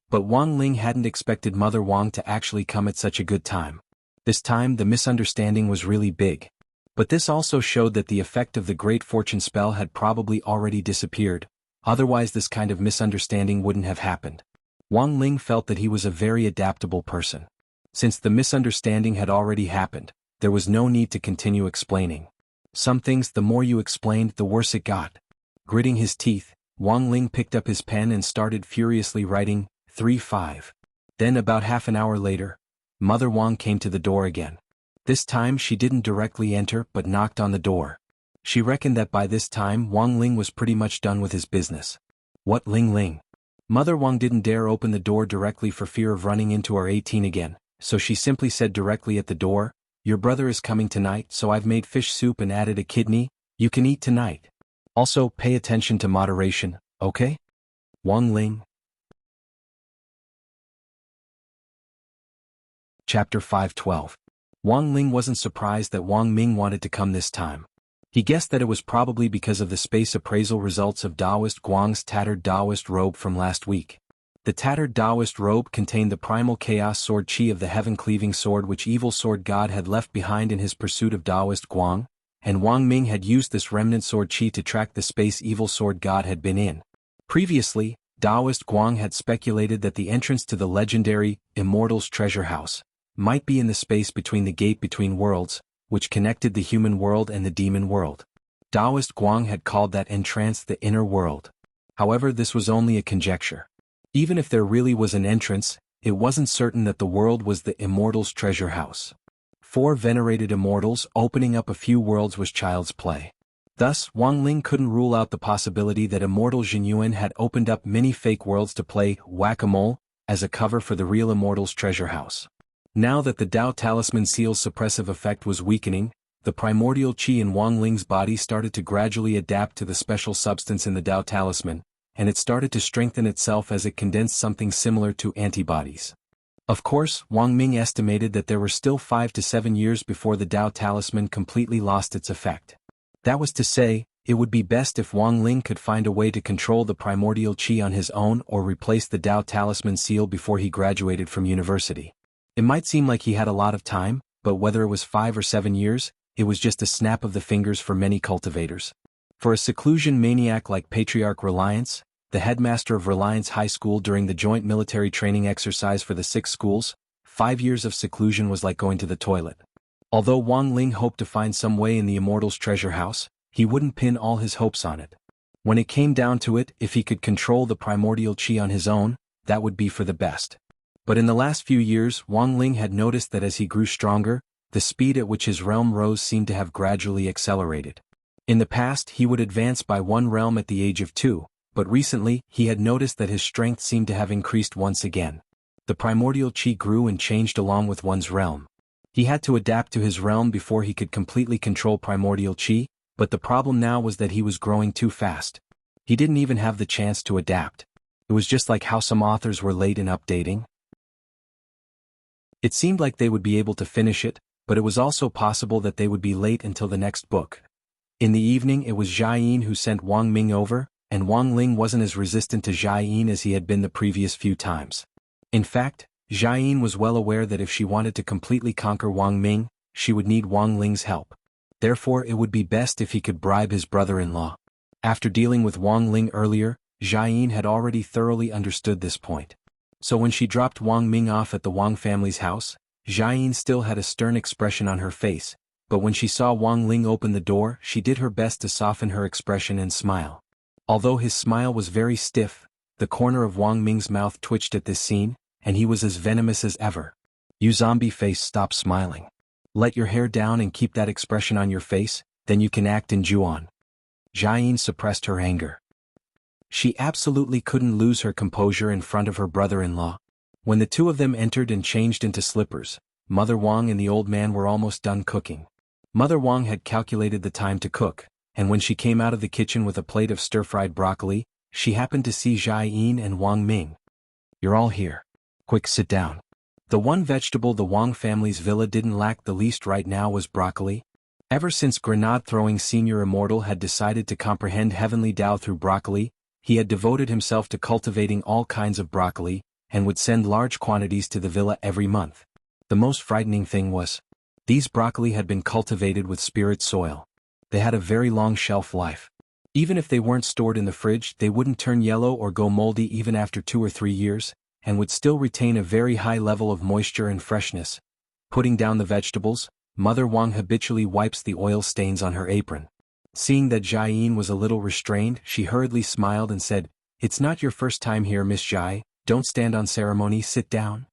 A: But Wang Ling hadn't expected Mother Wang to actually come at such a good time. This time the misunderstanding was really big. But this also showed that the effect of the Great Fortune spell had probably already disappeared, otherwise this kind of misunderstanding wouldn't have happened. Wang Ling felt that he was a very adaptable person. Since the misunderstanding had already happened, there was no need to continue explaining. Some things the more you explained the worse it got. Gritting his teeth, Wang Ling picked up his pen and started furiously writing, 3-5. Then about half an hour later, Mother Wang came to the door again. This time she didn't directly enter but knocked on the door. She reckoned that by this time Wang Ling was pretty much done with his business. What Ling Ling? Mother Wang didn't dare open the door directly for fear of running into our 18 again, so she simply said directly at the door, your brother is coming tonight, so I've made fish soup and added a kidney, you can eat tonight. Also, pay attention to moderation, okay? Wang Ling. Chapter 5:12. Wang Ling wasn't surprised that Wang Ming wanted to come this time. He guessed that it was probably because of the space appraisal results of Taoist Guang's tattered Taoist robe from last week. The tattered Taoist robe contained the primal chaos sword qi of the heaven-cleaving sword which evil sword god had left behind in his pursuit of Taoist Guang, and Wang Ming had used this remnant sword qi to track the space evil sword god had been in. Previously, Taoist Guang had speculated that the entrance to the legendary Immortals Treasure House might be in the space between the gate between worlds, which connected the human world and the demon world. Taoist Guang had called that entrance the inner world. However, this was only a conjecture. Even if there really was an entrance, it wasn't certain that the world was the Immortals Treasure House. 4 venerated immortals opening up a few worlds was child's play. Thus, Wang Ling couldn't rule out the possibility that Immortal Jinyuan had opened up many fake worlds to play whack-a-mole as a cover for the real Immortals Treasure House. Now that the Tao Talisman Seal's suppressive effect was weakening, the primordial qi in Wang Ling's body started to gradually adapt to the special substance in the Tao Talisman, and it started to strengthen itself as it condensed something similar to antibodies. Of course, Wang Ming estimated that there were still 5 to 7 years before the Tao Talisman completely lost its effect. That was to say, it would be best if Wang Ling could find a way to control the primordial qi on his own or replace the Tao Talisman Seal before he graduated from university. It might seem like he had a lot of time, but whether it was 5 or 7 years, it was just a snap of the fingers for many cultivators. For a seclusion maniac like Patriarch Reliance, the headmaster of Reliance High School during the joint military training exercise for the 6 schools, 5 years of seclusion was like going to the toilet. Although Wang Ling hoped to find some way in the Immortals Treasure House, he wouldn't pin all his hopes on it. When it came down to it, if he could control the primordial qi on his own, that would be for the best. But in the last few years, Wang Ling had noticed that as he grew stronger, the speed at which his realm rose seemed to have gradually accelerated. In the past he would advance by one realm at the age of 2, but recently he had noticed that his strength seemed to have increased once again. The primordial chi grew and changed along with one's realm. He had to adapt to his realm before he could completely control primordial chi, but the problem now was that he was growing too fast. He didn't even have the chance to adapt. It was just like how some authors were late in updating. It seemed like they would be able to finish it, but it was also possible that they would be late until the next book. In the evening it was Jiayin who sent Wang Ming over, and Wang Ling wasn't as resistant to Jiayin as he had been the previous few times. In fact, Jiayin was well aware that if she wanted to completely conquer Wang Ming, she would need Wang Ling's help. Therefore it would be best if he could bribe his brother-in-law. After dealing with Wang Ling earlier, Jiayin had already thoroughly understood this point. So when she dropped Wang Ming off at the Wang family's house, Jiayin still had a stern expression on her face, but when she saw Wang Ling open the door, she did her best to soften her expression and smile. Although his smile was very stiff, the corner of Wang Ming's mouth twitched at this scene, and he was as venomous as ever. "You zombie face, stop smiling. Let your hair down and keep that expression on your face, then you can act in Juan." Jiayin suppressed her anger. She absolutely couldn't lose her composure in front of her brother-in-law. When the two of them entered and changed into slippers, Mother Wang and the old man were almost done cooking. Mother Wang had calculated the time to cook, and when she came out of the kitchen with a plate of stir-fried broccoli, she happened to see Jiayin and Wang Ming. "You're all here. Quick, sit down." The one vegetable the Wang family's villa didn't lack the least right now was broccoli. Ever since grenade-throwing senior immortal had decided to comprehend heavenly Tao through broccoli, he had devoted himself to cultivating all kinds of broccoli, and would send large quantities to the villa every month. The most frightening thing was, these broccoli had been cultivated with spirit soil. They had a very long shelf life. Even if they weren't stored in the fridge, they wouldn't turn yellow or go moldy even after 2 or 3 years, and would still retain a very high level of moisture and freshness. Putting down the vegetables, Mother Wang habitually wipes the oil stains on her apron. Seeing that Jiayin was a little restrained, she hurriedly smiled and said, "It's not your first time here, Miss Jai. Don't stand on ceremony, sit down."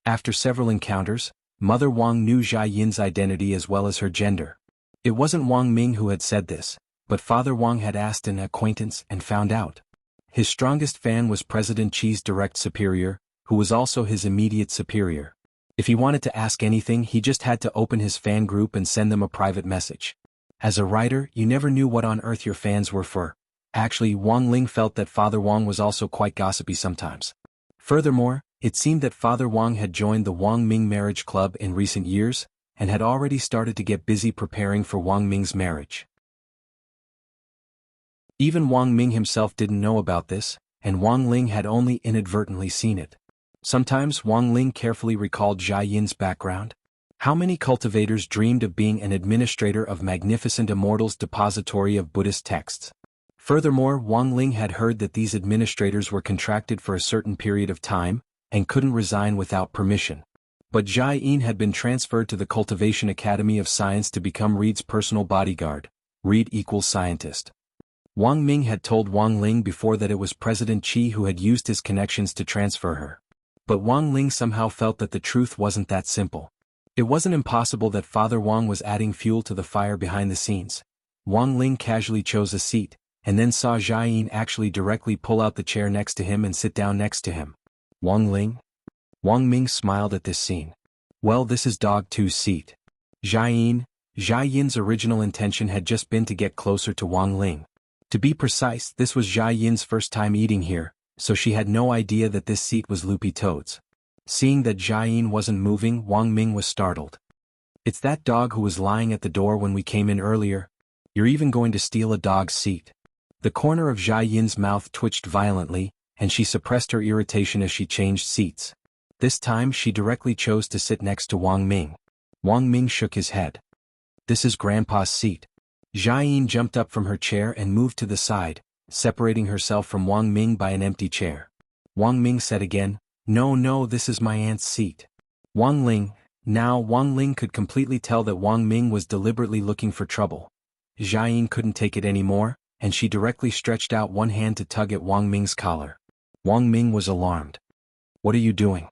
A: After several encounters, Mother Wang knew Jiayin's identity as well as her gender. It wasn't Wang Ming who had said this, but Father Wang had asked an acquaintance and found out. His strongest fan was President Qi's direct superior, who was also his immediate superior. If he wanted to ask anything, he just had to open his fan group and send them a private message. As a writer, you never knew what on earth your fans were for. Actually, Wang Ling felt that Father Wang was also quite gossipy sometimes. Furthermore, it seemed that Father Wang had joined the Wang Ming marriage club in recent years, and had already started to get busy preparing for Wang Ming's marriage. Even Wang Ming himself didn't know about this, and Wang Ling had only inadvertently seen it. Sometimes Wang Ling carefully recalled Jiayin's background. How many cultivators dreamed of being an administrator of Magnificent Immortal's depository of Buddhist texts? Furthermore, Wang Ling had heard that these administrators were contracted for a certain period of time, and couldn't resign without permission. But Jiayin had been transferred to the Cultivation Academy of Science to become Reed's personal bodyguard. Reed equals scientist. Wang Ming had told Wang Ling before that it was President Qi who had used his connections to transfer her. But Wang Ling somehow felt that the truth wasn't that simple. It wasn't impossible that Father Wang was adding fuel to the fire behind the scenes. Wang Ling casually chose a seat, and then saw Jiayin actually directly pull out the chair next to him and sit down next to him. "Wang Ling?" Wang Ming smiled at this scene. "Well, this is Dog 2's seat." Jiayin's original intention had just been to get closer to Wang Ling. To be precise, this was Jiayin's first time eating here, so she had no idea that this seat was Loopy Toad's. Seeing that Jiayin wasn't moving, Wang Ming was startled. "It's that dog who was lying at the door when we came in earlier. You're even going to steal a dog's seat." The corner of Jiayin's mouth twitched violently, and she suppressed her irritation as she changed seats. This time she directly chose to sit next to Wang Ming. Wang Ming shook his head. "This is Grandpa's seat." Jiayin jumped up from her chair and moved to the side, separating herself from Wang Ming by an empty chair. Wang Ming said again, No, this is my aunt's seat." Wang Ling could completely tell that Wang Ming was deliberately looking for trouble. Jiayin couldn't take it anymore, and she directly stretched out one hand to tug at Wang Ming's collar. Wang Ming was alarmed. "What are you doing?"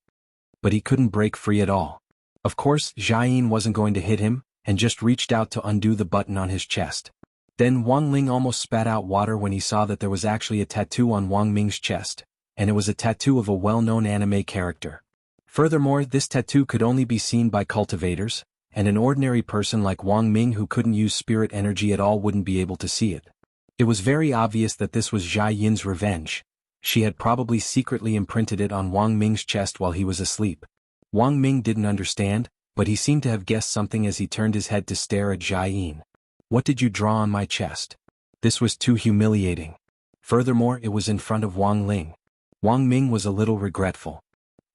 A: But he couldn't break free at all. Of course, Jiayin wasn't going to hit him, and just reached out to undo the button on his chest. Then Wang Ling almost spat out water when he saw that there was actually a tattoo on Wang Ming's chest, and it was a tattoo of a well-known anime character. Furthermore, this tattoo could only be seen by cultivators, and an ordinary person like Wang Ming who couldn't use spirit energy at all wouldn't be able to see it. It was very obvious that this was Jia Yin's revenge. She had probably secretly imprinted it on Wang Ming's chest while he was asleep. Wang Ming didn't understand, but he seemed to have guessed something as he turned his head to stare at Jia Yin. "What did you draw on my chest?" This was too humiliating. Furthermore, it was in front of Wang Ling. Wang Ming was a little regretful.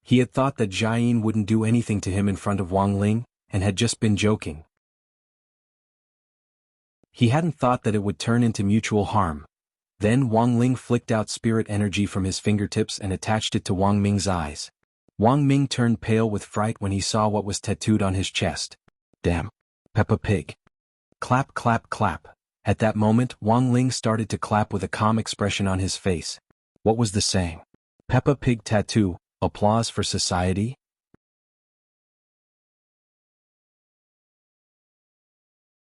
A: He had thought that Jia Yin wouldn't do anything to him in front of Wang Ling, and had just been joking. He hadn't thought that it would turn into mutual harm. Then Wang Ling flicked out spirit energy from his fingertips and attached it to Wang Ming's eyes. Wang Ming turned pale with fright when he saw what was tattooed on his chest. "Damn. Peppa Pig." Clap, clap, clap. At that moment, Wang Ling started to clap with a calm expression on his face. What was the saying? Peppa Pig tattoo, applause for society?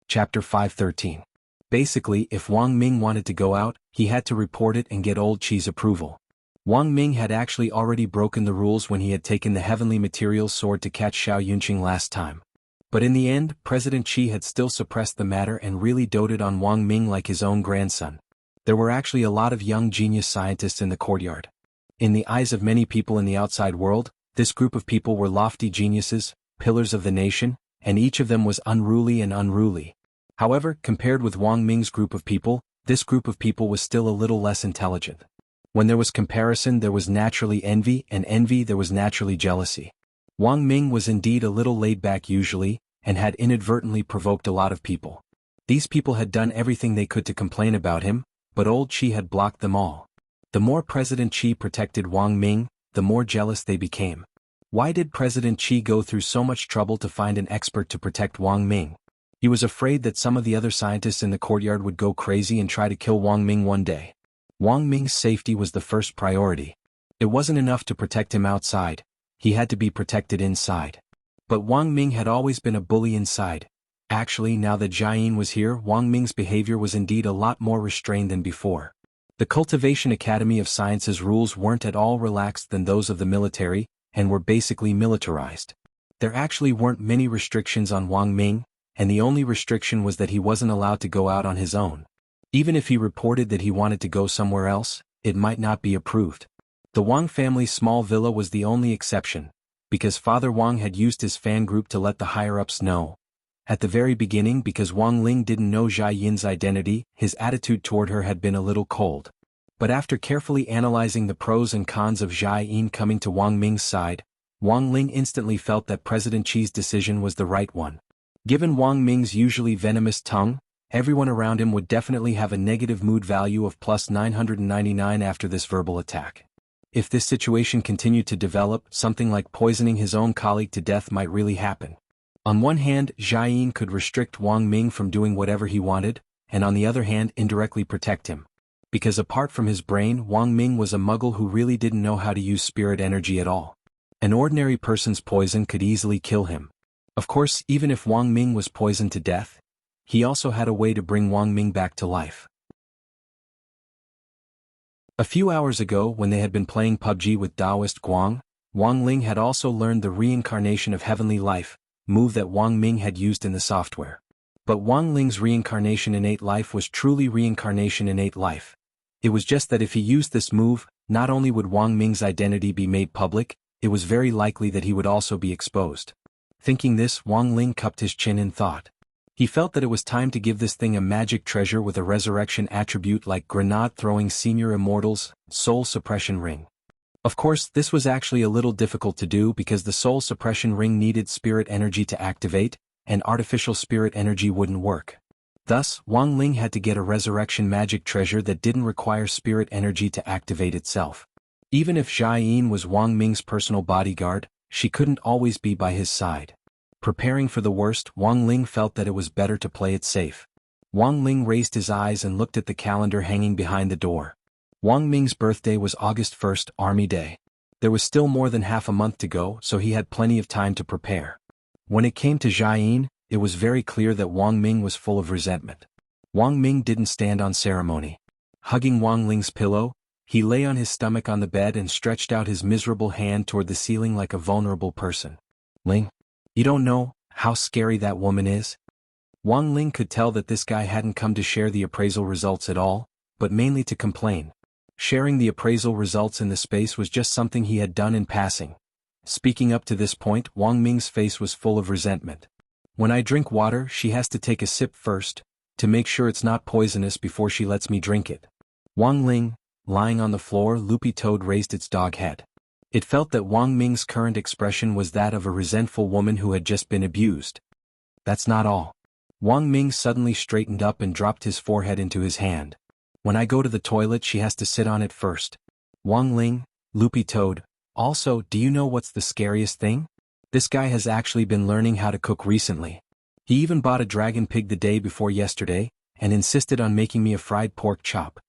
A: Chapter 513. Basically, if Wang Ming wanted to go out, he had to report it and get Old Chi's approval. Wang Ming had actually already broken the rules when he had taken the heavenly materials sword to catch Xiao Yunqing last time. But in the end, President Qi had still suppressed the matter and really doted on Wang Ming like his own grandson. There were actually a lot of young genius scientists in the courtyard. In the eyes of many people in the outside world, this group of people were lofty geniuses, pillars of the nation, and each of them was unruly. However, compared with Wang Ming's group of people, this group of people was still a little less intelligent. When there was comparison, there was naturally envy, and envy there was naturally jealousy. Wang Ming was indeed a little laid back usually, and had inadvertently provoked a lot of people. These people had done everything they could to complain about him, but Old Qi had blocked them all. The more President Qi protected Wang Ming, the more jealous they became. Why did President Qi go through so much trouble to find an expert to protect Wang Ming? He was afraid that some of the other scientists in the courtyard would go crazy and try to kill Wang Ming one day. Wang Ming's safety was the first priority. It wasn't enough to protect him outside, he had to be protected inside. But Wang Ming had always been a bully inside. Actually, now that Jiayin was here, Wang Ming's behavior was indeed a lot more restrained than before. The Cultivation Academy of Science's rules weren't at all relaxed than those of the military, and were basically militarized. There actually weren't many restrictions on Wang Ming, and the only restriction was that he wasn't allowed to go out on his own. Even if he reported that he wanted to go somewhere else, it might not be approved. The Wang family's small villa was the only exception, because Father Wang had used his fan group to let the higher-ups know. At the very beginning, because Wang Ling didn't know Jia Yin's identity, his attitude toward her had been a little cold. But after carefully analyzing the pros and cons of Jia Yin coming to Wang Ming's side, Wang Ling instantly felt that President Qi's decision was the right one. Given Wang Ming's usually venomous tongue, everyone around him would definitely have a negative mood value of plus 999 after this verbal attack. If this situation continued to develop, something like poisoning his own colleague to death might really happen. On one hand, Jia Yin could restrict Wang Ming from doing whatever he wanted, and on the other hand indirectly protect him. Because apart from his brain, Wang Ming was a muggle who really didn't know how to use spirit energy at all. An ordinary person's poison could easily kill him. Of course, even if Wang Ming was poisoned to death, he also had a way to bring Wang Ming back to life. A few hours ago, when they had been playing PUBG with Taoist Guang, Wang Ling had also learned the reincarnation of heavenly life, move that Wang Ming had used in the software. But Wang Ling's reincarnation innate life was truly reincarnation innate life. It was just that if he used this move, not only would Wang Ming's identity be made public, it was very likely that he would also be exposed. Thinking this, Wang Ling cupped his chin in thought. He felt that it was time to give this thing a magic treasure with a resurrection attribute like grenade-throwing senior immortals, soul suppression ring. Of course, this was actually a little difficult to do because the soul suppression ring needed spirit energy to activate, and artificial spirit energy wouldn't work. Thus, Wang Ling had to get a resurrection magic treasure that didn't require spirit energy to activate itself. Even if Jia Yin was Wang Ming's personal bodyguard, she couldn't always be by his side. Preparing for the worst, Wang Ling felt that it was better to play it safe. Wang Ling raised his eyes and looked at the calendar hanging behind the door. Wang Ming's birthday was August 1st, Army Day. There was still more than half a month to go, so he had plenty of time to prepare. When it came to Jiayin, it was very clear that Wang Ming was full of resentment. Wang Ming didn't stand on ceremony. Hugging Wang Ling's pillow, he lay on his stomach on the bed and stretched out his miserable hand toward the ceiling like a vulnerable person. Ling, you don't know how scary that woman is? Wang Ling could tell that this guy hadn't come to share the appraisal results at all, but mainly to complain. Sharing the appraisal results in the space was just something he had done in passing. Speaking up to this point, Wang Ming's face was full of resentment. When I drink water, she has to take a sip first, to make sure it's not poisonous before she lets me drink it. Wang Ling, lying on the floor, Loopy Toad raised its dog head. It felt that Wang Ming's current expression was that of a resentful woman who had just been abused. That's not all. Wang Ming suddenly straightened up and dropped his forehead into his hand. When I go to the toilet, she has to sit on it first. Wang Ling, Loopy Toad, also, do you know what's the scariest thing? This guy has actually been learning how to cook recently. He even bought a dragon pig the day before yesterday, and insisted on making me a fried pork chop.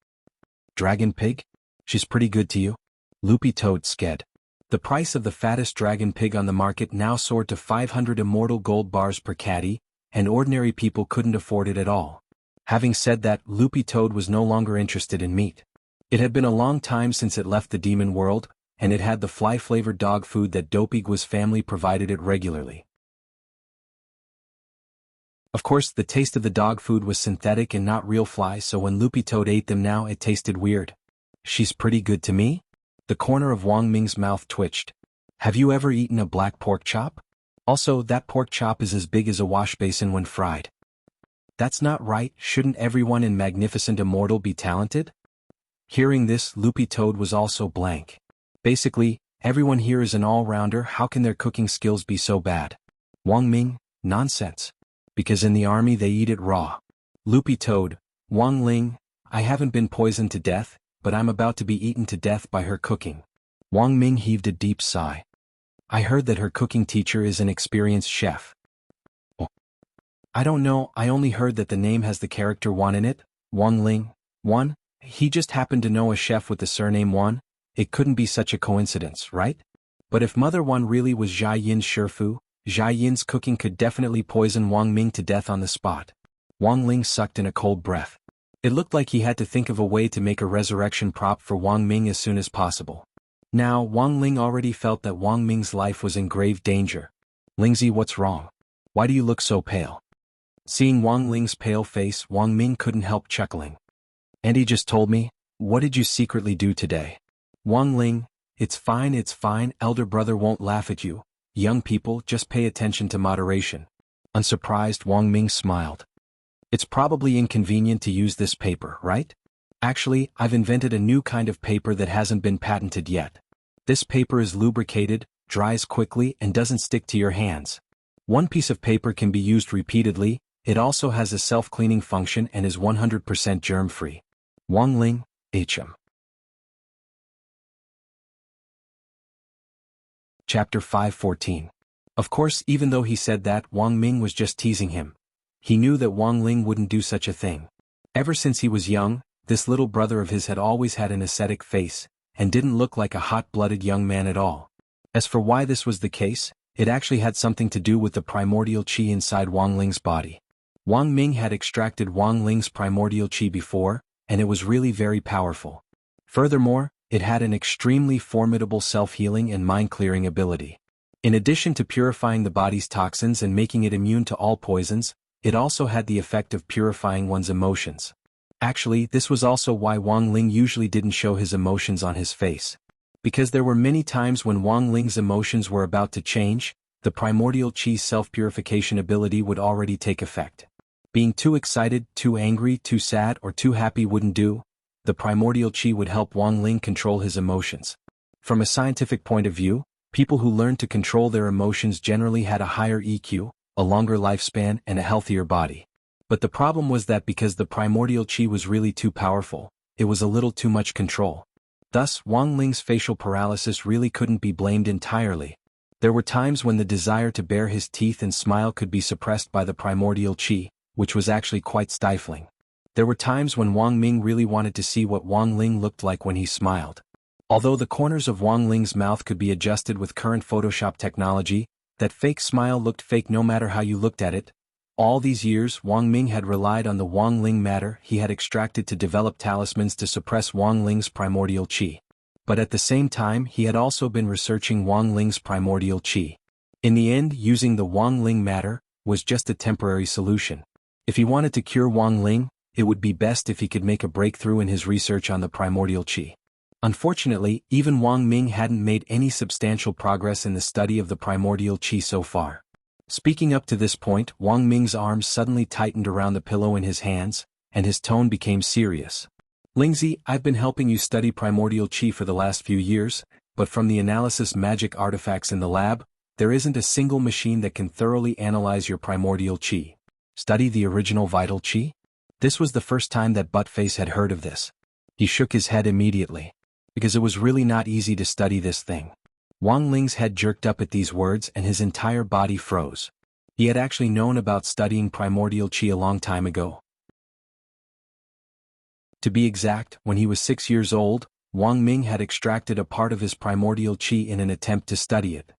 A: Dragon pig? She's pretty good to you? Loopy Toad sked. The price of the fattest dragon pig on the market now soared to 500 immortal gold bars per caddy, and ordinary people couldn't afford it at all. Having said that, Loopy Toad was no longer interested in meat. It had been a long time since it left the demon world, and it had the fly-flavored dog food that Dopeygua's family provided it regularly. Of course, the taste of the dog food was synthetic and not real flies, so when Loopy Toad ate them now it tasted weird. She's pretty good to me? The corner of Wang Ming's mouth twitched. Have you ever eaten a black pork chop? Also, that pork chop is as big as a wash basin when fried. That's not right. Shouldn't everyone in Magnificent Immortal be talented? Hearing this, Loopy Toad was also blank. Basically, everyone here is an all-rounder. How can their cooking skills be so bad? Wang Ming, nonsense. Because in the army they eat it raw. Loopy Toad, Wang Ling, I haven't been poisoned to death, but I'm about to be eaten to death by her cooking. Wang Ming heaved a deep sigh. I heard that her cooking teacher is an experienced chef. I don't know, I only heard that the name has the character Wan in it. Wang Ling, Wan? He just happened to know a chef with the surname Wan. It couldn't be such a coincidence, right? But if Mother Wan really was Jia Yin's Shifu, Jia Yin's cooking could definitely poison Wang Ming to death on the spot. Wang Ling sucked in a cold breath. It looked like he had to think of a way to make a resurrection prop for Wang Ming as soon as possible. Now, Wang Ling already felt that Wang Ming's life was in grave danger. Lingzi, what's wrong? Why do you look so pale? Seeing Wang Ling's pale face, Wang Ming couldn't help chuckling. And he just told me, what did you secretly do today? Wang Ling, it's fine, elder brother won't laugh at you. Young people, just pay attention to moderation. Unsurprised, Wang Ming smiled. It's probably inconvenient to use this paper, right? Actually, I've invented a new kind of paper that hasn't been patented yet. This paper is lubricated, dries quickly, and doesn't stick to your hands. One piece of paper can be used repeatedly. It also has a self-cleaning function and is 100% germ-free. Wang Ling, HM. Chapter 514. Of course, even though he said that, Wang Ming was just teasing him. He knew that Wang Ling wouldn't do such a thing. Ever since he was young, this little brother of his had always had an ascetic face, and didn't look like a hot-blooded young man at all. As for why this was the case, it actually had something to do with the primordial qi inside Wang Ling's body. Wang Ming had extracted Wang Ling's primordial qi before, and it was really very powerful. Furthermore, it had an extremely formidable self-healing and mind-clearing ability. In addition to purifying the body's toxins and making it immune to all poisons, it also had the effect of purifying one's emotions. Actually, this was also why Wang Ling usually didn't show his emotions on his face. Because there were many times when Wang Ling's emotions were about to change, the primordial qi's self-purification ability would already take effect. Being too excited, too angry, too sad, or too happy wouldn't do. The primordial qi would help Wang Ling control his emotions. From a scientific point of view, people who learned to control their emotions generally had a higher EQ, a longer lifespan, and a healthier body. But the problem was that because the primordial qi was really too powerful, it was a little too much control. Thus, Wang Ling's facial paralysis really couldn't be blamed entirely. There were times when the desire to bare his teeth and smile could be suppressed by the primordial qi, which was actually quite stifling. There were times when Wang Ming really wanted to see what Wang Ling looked like when he smiled. Although the corners of Wang Ling's mouth could be adjusted with current Photoshop technology, That fake smile looked fake no matter how you looked at it. All these years Wang Ming had relied on the Wang Ling matter he had extracted to develop talismans to suppress Wang Ling's primordial qi. But at the same time he had also been researching Wang Ling's primordial qi. In the end, using the Wang Ling matter was just a temporary solution. If he wanted to cure Wang Ling, it would be best if he could make a breakthrough in his research on the primordial qi. Unfortunately, even Wang Ming hadn't made any substantial progress in the study of the primordial qi so far. Speaking up to this point, Wang Ming's arms suddenly tightened around the pillow in his hands, and his tone became serious. Lingzi, I've been helping you study primordial qi for the last few years, but from the analysis magic artifacts in the lab, there isn't a single machine that can thoroughly analyze your primordial qi. Study the original vital qi? This was the first time that Buttface had heard of this. He shook his head immediately. Because it was really not easy to study this thing. Wang Ling's head jerked up at these words and his entire body froze. He had actually known about studying primordial qi a long time ago. To be exact, when he was 6 years old, Wang Ming had extracted a part of his primordial qi in an attempt to study it.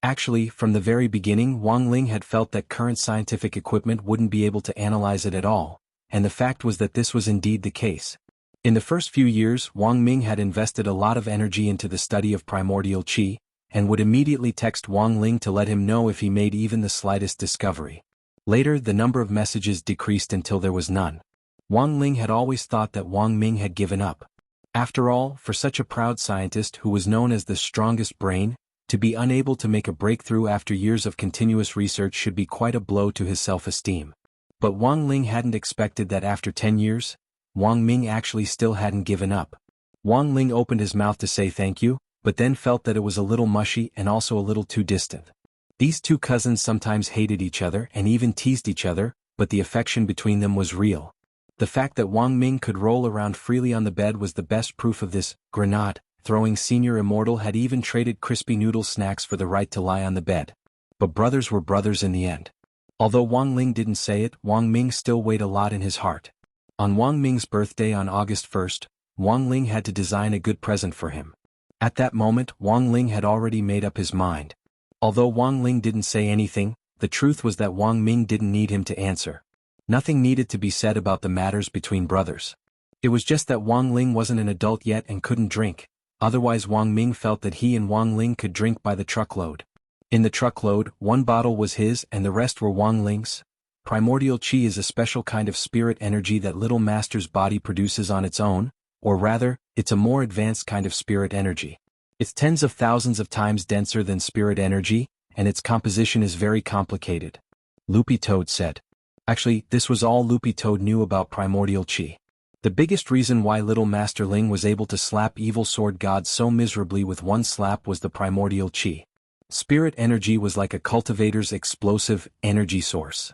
A: Actually, from the very beginning Wang Ling had felt that current scientific equipment wouldn't be able to analyze it at all, and the fact was that this was indeed the case. In the first few years, Wang Ming had invested a lot of energy into the study of primordial qi, and would immediately text Wang Ling to let him know if he made even the slightest discovery. Later, the number of messages decreased until there was none. Wang Ling had always thought that Wang Ming had given up. After all, for such a proud scientist who was known as the strongest brain, to be unable to make a breakthrough after years of continuous research should be quite a blow to his self-esteem. But Wang Ling hadn't expected that after 10 years, Wang Ming actually still hadn't given up. Wang Ling opened his mouth to say thank you, but then felt that it was a little mushy and also a little too distant. These two cousins sometimes hated each other and even teased each other, but the affection between them was real. The fact that Wang Ming could roll around freely on the bed was the best proof of this. Grenade-throwing senior immortal had even traded crispy noodle snacks for the right to lie on the bed. But brothers were brothers in the end. Although Wang Ling didn't say it, Wang Ming still weighed a lot in his heart. On Wang Ming's birthday on August 1st, Wang Ling had to design a good present for him. At that moment, Wang Ling had already made up his mind. Although Wang Ling didn't say anything, the truth was that Wang Ming didn't need him to answer. Nothing needed to be said about the matters between brothers. It was just that Wang Ling wasn't an adult yet and couldn't drink, otherwise Wang Ming felt that he and Wang Ling could drink by the truckload. In the truckload, one bottle was his and the rest were Wang Ling's. Primordial qi is a special kind of spirit energy that Little Master's body produces on its own, or rather, it's a more advanced kind of spirit energy. It's tens of thousands of times denser than spirit energy, and its composition is very complicated. Loopy Toad said. Actually, this was all Loopy Toad knew about primordial qi. The biggest reason why Little Master Ling was able to slap evil sword gods so miserably with one slap was the primordial qi. Spirit energy was like a cultivator's explosive energy source.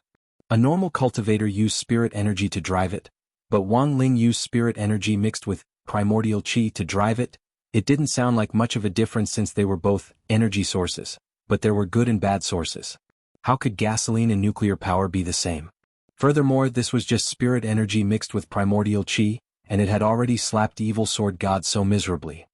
A: A normal cultivator used spirit energy to drive it, but Wang Ling used spirit energy mixed with primordial qi to drive it. It didn't sound like much of a difference since they were both energy sources, but there were good and bad sources. How could gasoline and nuclear power be the same? Furthermore, this was just spirit energy mixed with primordial qi, and it had already slapped evil sword gods so miserably.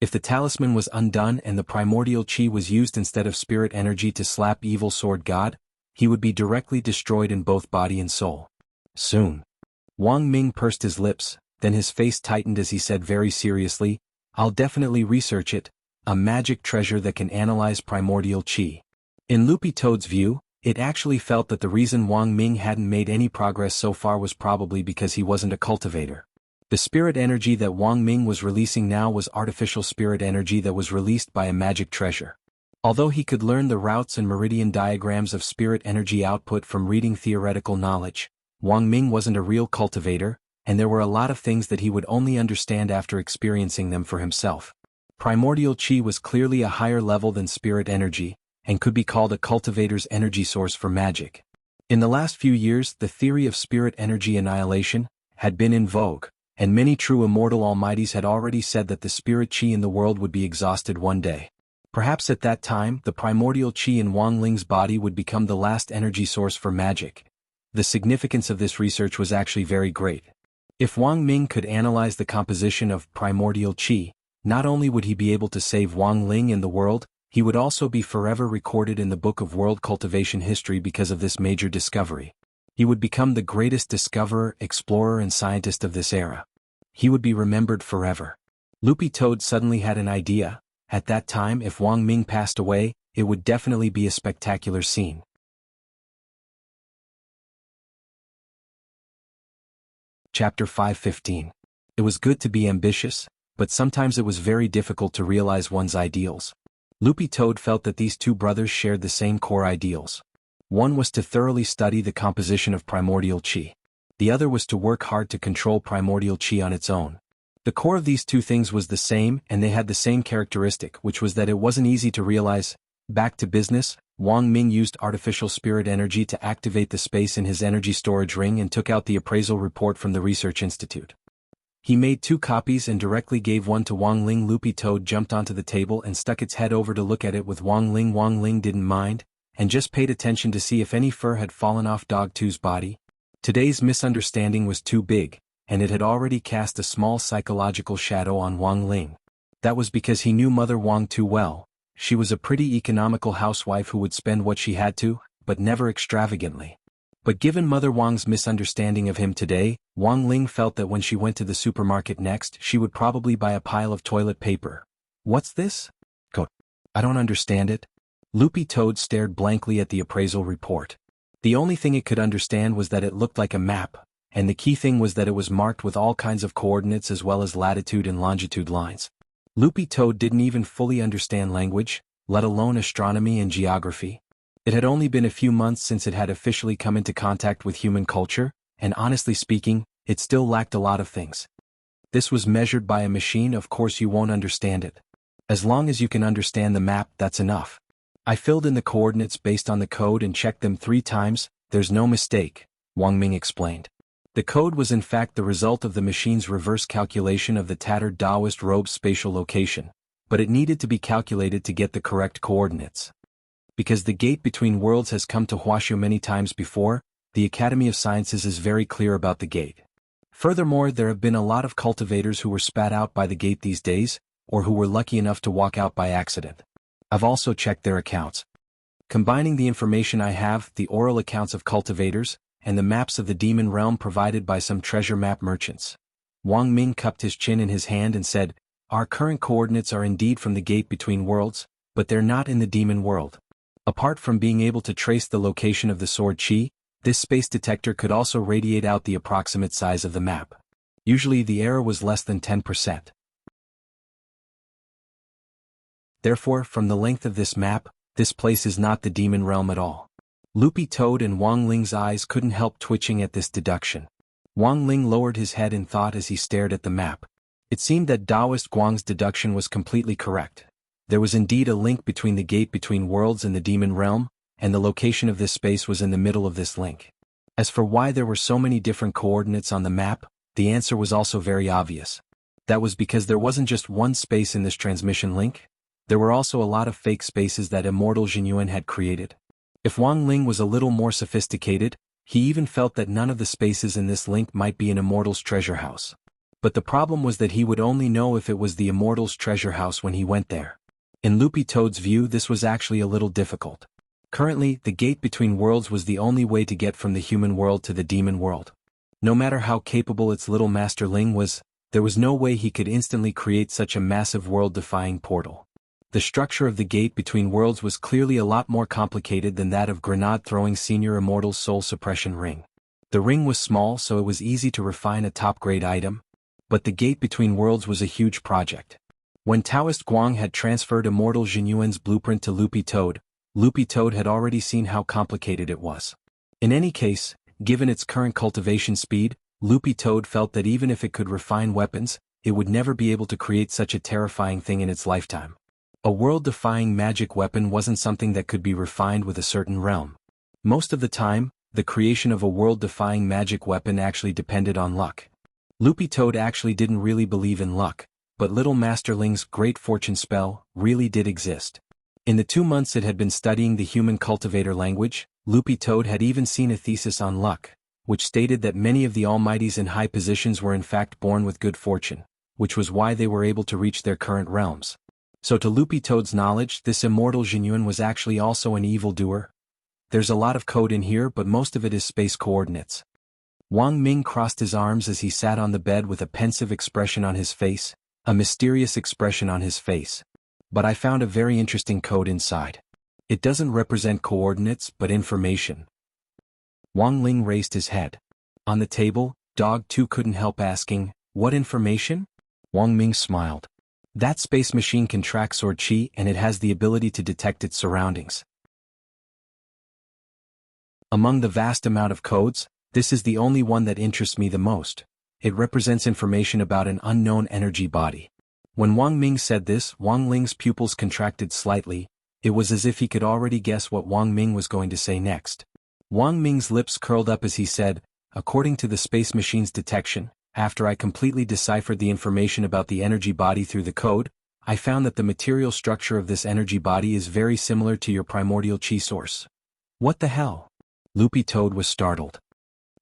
A: If the talisman was undone and the primordial qi was used instead of spirit energy to slap evil sword god, he would be directly destroyed in both body and soul. Soon. Wang Ming pursed his lips, then his face tightened as he said very seriously, I'll definitely research it, a magic treasure that can analyze primordial qi. In Loopy Toad's view, it actually felt that the reason Wang Ming hadn't made any progress so far was probably because he wasn't a cultivator. The spirit energy that Wang Ming was releasing now was artificial spirit energy that was released by a magic treasure. Although he could learn the routes and meridian diagrams of spirit energy output from reading theoretical knowledge, Wang Ming wasn't a real cultivator, and there were a lot of things that he would only understand after experiencing them for himself. Primordial qi was clearly a higher level than spirit energy, and could be called a cultivator's energy source for magic. In the last few years, the theory of spirit energy annihilation had been in vogue, and many true immortal almighties had already said that the spirit qi in the world would be exhausted one day. Perhaps at that time, the primordial qi in Wang Ling's body would become the last energy source for magic. The significance of this research was actually very great. If Wang Ming could analyze the composition of primordial qi, not only would he be able to save Wang Ling and the world, He would also be forever recorded in the book of world cultivation history because of this major discovery. He would become the greatest discoverer, explorer and scientist of this era. He would be remembered forever. Loopy Toad suddenly had an idea. At that time, if Wang Ming passed away, it would definitely be a spectacular scene. Chapter 5:15. It was good to be ambitious, but sometimes it was very difficult to realize one's ideals. Loopy Toad felt that these two brothers shared the same core ideals. One was to thoroughly study the composition of primordial qi. The other was to work hard to control primordial qi on its own. The core of these two things was the same, and they had the same characteristic, which was that it wasn't easy to realize. Back to business, Wang Ming used artificial spirit energy to activate the space in his energy storage ring and took out the appraisal report from the research institute. He made 2 copies and directly gave one to Wang Ling. Loopy Toad jumped onto the table and stuck its head over to look at it with Wang Ling. Wang Ling didn't mind, and just paid attention to see if any fur had fallen off Dog 2's body. Today's misunderstanding was too big, and it had already cast a small psychological shadow on Wang Ling. That was because he knew Mother Wang too well. She was a pretty economical housewife who would spend what she had to, but never extravagantly. But given Mother Wang's misunderstanding of him today, Wang Ling felt that when she went to the supermarket next, she would probably buy a pile of toilet paper. What's this? I don't understand it. Loopy Toad stared blankly at the appraisal report. The only thing it could understand was that it looked like a map, and the key thing was that it was marked with all kinds of coordinates as well as latitude and longitude lines. Loopy Toad didn't even fully understand language, let alone astronomy and geography. It had only been a few months since it had officially come into contact with human culture, and honestly speaking, it still lacked a lot of things. This was measured by a machine. Of course you won't understand it. As long as you can understand the map, that's enough. I filled in the coordinates based on the code and checked them 3 times, there's no mistake, Wang Ming explained. The code was in fact the result of the machine's reverse calculation of the tattered Taoist robe's spatial location, but it needed to be calculated to get the correct coordinates. Because the gate between worlds has come to Huaxiu many times before, the Academy of Sciences is very clear about the gate. Furthermore, there have been a lot of cultivators who were spat out by the gate these days, or who were lucky enough to walk out by accident. I've also checked their accounts. Combining the information I have, the oral accounts of cultivators, and the maps of the demon realm provided by some treasure map merchants. Wang Ming cupped his chin in his hand and said, our current coordinates are indeed from the gate between worlds, but they're not in the demon world. Apart from being able to trace the location of the sword qi, this space detector could also radiate out the approximate size of the map. Usually the error was less than 10%. Therefore, from the length of this map, this place is not the demon realm at all. Loopy Toad and Wang Ling's eyes couldn't help twitching at this deduction. Wang Ling lowered his head in thought as he stared at the map. It seemed that Taoist Guang's deduction was completely correct. There was indeed a link between the gate between worlds and the demon realm, and the location of this space was in the middle of this link. As for why there were so many different coordinates on the map, the answer was also very obvious. That was because there wasn't just one space in this transmission link. There were also a lot of fake spaces that immortal Jinyuan had created. If Wang Ling was a little more sophisticated, he even felt that none of the spaces in this link might be an immortal's treasure house. But the problem was that he would only know if it was the immortal's treasure house when he went there. In Loopy Toad's view, this was actually a little difficult. Currently, the gate between worlds was the only way to get from the human world to the demon world. No matter how capable its little master Ling was, there was no way he could instantly create such a massive world-defying portal. The structure of the gate between worlds was clearly a lot more complicated than that of grenade-throwing senior immortal's soul suppression ring. The ring was small, so it was easy to refine a top-grade item, but the gate between worlds was a huge project. When Taoist Guang had transferred immortal Jinyuan's blueprint to Loopy Toad had already seen how complicated it was. In any case, given its current cultivation speed, Loopy Toad felt that even if it could refine weapons, it would never be able to create such a terrifying thing in its lifetime. A world-defying magic weapon wasn't something that could be refined with a certain realm. Most of the time, the creation of a world-defying magic weapon actually depended on luck. Loopy Toad actually didn't really believe in luck, but Little Master Ling's great fortune spell really did exist. In the 2 months it had been studying the human cultivator language, Loopy Toad had even seen a thesis on luck, which stated that many of the almighties in high positions were in fact born with good fortune, which was why they were able to reach their current realms. So to Loopy Toad's knowledge, this immortal Jinyuan was actually also an evildoer. There's a lot of code in here, but most of it is space coordinates. Wang Ming crossed his arms as he sat on the bed with a pensive expression on his face, a mysterious expression on his face. But I found a very interesting code inside. It doesn't represent coordinates, but information. Wang Ling raised his head. On the table, Dog 2 couldn't help asking, "What information?" Wang Ming smiled. That space machine can track sword chi and it has the ability to detect its surroundings. Among the vast amount of codes, this is the only one that interests me the most. It represents information about an unknown energy body. When Wang Ming said this, Wang Ling's pupils contracted slightly. It was as if he could already guess what Wang Ming was going to say next. Wang Ming's lips curled up as he said, "According to the space machine's detection, after I completely deciphered the information about the energy body through the code, I found that the material structure of this energy body is very similar to your primordial chi source." What the hell? Loopy Toad was startled.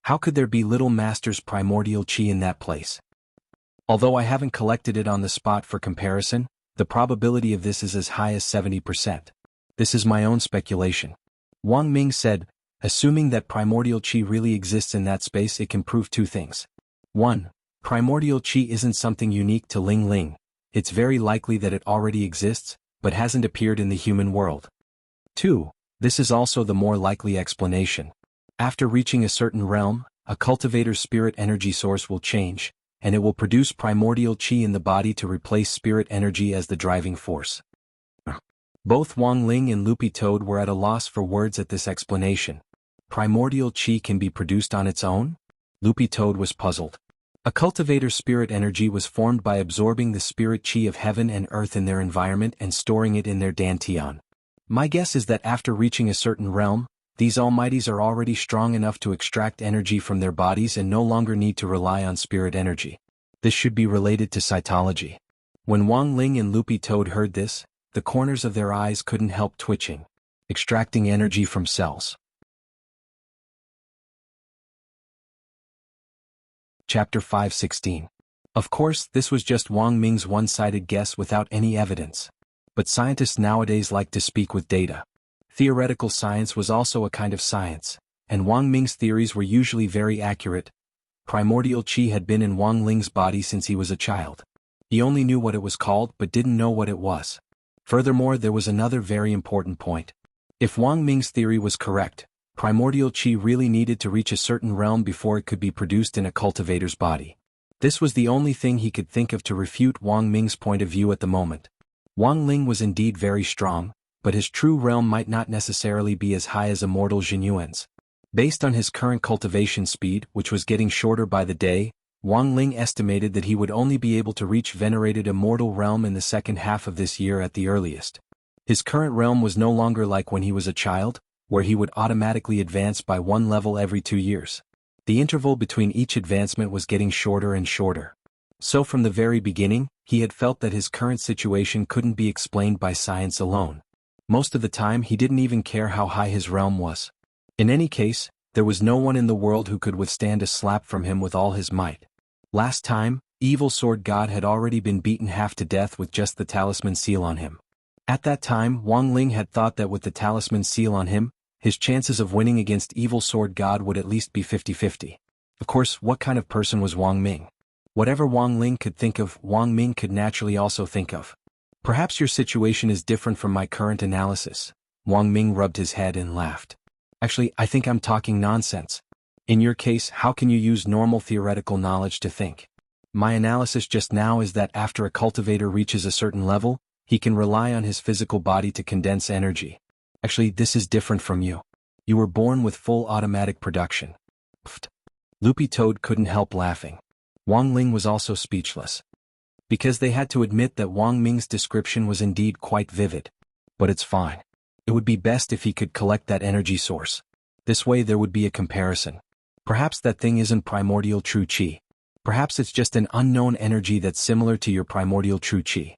A: How could there be Little Master's primordial chi in that place? Although I haven't collected it on the spot for comparison, the probability of this is as high as 70%. This is my own speculation. Wang Ming said, assuming that primordial chi really exists in that space, it can prove two things. 1. Primordial chi isn't something unique to Ling Ling. It's very likely that it already exists, but hasn't appeared in the human world. 2. This is also the more likely explanation. After reaching a certain realm, a cultivator's spirit energy source will change, and it will produce primordial chi in the body to replace spirit energy as the driving force. Both Wang Ling and Loopy Toad were at a loss for words at this explanation. Primordial chi can be produced on its own? Loopy Toad was puzzled. A cultivator's spirit energy was formed by absorbing the spirit chi of heaven and earth in their environment and storing it in their dantian. My guess is that after reaching a certain realm, these almighties are already strong enough to extract energy from their bodies and no longer need to rely on spirit energy. This should be related to cytology. When Wang Ling and Loopy Toad heard this, the corners of their eyes couldn't help twitching. Extracting energy from cells. Chapter 5:16. Of course, this was just Wang Ming's one-sided guess without any evidence. But scientists nowadays like to speak with data. Theoretical science was also a kind of science, and Wang Ming's theories were usually very accurate. Primordial chi had been in Wang Ling's body since he was a child. He only knew what it was called but didn't know what it was. Furthermore, there was another very important point. If Wang Ming's theory was correct, primordial chi really needed to reach a certain realm before it could be produced in a cultivator's body. This was the only thing he could think of to refute Wang Ming's point of view at the moment. Wang Ling was indeed very strong, but his true realm might not necessarily be as high as immortal Jinyuan's. Based on his current cultivation speed, which was getting shorter by the day, Wang Ling estimated that he would only be able to reach venerated immortal realm in the second half of this year at the earliest. His current realm was no longer like when he was a child, where he would automatically advance by one level every 2 years. The interval between each advancement was getting shorter and shorter. So from the very beginning, he had felt that his current situation couldn't be explained by science alone. Most of the time he didn't even care how high his realm was. In any case, there was no one in the world who could withstand a slap from him with all his might. Last time, Evil Sword God had already been beaten half to death with just the talisman seal on him. At that time, Wang Ling had thought that with the talisman seal on him, his chances of winning against Evil Sword God would at least be 50-50. Of course, what kind of person was Wang Ming? Whatever Wang Ling could think of, Wang Ming could naturally also think of. Perhaps your situation is different from my current analysis. Wang Ming rubbed his head and laughed. Actually, I think I'm talking nonsense. In your case, how can you use normal theoretical knowledge to think? My analysis just now is that after a cultivator reaches a certain level, he can rely on his physical body to condense energy. Actually, this is different from you. You were born with full automatic production. Pfft. Loopy Toad couldn't help laughing. Wang Ling was also speechless. Because they had to admit that Wang Ming's description was indeed quite vivid. But it's fine. It would be best if he could collect that energy source. This way there would be a comparison. Perhaps that thing isn't primordial true chi. Perhaps it's just an unknown energy that's similar to your primordial true chi.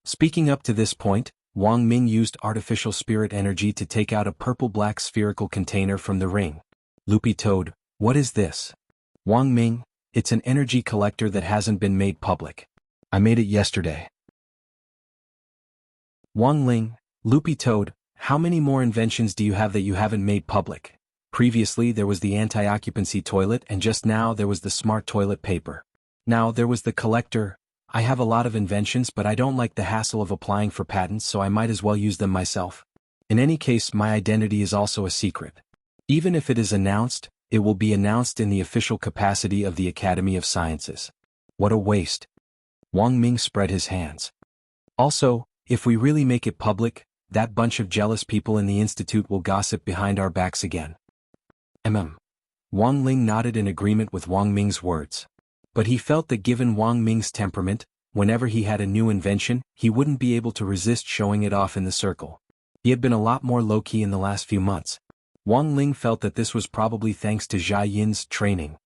A: Speaking up to this point, Wang Ming used artificial spirit energy to take out a purple-black spherical container from the ring. Loopy Toad, what is this? Wang Ming, it's an energy collector that hasn't been made public. I made it yesterday. Wang Ling, Loopy Toad, how many more inventions do you have that you haven't made public? Previously there was the anti-occupancy toilet and just now there was the smart toilet paper. Now there was the collector. I have a lot of inventions but I don't like the hassle of applying for patents so I might as well use them myself. In any case my identity is also a secret. Even if it is announced, it will be announced in the official capacity of the Academy of Sciences. What a waste. Wang Ming spread his hands. Also, if we really make it public, that bunch of jealous people in the institute will gossip behind our backs again. Wang Ling nodded in agreement with Wang Ming's words. But he felt that given Wang Ming's temperament, whenever he had a new invention, he wouldn't be able to resist showing it off in the circle. He had been a lot more low-key in the last few months. Wang Ling felt that this was probably thanks to Jia Yin's training.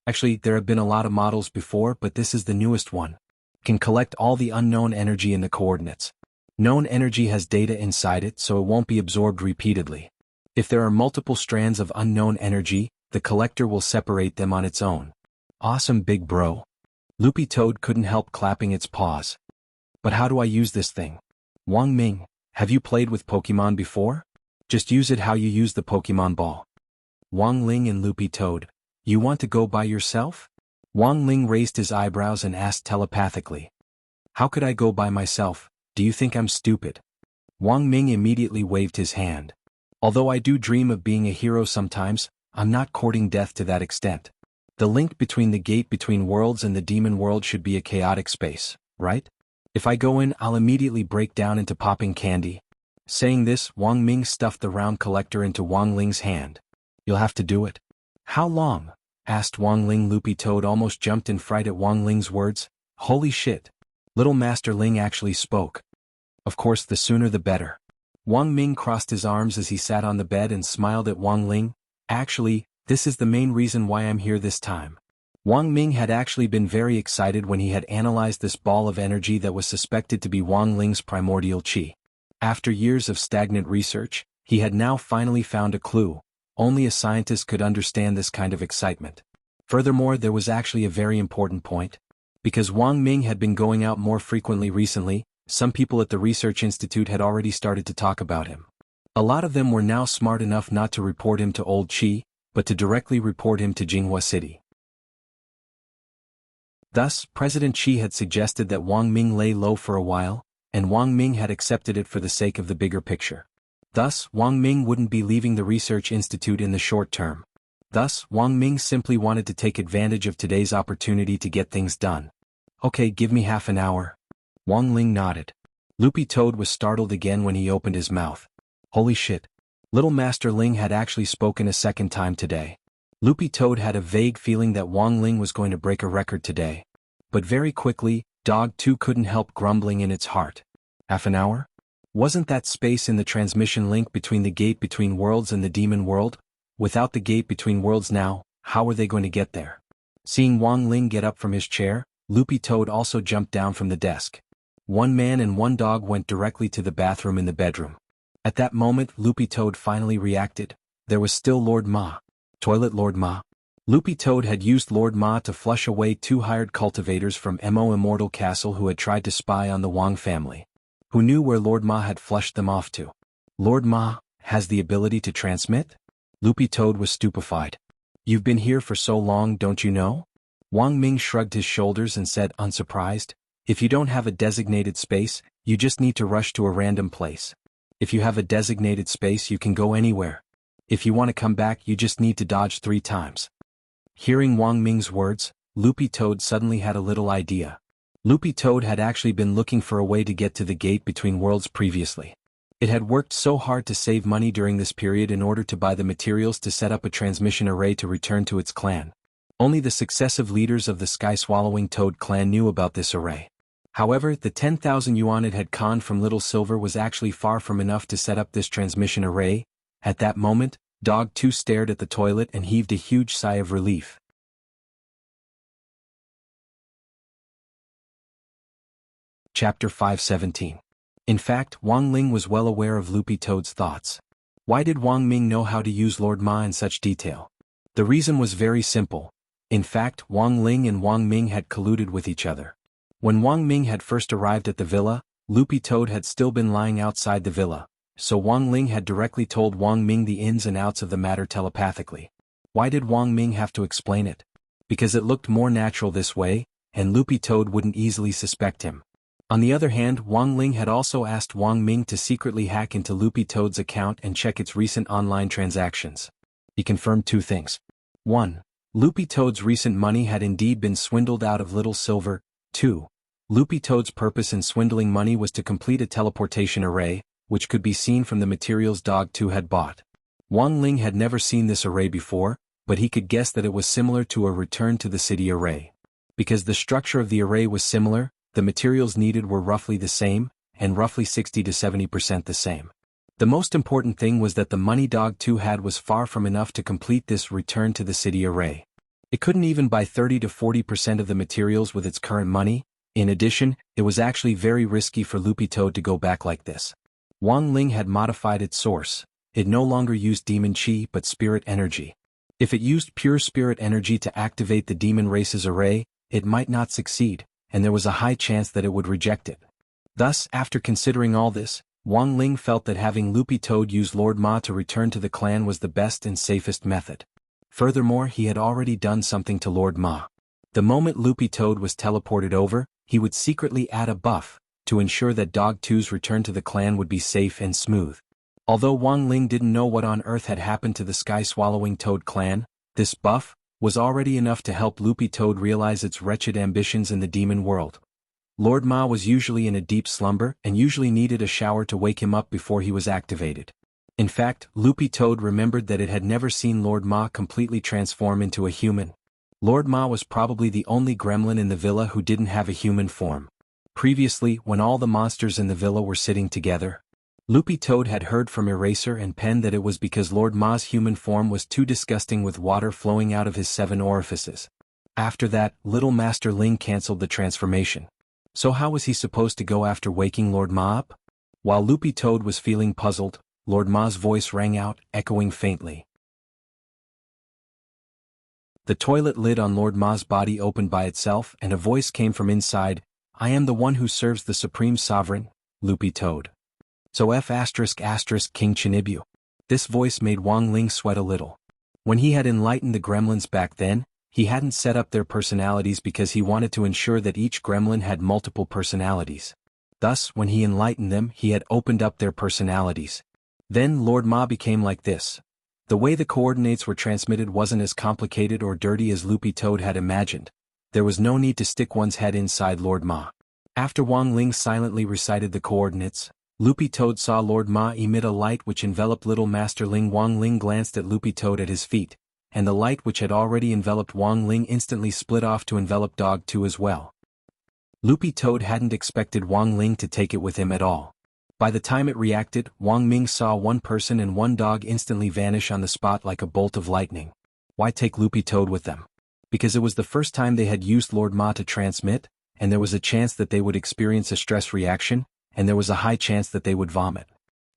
A: Actually, there have been a lot of models before but this is the newest one. Can collect all the unknown energy in the coordinates. Known energy has data inside it so it won't be absorbed repeatedly. If there are multiple strands of unknown energy, the collector will separate them on its own. Awesome big bro. Loopy Toad couldn't help clapping its paws. But how do I use this thing? Wang Ming, have you played with Pokemon before? Just use it how you use the Pokemon ball. Wang Ling and Loopy Toad, you want to go by yourself? Wang Ling raised his eyebrows and asked telepathically. How could I go by myself? Do you think I'm stupid? Wang Ming immediately waved his hand. Although I do dream of being a hero sometimes, I'm not courting death to that extent. The link between the gate between worlds and the demon world should be a chaotic space, right? If I go in, I'll immediately break down into popping candy. Saying this, Wang Ming stuffed the round collector into Wang Ling's hand. You'll have to do it. How long? Asked Wang Ling. Loopy Toad almost jumped in fright at Wang Ling's words. Holy shit. Little Master Ling actually spoke. Of course, the sooner the better. Wang Ming crossed his arms as he sat on the bed and smiled at Wang Ling. Actually, this is the main reason why I'm here this time. Wang Ming had actually been very excited when he had analyzed this ball of energy that was suspected to be Wang Ling's primordial qi. After years of stagnant research, he had now finally found a clue. Only a scientist could understand this kind of excitement. Furthermore, there was actually a very important point. Because Wang Ming had been going out more frequently recently, some people at the research institute had already started to talk about him. A lot of them were now smart enough not to report him to Old Qi, but to directly report him to Jinghua City. Thus, President Qi had suggested that Wang Ming lay low for a while, and Wang Ming had accepted it for the sake of the bigger picture. Thus, Wang Ming wouldn't be leaving the research institute in the short term. Thus, Wang Ming simply wanted to take advantage of today's opportunity to get things done. Okay, give me half an hour. Wang Ling nodded. Loopy Toad was startled again when he opened his mouth. Holy shit. Little Master Ling had actually spoken a second time today. Loopy Toad had a vague feeling that Wang Ling was going to break a record today. But very quickly, Dog 2 couldn't help grumbling in its heart. Half an hour? Wasn't that space in the transmission link between the gate between worlds and the demon world? Without the gate between worlds now, how were they going to get there? Seeing Wang Ling get up from his chair, Loopy Toad also jumped down from the desk. One man and one dog went directly to the bathroom in the bedroom. At that moment, Loopy Toad finally reacted. There was still Lord Ma. Toilet Lord Ma. Loopy Toad had used Lord Ma to flush away 2 hired cultivators from Mo Immortal Castle who had tried to spy on the Wang family. Who knew where Lord Ma had flushed them off to? Lord Ma has the ability to transmit? Loopy Toad was stupefied. You've been here for so long, don't you know? Wang Ming shrugged his shoulders and said, unsurprised, if you don't have a designated space, you just need to rush to a random place. If you have a designated space, you can go anywhere. If you want to come back, you just need to dodge 3 times. Hearing Wang Ming's words, Loopy Toad suddenly had a little idea. Loopy Toad had actually been looking for a way to get to the gate between worlds previously. It had worked so hard to save money during this period in order to buy the materials to set up a transmission array to return to its clan. Only the successive leaders of the sky-swallowing toad clan knew about this array. However, the 10,000 yuan it had conned from Little Silver was actually far from enough to set up this transmission array. At that moment, Dog 2 stared at the toilet and heaved a huge sigh of relief. Chapter 517. In fact, Wang Ling was well aware of Loopy Toad's thoughts. Why did Wang Ming know how to use Lord Ma in such detail? The reason was very simple. In fact, Wang Ling and Wang Ming had colluded with each other. When Wang Ming had first arrived at the villa, Loopy Toad had still been lying outside the villa, so Wang Ling had directly told Wang Ming the ins and outs of the matter telepathically. Why did Wang Ming have to explain it? Because it looked more natural this way, and Loopy Toad wouldn't easily suspect him. On the other hand, Wang Ling had also asked Wang Ming to secretly hack into Loopy Toad's account and check its recent online transactions. He confirmed two things. 1. Loopy Toad's recent money had indeed been swindled out of Little Silver. 2. Loopy Toad's purpose in swindling money was to complete a teleportation array, which could be seen from the materials Dog 2 had bought. Wang Ling had never seen this array before, but he could guess that it was similar to a return to the city array. Because the structure of the array was similar, the materials needed were roughly the same, and roughly 60 to 70% the same. The most important thing was that the money Dog 2 had was far from enough to complete this return to the city array. It couldn't even buy 30 to 40% of the materials with its current money. In addition, it was actually very risky for Loopy Toad to go back like this. Wang Ling had modified its source. It no longer used demon chi but spirit energy. If it used pure spirit energy to activate the demon race's array, it might not succeed, and there was a high chance that it would reject it. Thus, after considering all this, Wang Ling felt that having Loopy Toad use Lord Ma to return to the clan was the best and safest method. Furthermore, he had already done something to Lord Ma. The moment Loopy Toad was teleported over, he would secretly add a buff, to ensure that Dog 2's return to the clan would be safe and smooth. Although Wang Ling didn't know what on earth had happened to the sky-swallowing Toad clan, this buff was already enough to help Loopy Toad realize its wretched ambitions in the demon world. Lord Ma was usually in a deep slumber and usually needed a shower to wake him up before he was activated. In fact, Loopy Toad remembered that it had never seen Lord Ma completely transform into a human. Lord Ma was probably the only gremlin in the villa who didn't have a human form. Previously, when all the monsters in the villa were sitting together, Loopy Toad had heard from Eraser and Pen that it was because Lord Ma's human form was too disgusting with water flowing out of his 7 orifices. After that, Little Master Ling cancelled the transformation. So how was he supposed to go after waking Lord Ma up? While Loopy Toad was feeling puzzled, Lord Ma's voice rang out, echoing faintly. The toilet lid on Lord Ma's body opened by itself and a voice came from inside. I am the one who serves the Supreme Sovereign, Loopy Toad. So F*** King Chinibu. This voice made Wang Ling sweat a little. When he had enlightened the gremlins back then, he hadn't set up their personalities because he wanted to ensure that each gremlin had multiple personalities. Thus, when he enlightened them, he had opened up their personalities. Then Lord Ma became like this. The way the coordinates were transmitted wasn't as complicated or dirty as Loopy Toad had imagined. There was no need to stick one's head inside Lord Ma. After Wang Ling silently recited the coordinates, Loopy Toad saw Lord Ma emit a light which enveloped Little Master Ling. Wang Ling glanced at Loopy Toad at his feet, and the light which had already enveloped Wang Ling instantly split off to envelop Dog 2 as well. Loopy Toad hadn't expected Wang Ling to take it with him at all. By the time it reacted, Wang Ming saw one person and one dog instantly vanish on the spot like a bolt of lightning. Why take Loopy Toad with them? Because it was the first time they had used Lord Ma to transmit, and there was a chance that they would experience a stress reaction, and there was a high chance that they would vomit.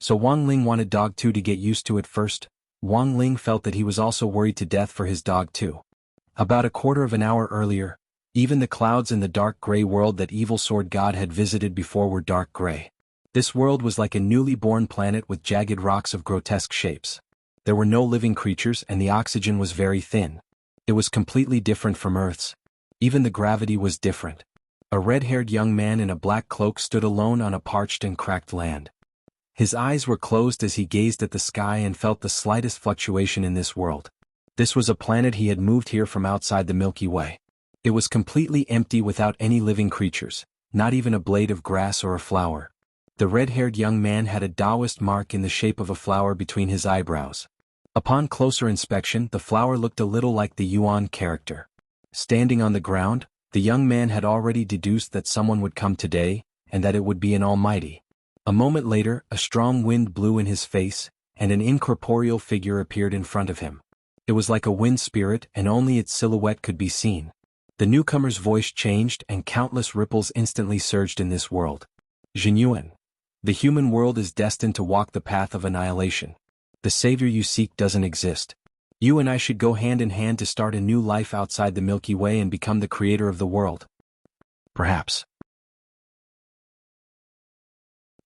A: So Wang Ling wanted Dog 2 to get used to it first. Wang Ling felt that he was also worried to death for his dog too. About a quarter of an hour earlier, even the clouds in the dark gray world that Evil Sword God had visited before were dark gray. This world was like a newly born planet with jagged rocks of grotesque shapes. There were no living creatures and the oxygen was very thin. It was completely different from Earth's. Even the gravity was different. A red-haired young man in a black cloak stood alone on a parched and cracked land. His eyes were closed as he gazed at the sky and felt the slightest fluctuation in this world. This was a planet he had moved here from outside the Milky Way. It was completely empty without any living creatures, not even a blade of grass or a flower. The red-haired young man had a Taoist mark in the shape of a flower between his eyebrows. Upon closer inspection, the flower looked a little like the Yuan character. Standing on the ground, the young man had already deduced that someone would come today, and that it would be an almighty. A moment later, a strong wind blew in his face, and an incorporeal figure appeared in front of him. It was like a wind spirit and only its silhouette could be seen. The newcomer's voice changed and countless ripples instantly surged in this world. Jinyuan. The human world is destined to walk the path of annihilation. The savior you seek doesn't exist. You and I should go hand in hand to start a new life outside the Milky Way and become the creator of the world. Perhaps.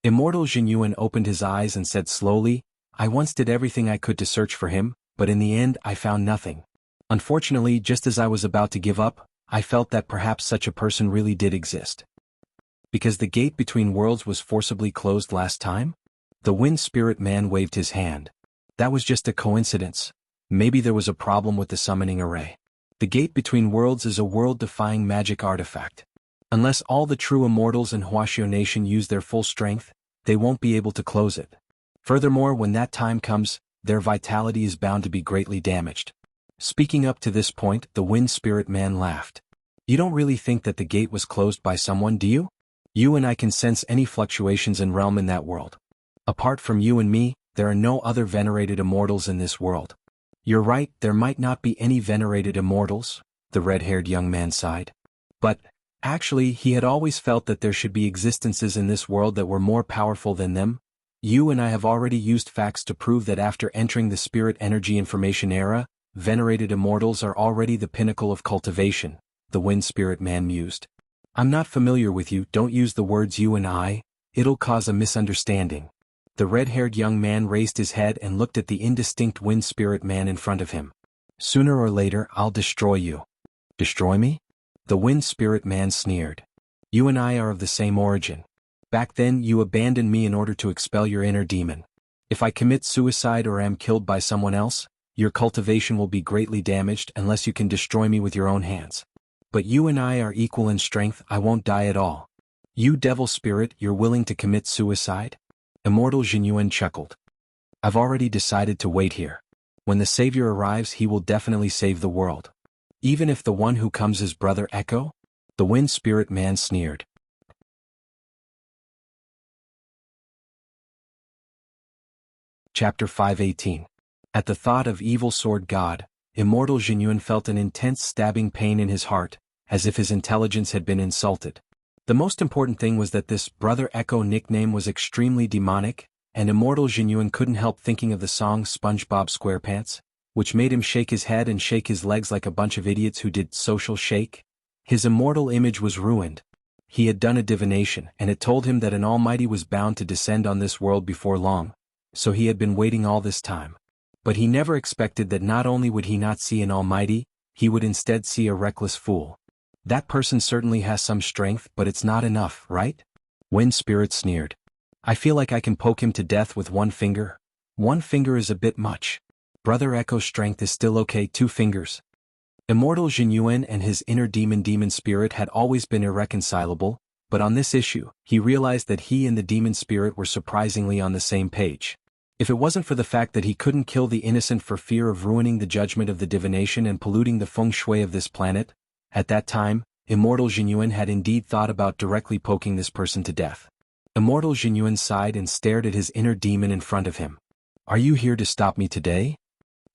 A: Immortal Jinyuan opened his eyes and said slowly, I once did everything I could to search for him, but in the end I found nothing. Unfortunately, just as I was about to give up, I felt that perhaps such a person really did exist. Because the gate between worlds was forcibly closed last time? The wind spirit man waved his hand. That was just a coincidence. Maybe there was a problem with the summoning array. The gate between worlds is a world-defying magic artifact. Unless all the true immortals in Huaxiao Nation use their full strength, they won't be able to close it. Furthermore, when that time comes, their vitality is bound to be greatly damaged. Speaking up to this point, the wind spirit man laughed. You don't really think that the gate was closed by someone, do you? You and I can sense any fluctuations in realm in that world. Apart from you and me, there are no other venerated immortals in this world. You're right, there might not be any venerated immortals, the red-haired young man sighed. But, actually, he had always felt that there should be existences in this world that were more powerful than them. You and I have already used facts to prove that after entering the spirit energy information era, venerated immortals are already the pinnacle of cultivation, the wind spirit man mused. I'm not familiar with you, don't use the words you and I, it'll cause a misunderstanding. The red-haired young man raised his head and looked at the indistinct wind spirit man in front of him. Sooner or later, I'll destroy you. Destroy me? The wind spirit man sneered. You and I are of the same origin. Back then you abandoned me in order to expel your inner demon. If I commit suicide or am killed by someone else, your cultivation will be greatly damaged unless you can destroy me with your own hands. But you and I are equal in strength, I won't die at all. You devil spirit, you're willing to commit suicide? Immortal Jinyuan chuckled. I've already decided to wait here. When the savior arrives, he will definitely save the world. Even if the one who comes is Brother Echo? The wind spirit man sneered. Chapter 518. At the thought of evil sword god, Immortal Jinyuan felt an intense stabbing pain in his heart, as if his intelligence had been insulted. The most important thing was that this Brother Echo nickname was extremely demonic, and Immortal Jinyuan couldn't help thinking of the song SpongeBob SquarePants, which made him shake his head and shake his legs like a bunch of idiots who did social shake. His immortal image was ruined. He had done a divination, and it told him that an almighty was bound to descend on this world before long, so he had been waiting all this time. But he never expected that not only would he not see an almighty, he would instead see a reckless fool. That person certainly has some strength, but it's not enough, right? Wind Spirit sneered. I feel like I can poke him to death with one finger. One finger is a bit much. Brother Echo's strength is still okay, 2 fingers. Immortal Jinyuan and his inner demon spirit had always been irreconcilable, but on this issue, he realized that he and the demon spirit were surprisingly on the same page. If it wasn't for the fact that he couldn't kill the innocent for fear of ruining the judgment of the divination and polluting the feng shui of this planet, at that time, Immortal Jinyuan had indeed thought about directly poking this person to death. Immortal Jinyuan sighed and stared at his inner demon in front of him. Are you here to stop me today?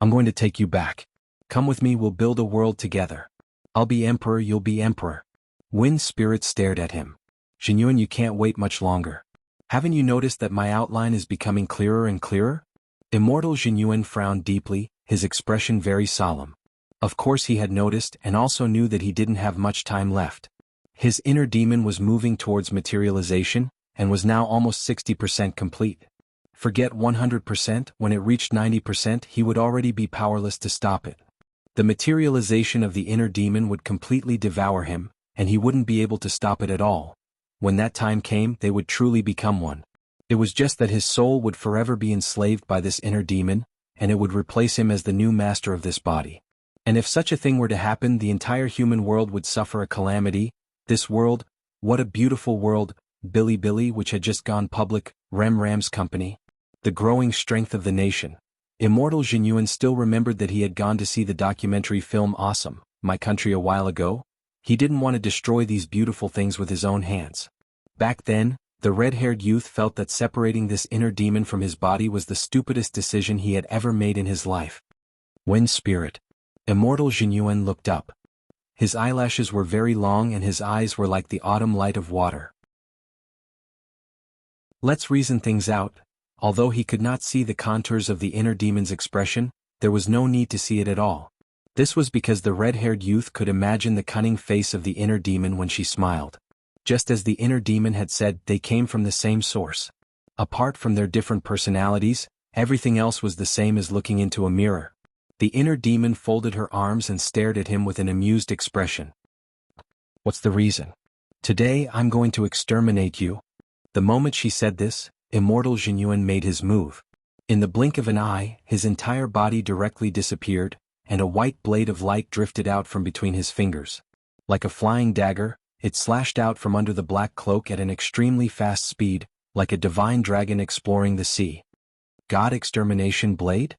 A: I'm going to take you back. Come with me, we'll build a world together. I'll be emperor, you'll be emperor. Wind Spirit stared at him. Jinyuan, you can't wait much longer. Haven't you noticed that my outline is becoming clearer and clearer? Immortal Jinyuan frowned deeply, his expression very solemn. Of course he had noticed and also knew that he didn't have much time left. His inner demon was moving towards materialization, and was now almost 60% complete. Forget 100%, when it reached 90% he would already be powerless to stop it. The materialization of the inner demon would completely devour him, and he wouldn't be able to stop it at all. When that time came, they would truly become one. It was just that his soul would forever be enslaved by this inner demon, and it would replace him as the new master of this body. And if such a thing were to happen, the entire human world would suffer a calamity. This world, what a beautiful world, Billy, which had just gone public, Ram's company. The growing strength of the nation. Immortal Jinyuan still remembered that he had gone to see the documentary film Awesome, My Country a while ago. He didn't want to destroy these beautiful things with his own hands. Back then, the red-haired youth felt that separating this inner demon from his body was the stupidest decision he had ever made in his life. Wind Spirit. Immortal Jinyuan looked up. His eyelashes were very long and his eyes were like the autumn light of water. Let's reason things out. Although he could not see the contours of the inner demon's expression, there was no need to see it at all. This was because the red-haired youth could imagine the cunning face of the inner demon when she smiled. Just as the inner demon had said, they came from the same source. Apart from their different personalities, everything else was the same as looking into a mirror. The inner demon folded her arms and stared at him with an amused expression. "What's the reason? Today I'm going to exterminate you." The moment she said this, Immortal Jinyuan made his move. In the blink of an eye, his entire body directly disappeared, and a white blade of light drifted out from between his fingers. Like a flying dagger, it slashed out from under the black cloak at an extremely fast speed, like a divine dragon exploring the sea. God Extermination Blade?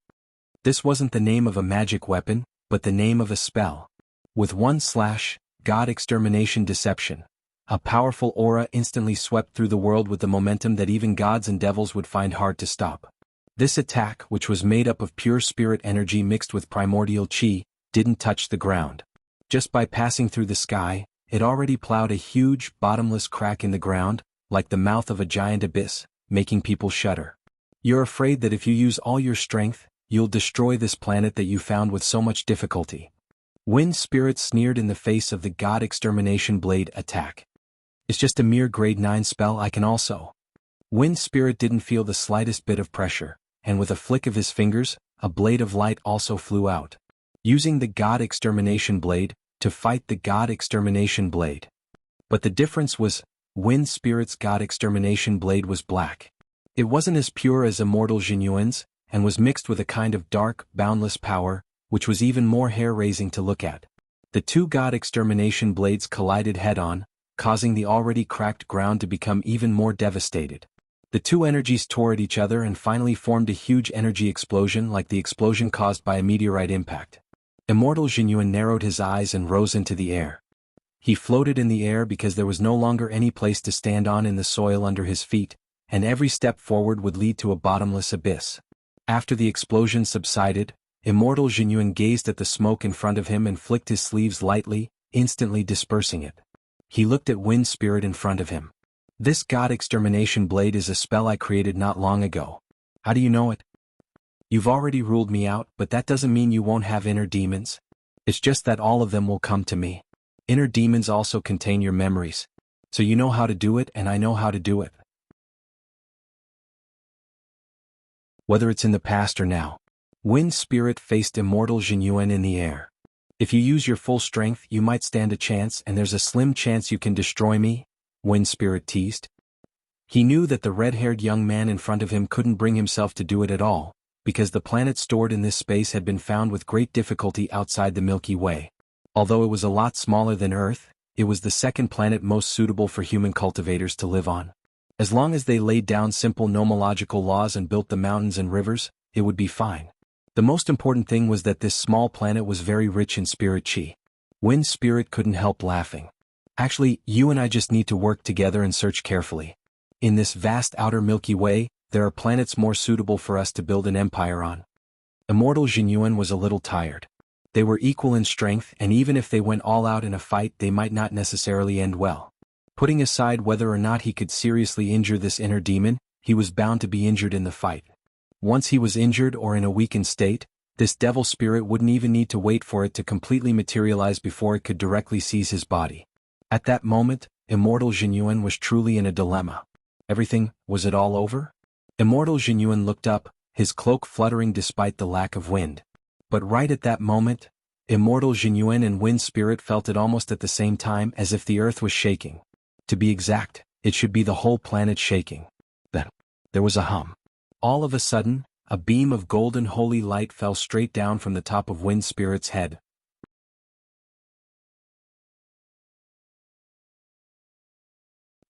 A: This wasn't the name of a magic weapon, but the name of a spell. With one slash, God Extermination Deception. A powerful aura instantly swept through the world with the momentum that even gods and devils would find hard to stop. This attack, which was made up of pure spirit energy mixed with primordial chi, didn't touch the ground. Just by passing through the sky, it already plowed a huge, bottomless crack in the ground, like the mouth of a giant abyss, making people shudder. You're afraid that if you use all your strength, you'll destroy this planet that you found with so much difficulty. Wind Spirit sneered in the face of the God Extermination Blade attack. It's just a mere grade 9 spell I can also. Wind Spirit didn't feel the slightest bit of pressure, and with a flick of his fingers, a blade of light also flew out. Using the God Extermination Blade, to fight the God Extermination Blade. But the difference was, Wind Spirit's God Extermination Blade was black. It wasn't as pure as Immortal Jinyuan's, and was mixed with a kind of dark, boundless power, which was even more hair-raising to look at. The two God Extermination Blades collided head-on, causing the already cracked ground to become even more devastated. The two energies tore at each other and finally formed a huge energy explosion like the explosion caused by a meteorite impact. Immortal Jinyuan narrowed his eyes and rose into the air. He floated in the air because there was no longer any place to stand on in the soil under his feet, and every step forward would lead to a bottomless abyss. After the explosion subsided, Immortal Jinyuan gazed at the smoke in front of him and flicked his sleeves lightly, instantly dispersing it. He looked at Wind Spirit in front of him. "This God Extermination Blade is a spell I created not long ago. How do you know it?" "You've already ruled me out, but that doesn't mean you won't have inner demons. It's just that all of them will come to me. Inner demons also contain your memories. So you know how to do it and I know how to do it. Whether it's in the past or now." Wind Spirit faced Immortal Jinyuan in the air. "If you use your full strength you might stand a chance, and there's a slim chance you can destroy me," Wind Spirit teased. He knew that the red-haired young man in front of him couldn't bring himself to do it at all, because the planet stored in this space had been found with great difficulty outside the Milky Way. Although it was a lot smaller than Earth, it was the second planet most suitable for human cultivators to live on. As long as they laid down simple nomological laws and built the mountains and rivers, it would be fine. The most important thing was that this small planet was very rich in spirit chi. Wind Spirit couldn't help laughing. "Actually, you and I just need to work together and search carefully. In this vast outer Milky Way, there are planets more suitable for us to build an empire on." Immortal Jinyuan was a little tired. They were equal in strength, and even if they went all out in a fight they might not necessarily end well. Putting aside whether or not he could seriously injure this inner demon, he was bound to be injured in the fight. Once he was injured or in a weakened state, this devil spirit wouldn't even need to wait for it to completely materialize before it could directly seize his body. At that moment, Immortal Jinyuan was truly in a dilemma. Was it all over? Immortal Jinyuan looked up, his cloak fluttering despite the lack of wind. But right at that moment, Immortal Jinyuan and Wind Spirit felt it almost at the same time, as if the earth was shaking. To be exact, it should be the whole planet shaking. Then, there was a hum. All of a sudden, a beam of golden holy light fell straight down from the top of Wind Spirit's head.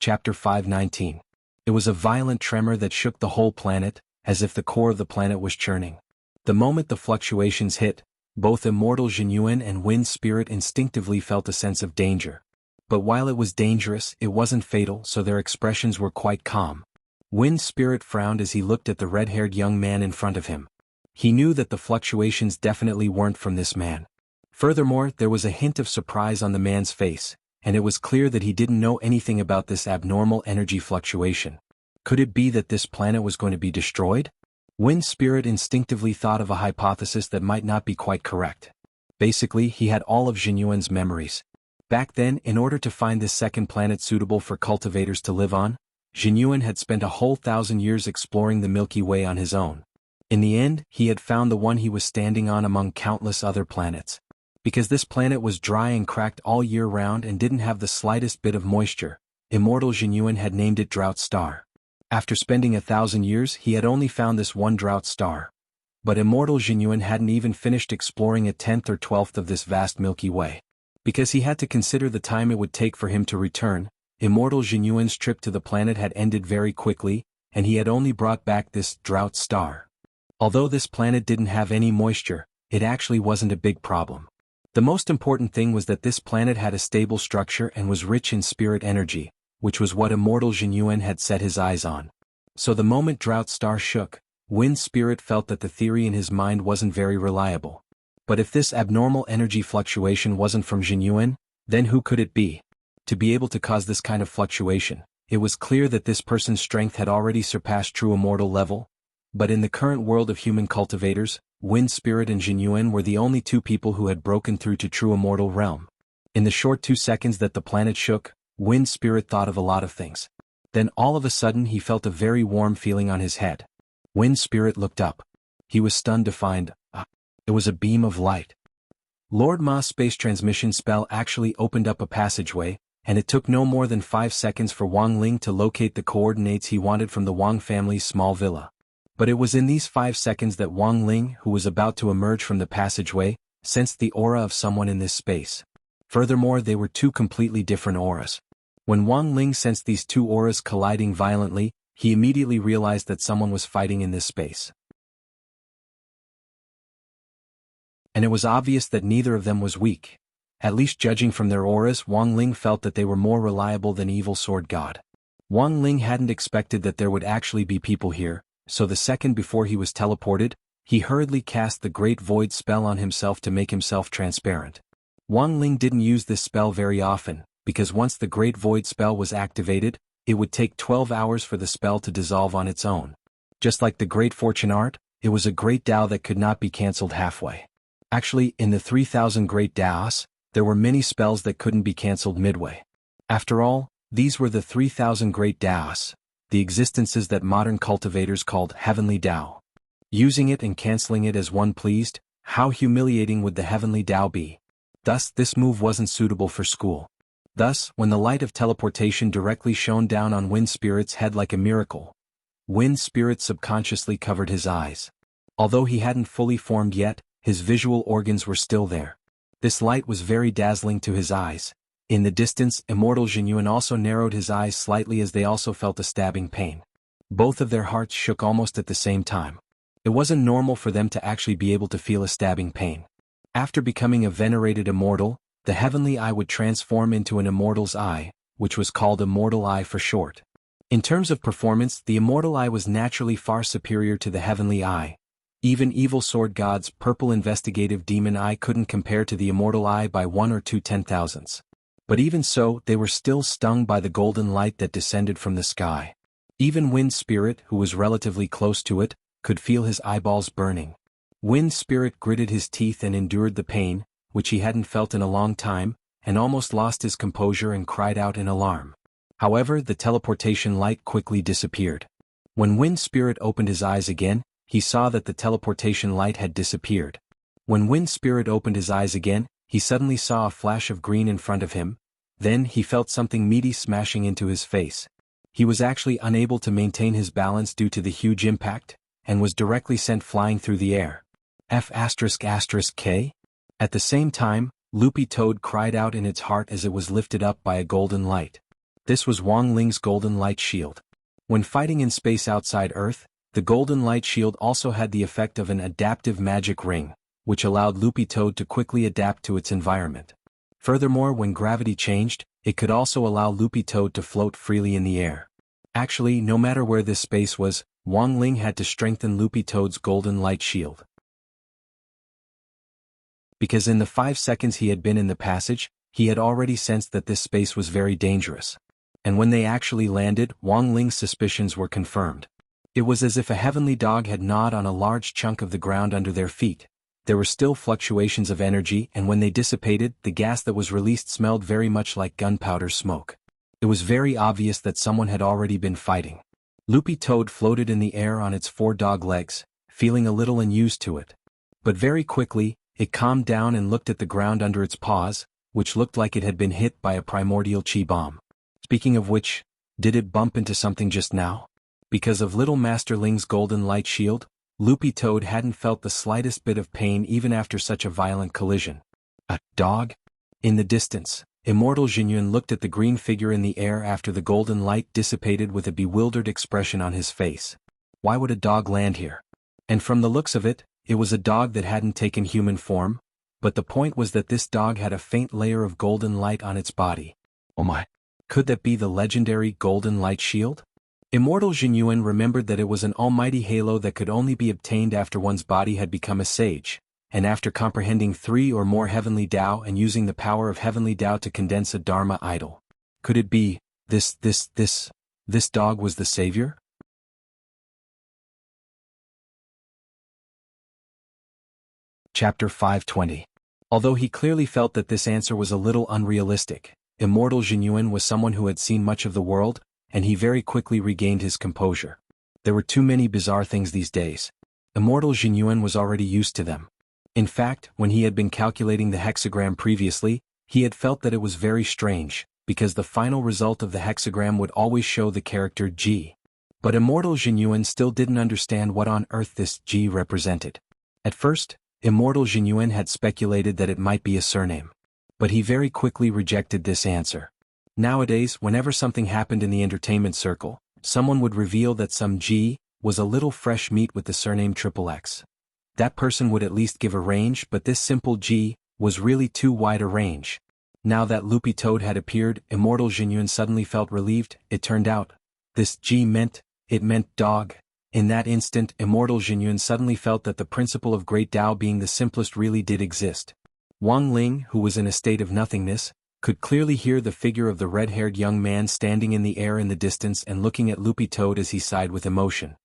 A: Chapter 519. It was a violent tremor that shook the whole planet, as if the core of the planet was churning. The moment the fluctuations hit, both Immortal Jinyuan and Wind Spirit instinctively felt a sense of danger. But while it was dangerous, it wasn't fatal, so their expressions were quite calm. Wind Spirit frowned as he looked at the red-haired young man in front of him. He knew that the fluctuations definitely weren't from this man. Furthermore, there was a hint of surprise on the man's face, and it was clear that he didn't know anything about this abnormal energy fluctuation. Could it be that this planet was going to be destroyed? Wind Spirit instinctively thought of a hypothesis that might not be quite correct. Basically, he had all of Jinyuan's memories. Back then, in order to find this second planet suitable for cultivators to live on, Jinyuan had spent a whole 1,000 years exploring the Milky Way on his own. In the end, he had found the one he was standing on among countless other planets. Because this planet was dry and cracked all year round and didn't have the slightest bit of moisture, immortal Jinyuan had named it Drought Star. After spending 1,000 years, he had only found this one drought star. But immortal Jinyuan hadn't even finished exploring a 10th or 12th of this vast Milky Way. Because he had to consider the time it would take for him to return, immortal Jinyuan's trip to the planet had ended very quickly, and he had only brought back this drought star. Although this planet didn't have any moisture, it actually wasn't a big problem. The most important thing was that this planet had a stable structure and was rich in spirit energy, which was what immortal Jinyuan had set his eyes on. So the moment Drought Star shook, Wind Spirit felt that the theory in his mind wasn't very reliable. But if this abnormal energy fluctuation wasn't from Jinyuan, then who could it be? To be able to cause this kind of fluctuation, it was clear that this person's strength had already surpassed true immortal level. But in the current world of human cultivators, Wind Spirit and Jinyuan were the only two people who had broken through to true immortal realm. In the short 2 seconds that the planet shook, Wind Spirit thought of a lot of things. Then all of a sudden he felt a very warm feeling on his head. Wind Spirit looked up. He was stunned to find, it was a beam of light. Lord Ma's space transmission spell actually opened up a passageway, and it took no more than 5 seconds for Wang Ling to locate the coordinates he wanted from the Wang family's small villa. But it was in these 5 seconds that Wang Ling, who was about to emerge from the passageway, sensed the aura of someone in this space. Furthermore, they were two completely different auras. When Wang Ling sensed these two auras colliding violently, he immediately realized that someone was fighting in this space. And it was obvious that neither of them was weak. At least judging from their auras, Wang Ling felt that they were more reliable than Evil Sword God. Wang Ling hadn't expected that there would actually be people here, so the second before he was teleported, he hurriedly cast the Great Void spell on himself to make himself transparent. Wang Ling didn't use this spell very often, because once the Great Void spell was activated, it would take 12 hours for the spell to dissolve on its own. Just like the Great Fortune Art, it was a Great Tao that could not be cancelled halfway. Actually, in the 3,000 Great Taos, there were many spells that couldn't be cancelled midway. After all, these were the 3,000 Great Taos, the existences that modern cultivators called Heavenly Tao. Using it and cancelling it as one pleased, how humiliating would the Heavenly Tao be? Thus, this move wasn't suitable for school. Thus, when the light of teleportation directly shone down on Wind Spirit's head like a miracle, Wind Spirit subconsciously covered his eyes. Although he hadn't fully formed yet, his visual organs were still there. This light was very dazzling to his eyes. In the distance, immortal Jinyuan also narrowed his eyes slightly as they also felt a stabbing pain. Both of their hearts shook almost at the same time. It wasn't normal for them to actually be able to feel a stabbing pain. After becoming a venerated immortal, the heavenly eye would transform into an immortal's eye, which was called Immortal Eye for short. In terms of performance, the Immortal Eye was naturally far superior to the heavenly eye. Even Evil Sword God's purple investigative demon eye couldn't compare to the Immortal Eye by 1 or 2 10,000ths. But even so, they were still stung by the golden light that descended from the sky. Even Wind Spirit, who was relatively close to it, could feel his eyeballs burning. Wind Spirit gritted his teeth and endured the pain, which he hadn't felt in a long time, and almost lost his composure and cried out in alarm. However, the teleportation light quickly disappeared. When Wind Spirit opened his eyes again, he saw that the teleportation light had disappeared. When Wind Spirit opened his eyes again, he suddenly saw a flash of green in front of him. Then he felt something meaty smashing into his face. He was actually unable to maintain his balance due to the huge impact, and was directly sent flying through the air. F***K? At the same time, Loopy Toad cried out in its heart as it was lifted up by a golden light. This was Wang Ling's golden light shield. When fighting in space outside Earth, the golden light shield also had the effect of an adaptive magic ring, which allowed Loopy Toad to quickly adapt to its environment. Furthermore, when gravity changed, it could also allow Loopy Toad to float freely in the air. Actually, no matter where this space was, Wang Ling had to strengthen Loopy Toad's golden light shield. Because in the 5 seconds he had been in the passage, he had already sensed that this space was very dangerous. And when they actually landed, Wang Ling's suspicions were confirmed. It was as if a heavenly dog had gnawed on a large chunk of the ground under their feet. There were still fluctuations of energy, and when they dissipated, the gas that was released smelled very much like gunpowder smoke. It was very obvious that someone had already been fighting. Loopy Toad floated in the air on its 4 dog legs, feeling a little unused to it. But very quickly, it calmed down and looked at the ground under its paws, which looked like it had been hit by a primordial chi bomb. Speaking of which, did it bump into something just now? Because of Little Master Ling's golden light shield, Loopy Toad hadn't felt the slightest bit of pain even after such a violent collision. A dog? In the distance, Immortal Jinyun looked at the green figure in the air after the golden light dissipated with a bewildered expression on his face. Why would a dog land here? And from the looks of it, it was a dog that hadn't taken human form, but the point was that this dog had a faint layer of golden light on its body. Oh my! Could that be the legendary golden light shield? Immortal Jinyuan remembered that it was an almighty halo that could only be obtained after one's body had become a sage, and after comprehending 3 or more heavenly Tao and using the power of heavenly Tao to condense a Dharma idol. Could it be, this dog was the savior? Chapter 520. Although he clearly felt that this answer was a little unrealistic, Immortal Jinyuan was someone who had seen much of the world, and he very quickly regained his composure. There were too many bizarre things these days. Immortal Jinyuan was already used to them. In fact, when he had been calculating the hexagram previously, he had felt that it was very strange, because the final result of the hexagram would always show the character G. But Immortal Jinyuan still didn't understand what on earth this G represented. At first, Immortal Jinyuan had speculated that it might be a surname. But he very quickly rejected this answer. Nowadays, whenever something happened in the entertainment circle, someone would reveal that some G was a little fresh meat with the surname XXX. That person would at least give a range, but this simple G was really too wide a range. Now that Loopy Toad had appeared, Immortal Jinyuan suddenly felt relieved. It turned out, this G meant dog. In that instant, Immortal Jinyuan suddenly felt that the principle of Great Tao being the simplest really did exist. Wang Ling, who was in a state of nothingness, could clearly hear the figure of the red-haired young man standing in the air in the distance and looking at Loopy Toad as he sighed with emotion.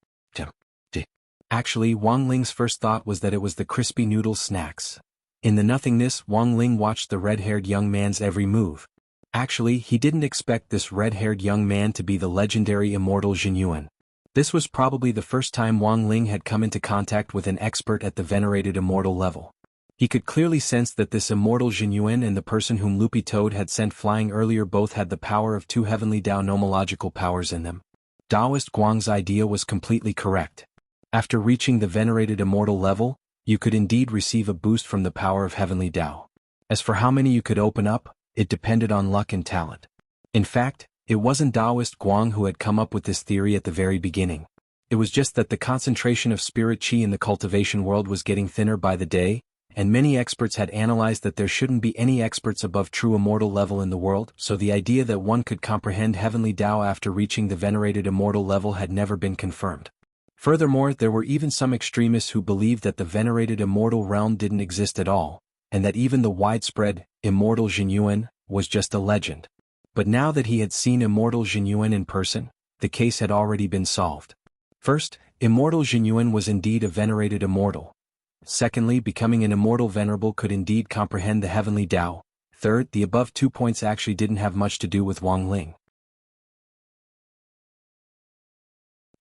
A: Actually, Wang Ling's first thought was that it was the crispy noodle snacks. In the nothingness, Wang Ling watched the red-haired young man's every move. Actually, he didn't expect this red-haired young man to be the legendary Immortal Jinyuan. This was probably the first time Wang Ling had come into contact with an expert at the venerated immortal level. He could clearly sense that this Immortal Jinyuan and the person whom Loopy Toad had sent flying earlier both had the power of 2 heavenly Tao nomological powers in them. Taoist Guang's idea was completely correct. After reaching the venerated immortal level, you could indeed receive a boost from the power of heavenly Tao. As for how many you could open up, it depended on luck and talent. In fact, it wasn't Taoist Guang who had come up with this theory at the very beginning. It was just that the concentration of spirit chi in the cultivation world was getting thinner by the day, and many experts had analyzed that there shouldn't be any experts above true immortal level in the world, so the idea that one could comprehend heavenly Tao after reaching the venerated immortal level had never been confirmed. Furthermore, there were even some extremists who believed that the venerated immortal realm didn't exist at all, and that even the widespread, Immortal Jinyuan, was just a legend. But now that he had seen Immortal Jinyuan in person, the case had already been solved. First, Immortal Jinyuan was indeed a venerated immortal. Secondly, becoming an immortal venerable could indeed comprehend the heavenly Tao. Third, the above 2 points actually didn't have much to do with Wang Ling.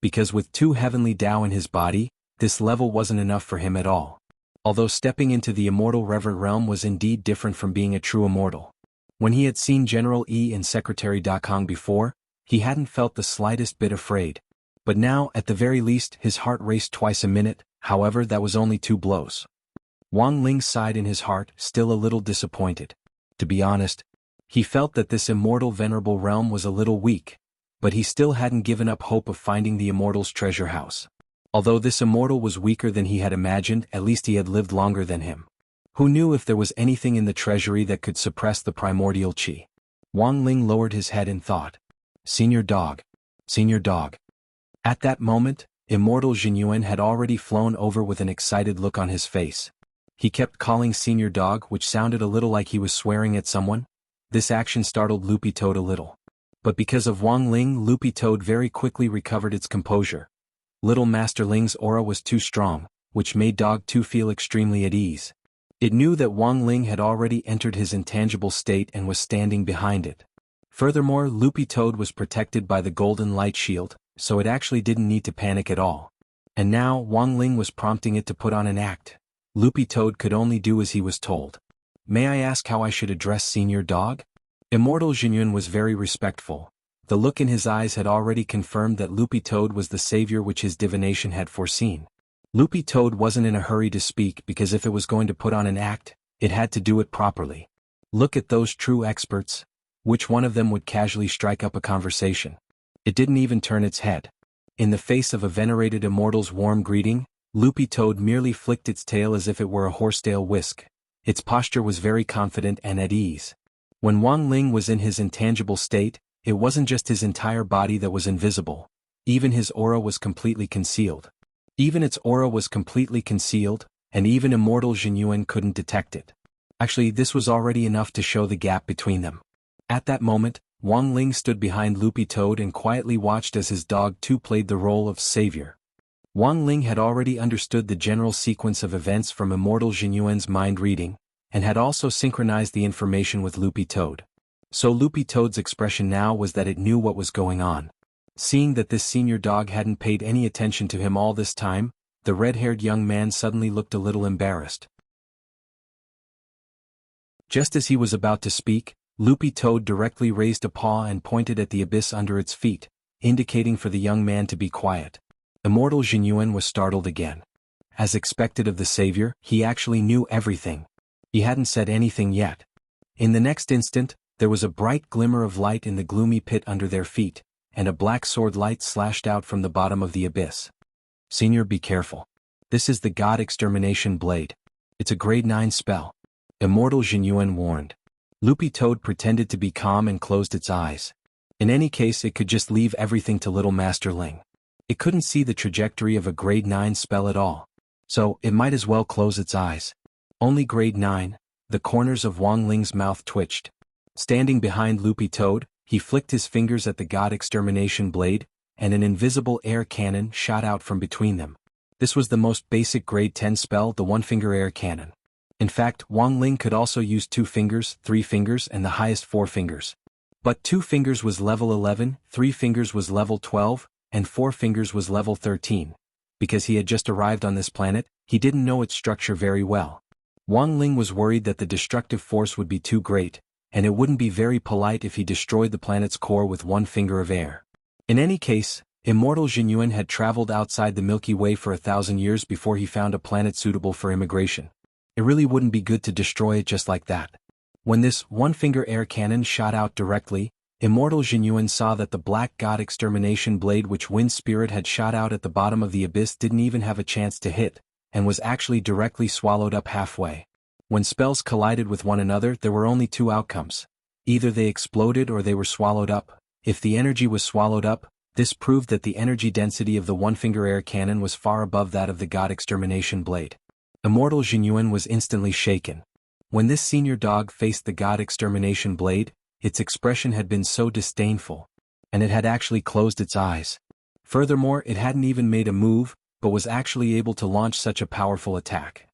A: Because with 2 heavenly Tao in his body, this level wasn't enough for him at all. Although stepping into the immortal reverent realm was indeed different from being a true immortal. When he had seen General Yi and Secretary Da Kong before, he hadn't felt the slightest bit afraid. But now, at the very least, his heart raced twice a minute. However, that was only 2 blows. Wang Ling sighed in his heart, still a little disappointed. To be honest, he felt that this immortal venerable realm was a little weak, but he still hadn't given up hope of finding the immortal's treasure house. Although this immortal was weaker than he had imagined, at least he had lived longer than him. Who knew if there was anything in the treasury that could suppress the primordial chi? Wang Ling lowered his head in thought. Senior dog. Senior dog. At that moment, Immortal Jinyuan had already flown over with an excited look on his face. He kept calling Senior Dog, which sounded a little like he was swearing at someone. This action startled Loopy Toad a little. But because of Wang Ling, Loopy Toad very quickly recovered its composure. Little Master Ling's aura was too strong, which made Dog 2 feel extremely at ease. It knew that Wang Ling had already entered his intangible state and was standing behind it. Furthermore, Loopy Toad was protected by the golden light shield, so it actually didn't need to panic at all. And now, Wang Ling was prompting it to put on an act. Loopy Toad could only do as he was told. "May I ask how I should address Senior Dog?" Immortal Jinyun was very respectful. The look in his eyes had already confirmed that Loopy Toad was the savior which his divination had foreseen. Loopy Toad wasn't in a hurry to speak because if it was going to put on an act, it had to do it properly. Look at those true experts. Which one of them would casually strike up a conversation? It didn't even turn its head. In the face of a venerated immortal's warm greeting, Loopy Toad merely flicked its tail as if it were a horsetail whisk. Its posture was very confident and at ease. When Wang Ling was in his intangible state, it wasn't just his entire body that was invisible. Even his aura was completely concealed. Even its aura was completely concealed, and even Immortal Jinyuan couldn't detect it. Actually, this was already enough to show the gap between them. At that moment, Wang Ling stood behind Loopy Toad and quietly watched as his Dog 2 played the role of savior. Wang Ling had already understood the general sequence of events from Immortal Jinyuan's mind reading, and had also synchronized the information with Loopy Toad. So Loopy Toad's expression now was that it knew what was going on. Seeing that this senior dog hadn't paid any attention to him all this time, the red-haired young man suddenly looked a little embarrassed. Just as he was about to speak, Loopy Toad directly raised a paw and pointed at the abyss under its feet, indicating for the young man to be quiet. Immortal Jinyuan was startled again. As expected of the savior, he actually knew everything. He hadn't said anything yet. In the next instant, there was a bright glimmer of light in the gloomy pit under their feet, and a black sword light slashed out from the bottom of the abyss. "Senior, be careful. This is the God Extermination Blade. It's a grade 9 spell," Immortal Jinyuan warned. Loopy Toad pretended to be calm and closed its eyes. In any case, it could just leave everything to Little Master Ling. It couldn't see the trajectory of a grade 9 spell at all. So, it might as well close its eyes. Only grade 9, the corners of Wang Ling's mouth twitched. Standing behind Loopy Toad, he flicked his fingers at the God Extermination Blade, and an invisible air cannon shot out from between them. This was the most basic grade 10 spell, the one-finger air cannon. In fact, Wang Ling could also use 2 fingers, 3 fingers and the highest 4 fingers. But 2 fingers was level 11, 3 fingers was level 12, and 4 fingers was level 13. Because he had just arrived on this planet, he didn't know its structure very well. Wang Ling was worried that the destructive force would be too great, and it wouldn't be very polite if he destroyed the planet's core with 1 finger of air. In any case, Immortal Jinyuan had traveled outside the Milky Way for 1,000 years before he found a planet suitable for immigration. It really wouldn't be good to destroy it just like that. When this one-finger air cannon shot out directly, Immortal Jinyuan saw that the Black God Extermination Blade which Wind Spirit had shot out at the bottom of the abyss didn't even have a chance to hit, and was actually directly swallowed up halfway. When spells collided with one another, there were only 2 outcomes. Either they exploded or they were swallowed up. If the energy was swallowed up, this proved that the energy density of the one-finger air cannon was far above that of the God Extermination Blade. Immortal Jinyuan was instantly shaken. When this senior dog faced the God Extermination Blade, its expression had been so disdainful, and it had actually closed its eyes. Furthermore, it hadn't even made a move, but was actually able to launch such a powerful attack.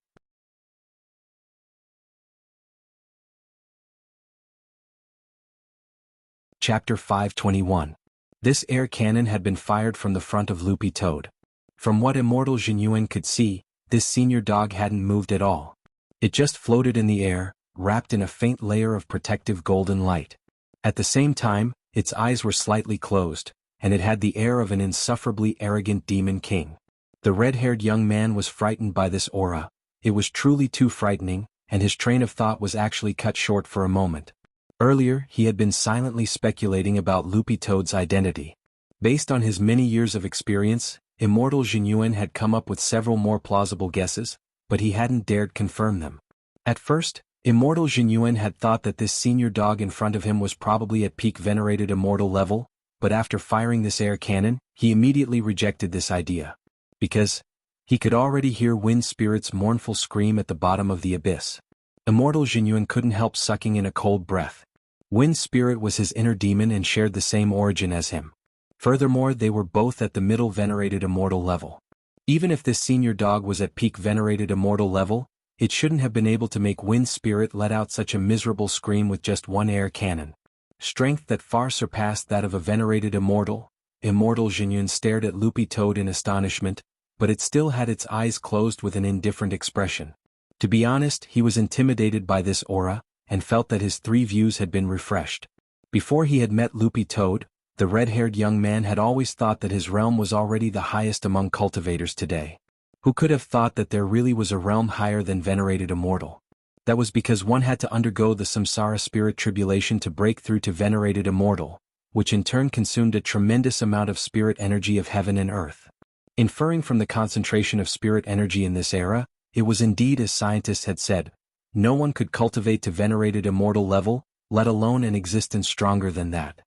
A: Chapter 521. This air cannon had been fired from the front of Loopy Toad. From what Immortal Jinyuan could see, this senior dog hadn't moved at all. It just floated in the air, wrapped in a faint layer of protective golden light. At the same time, its eyes were slightly closed, and it had the air of an insufferably arrogant demon king. The red-haired young man was frightened by this aura. It was truly too frightening, and his train of thought was actually cut short for a moment. Earlier, he had been silently speculating about Loopy Toad's identity. Based on his many years of experience, Immortal Jinyuan had come up with several more plausible guesses, but he hadn't dared confirm them. At first, Immortal Jinyuan had thought that this senior dog in front of him was probably at peak venerated immortal level, but after firing this air cannon, he immediately rejected this idea. Because he could already hear Wind Spirit's mournful scream at the bottom of the abyss. Immortal Jinyuan couldn't help sucking in a cold breath. Wind Spirit was his inner demon and shared the same origin as him. Furthermore, they were both at the middle venerated immortal level. Even if this senior dog was at peak venerated immortal level, it shouldn't have been able to make Wind Spirit let out such a miserable scream with just one air cannon. Strength that far surpassed that of a venerated immortal. Immortal Jinyun stared at Loopy Toad in astonishment, but it still had its eyes closed with an indifferent expression. To be honest, he was intimidated by this aura, and felt that his three views had been refreshed. Before he had met Loopy Toad, the red-haired young man had always thought that his realm was already the highest among cultivators today. Who could have thought that there really was a realm higher than venerated immortal? That was because one had to undergo the samsara spirit tribulation to break through to venerated immortal, which in turn consumed a tremendous amount of spirit energy of heaven and earth. Inferring from the concentration of spirit energy in this era, it was indeed as scientists had said, no one could cultivate to venerated immortal level, let alone an existence stronger than that.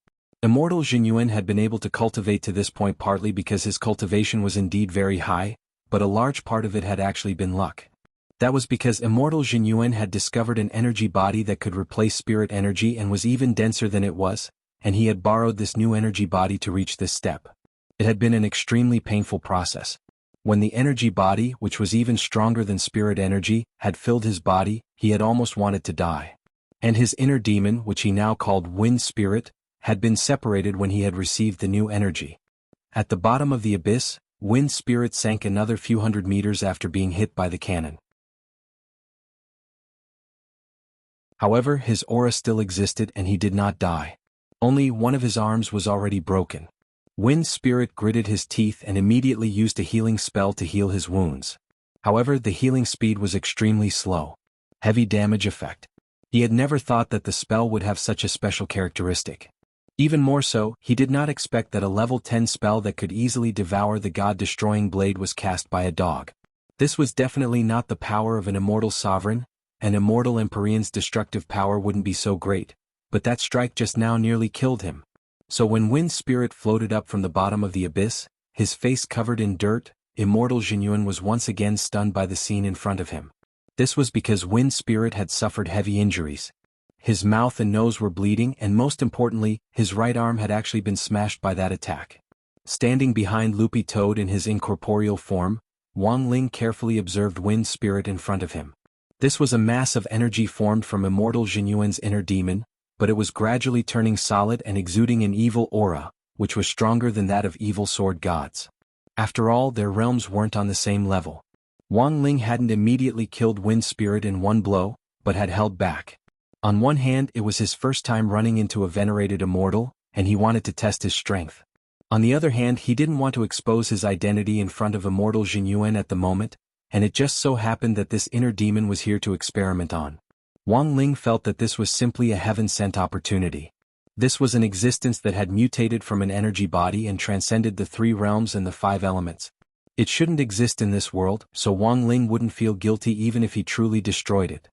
A: Immortal Jinyuan had been able to cultivate to this point partly because his cultivation was indeed very high, but a large part of it had actually been luck. That was because Immortal Jinyuan had discovered an energy body that could replace spirit energy and was even denser than it was, and he had borrowed this new energy body to reach this step. It had been an extremely painful process. When the energy body, which was even stronger than spirit energy, had filled his body, he had almost wanted to die. And his inner demon, which he now called Wind Spirit, had been separated when he had received the new energy. At the bottom of the abyss, Wind Spirit sank another few hundred meters after being hit by the cannon. However, his aura still existed and he did not die. Only one of his arms was already broken. Wind Spirit gritted his teeth and immediately used a healing spell to heal his wounds. However, the healing speed was extremely slow. Heavy damage effect. He had never thought that the spell would have such a special characteristic. Even more so, he did not expect that a level 10 spell that could easily devour the god-destroying blade was cast by a dog. This was definitely not the power of an immortal sovereign. An immortal Empyrean's destructive power wouldn't be so great, but that strike just now nearly killed him. So when Wind Spirit floated up from the bottom of the abyss, his face covered in dirt, Immortal Jinyuan was once again stunned by the scene in front of him. This was because Wind Spirit had suffered heavy injuries. His mouth and nose were bleeding and most importantly, his right arm had actually been smashed by that attack. Standing behind Loopy Toad in his incorporeal form, Wang Ling carefully observed Wind Spirit in front of him. This was a mass of energy formed from Immortal Jinyuan's inner demon, but it was gradually turning solid and exuding an evil aura, which was stronger than that of evil sword gods. After all, their realms weren't on the same level. Wang Ling hadn't immediately killed Wind Spirit in one blow, but had held back. On one hand, it was his first time running into a venerated immortal, and he wanted to test his strength. On the other hand, he didn't want to expose his identity in front of Immortal Jinyuan at the moment, and it just so happened that this inner demon was here to experiment on. Wang Ling felt that this was simply a heaven-sent opportunity. This was an existence that had mutated from an energy body and transcended the 3 realms and the 5 elements. It shouldn't exist in this world, so Wang Ling wouldn't feel guilty even if he truly destroyed it.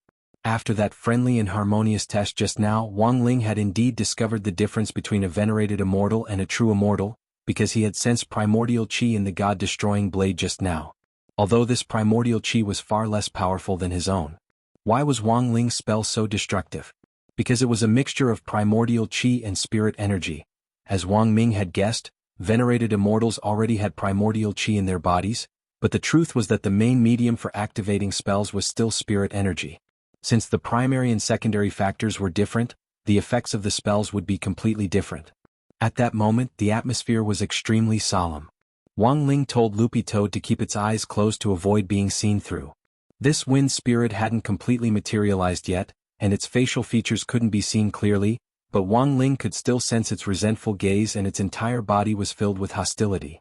A: After that friendly and harmonious test just now, Wang Ling had indeed discovered the difference between a venerated immortal and a true immortal, because he had sensed primordial chi in the god-destroying blade just now. Although this primordial chi was far less powerful than his own. Why was Wang Ling's spell so destructive? Because it was a mixture of primordial chi and spirit energy. As Wang Ming had guessed, venerated immortals already had primordial chi in their bodies, but the truth was that the main medium for activating spells was still spirit energy. Since the primary and secondary factors were different, the effects of the spells would be completely different. At that moment, the atmosphere was extremely solemn. Wang Ling told Loopy Toad to keep its eyes closed to avoid being seen through. This Wind Spirit hadn't completely materialized yet, and its facial features couldn't be seen clearly, but Wang Ling could still sense its resentful gaze and its entire body was filled with hostility.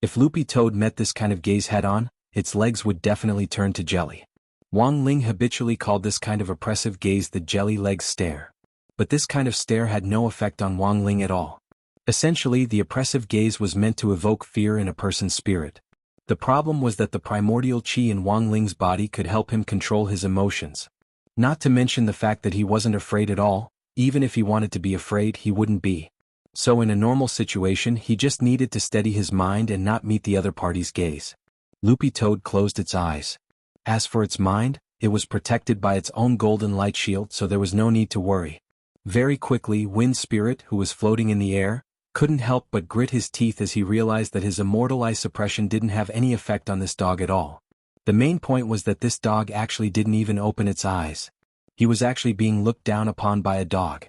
A: If Loopy Toad met this kind of gaze head-on, its legs would definitely turn to jelly. Wang Ling habitually called this kind of oppressive gaze the jelly leg stare. But this kind of stare had no effect on Wang Ling at all. Essentially, the oppressive gaze was meant to evoke fear in a person's spirit. The problem was that the primordial chi in Wang Ling's body could help him control his emotions. Not to mention the fact that he wasn't afraid at all, even if he wanted to be afraid he wouldn't be. So in a normal situation he just needed to steady his mind and not meet the other party's gaze. Loopy Toad closed its eyes. As for its mind, it was protected by its own golden light shield so there was no need to worry. Very quickly Wind Spirit, who was floating in the air, couldn't help but grit his teeth as he realized that his immortal eye suppression didn't have any effect on this dog at all. The main point was that this dog actually didn't even open its eyes. He was actually being looked down upon by a dog.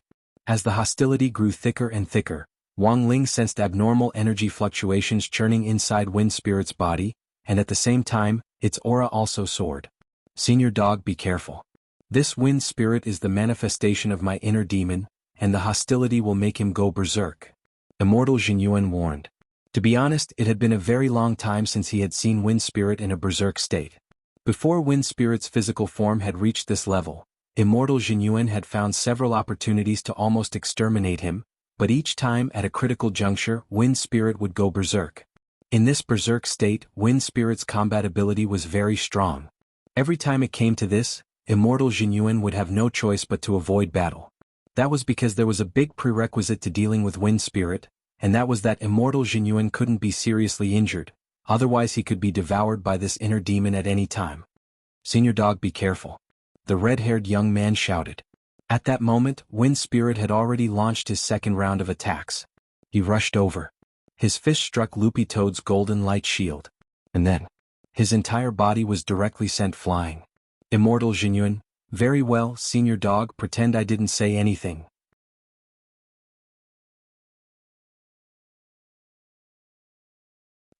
A: As the hostility grew thicker and thicker, Wang Ling sensed abnormal energy fluctuations churning inside Wind Spirit's body, and at the same time, its aura also soared. Senior dog, be careful. This Wind Spirit is the manifestation of my inner demon, and the hostility will make him go berserk. Immortal Jinyuan warned. To be honest, it had been a very long time since he had seen Wind Spirit in a berserk state. Before Wind Spirit's physical form had reached this level, Immortal Jinyuan had found several opportunities to almost exterminate him, but each time at a critical juncture, Wind Spirit would go berserk. In this berserk state, Wind Spirit's combat ability was very strong. Every time it came to this, Immortal Jinyuan would have no choice but to avoid battle. That was because there was a big prerequisite to dealing with Wind Spirit, and that was that Immortal Jinyuan couldn't be seriously injured, otherwise he could be devoured by this inner demon at any time. Senior dog, be careful. The red-haired young man shouted. At that moment, Wind Spirit had already launched his second round of attacks. He rushed over. His fist struck Loopy Toad's golden light shield. And then, his entire body was directly sent flying. Immortal Jinyuan, very well, senior dog, pretend I didn't say anything.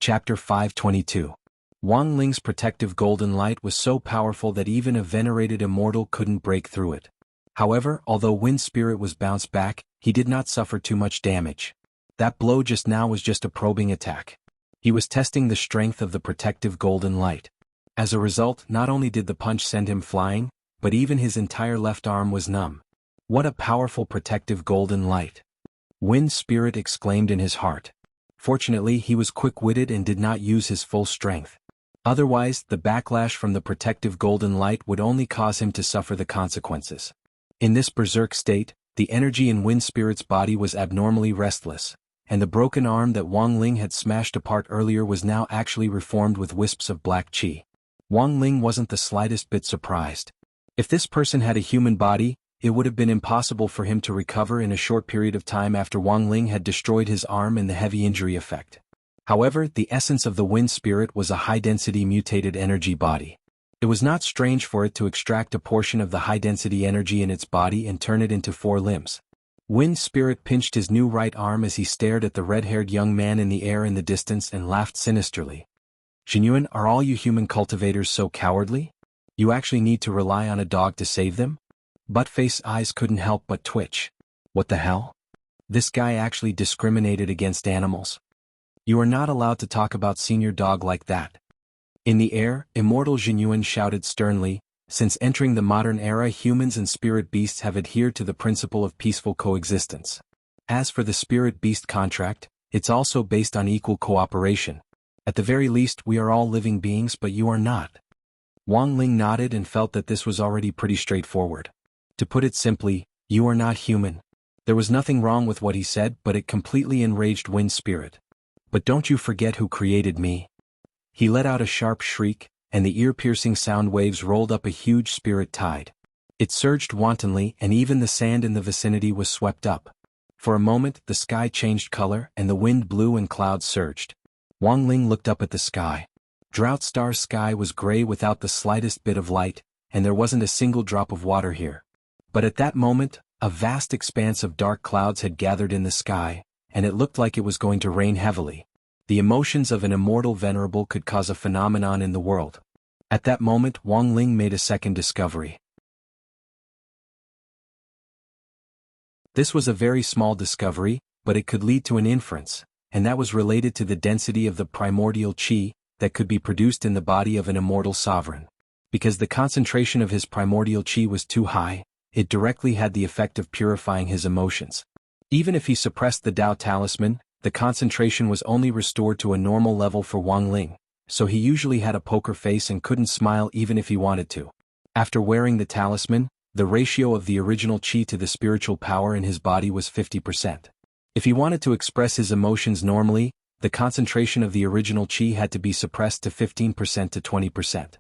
A: Chapter 522. Wang Ling's protective golden light was so powerful that even a venerated immortal couldn't break through it. However, although Wind Spirit was bounced back, he did not suffer too much damage. That blow just now was just a probing attack. He was testing the strength of the protective golden light. As a result, not only did the punch send him flying, but even his entire left arm was numb. What a powerful protective golden light! Wind Spirit exclaimed in his heart. Fortunately, he was quick-witted and did not use his full strength. Otherwise, the backlash from the protective golden light would only cause him to suffer the consequences. In this berserk state, the energy in Wind Spirit's body was abnormally restless, and the broken arm that Wang Ling had smashed apart earlier was now actually reformed with wisps of black qi. Wang Ling wasn't the slightest bit surprised. If this person had a human body, it would have been impossible for him to recover in a short period of time after Wang Ling had destroyed his arm and the heavy injury effect. However, the essence of the Wind Spirit was a high-density mutated energy body. It was not strange for it to extract a portion of the high-density energy in its body and turn it into 4 limbs. Wind Spirit pinched his new right arm as he stared at the red-haired young man in the air in the distance and laughed sinisterly. Jinyuan, are all you human cultivators so cowardly? You actually need to rely on a dog to save them? Buttface's eyes couldn't help but twitch. What the hell? This guy actually discriminated against animals. You are not allowed to talk about senior dog like that. In the air, Immortal Jinyuan shouted sternly, since entering the modern era, humans and spirit beasts have adhered to the principle of peaceful coexistence. As for the spirit-beast contract, it's also based on equal cooperation. At the very least, we are all living beings, but you are not. Wang Ling nodded and felt that this was already pretty straightforward. To put it simply, you are not human. There was nothing wrong with what he said, but it completely enraged Wind Spirit. But don't you forget who created me. He let out a sharp shriek, and the ear-piercing sound waves rolled up a huge spirit tide. It surged wantonly, and even the sand in the vicinity was swept up. For a moment, the sky changed color, and the wind blew and clouds surged. Wang Ling looked up at the sky. Drought Star's sky was gray without the slightest bit of light, and there wasn't a single drop of water here. But at that moment, a vast expanse of dark clouds had gathered in the sky, and it looked like it was going to rain heavily. The emotions of an immortal venerable could cause a phenomenon in the world. At that moment, Wang Ling made a second discovery. This was a very small discovery, but it could lead to an inference, and that was related to the density of the primordial qi that could be produced in the body of an immortal sovereign. Because the concentration of his primordial qi was too high, it directly had the effect of purifying his emotions. Even if he suppressed the Tao Talisman, the concentration was only restored to a normal level for Wang Ling, so he usually had a poker face and couldn't smile even if he wanted to. After wearing the talisman, the ratio of the original qi to the spiritual power in his body was 50%. If he wanted to express his emotions normally, the concentration of the original qi had to be suppressed to 15% to 20%.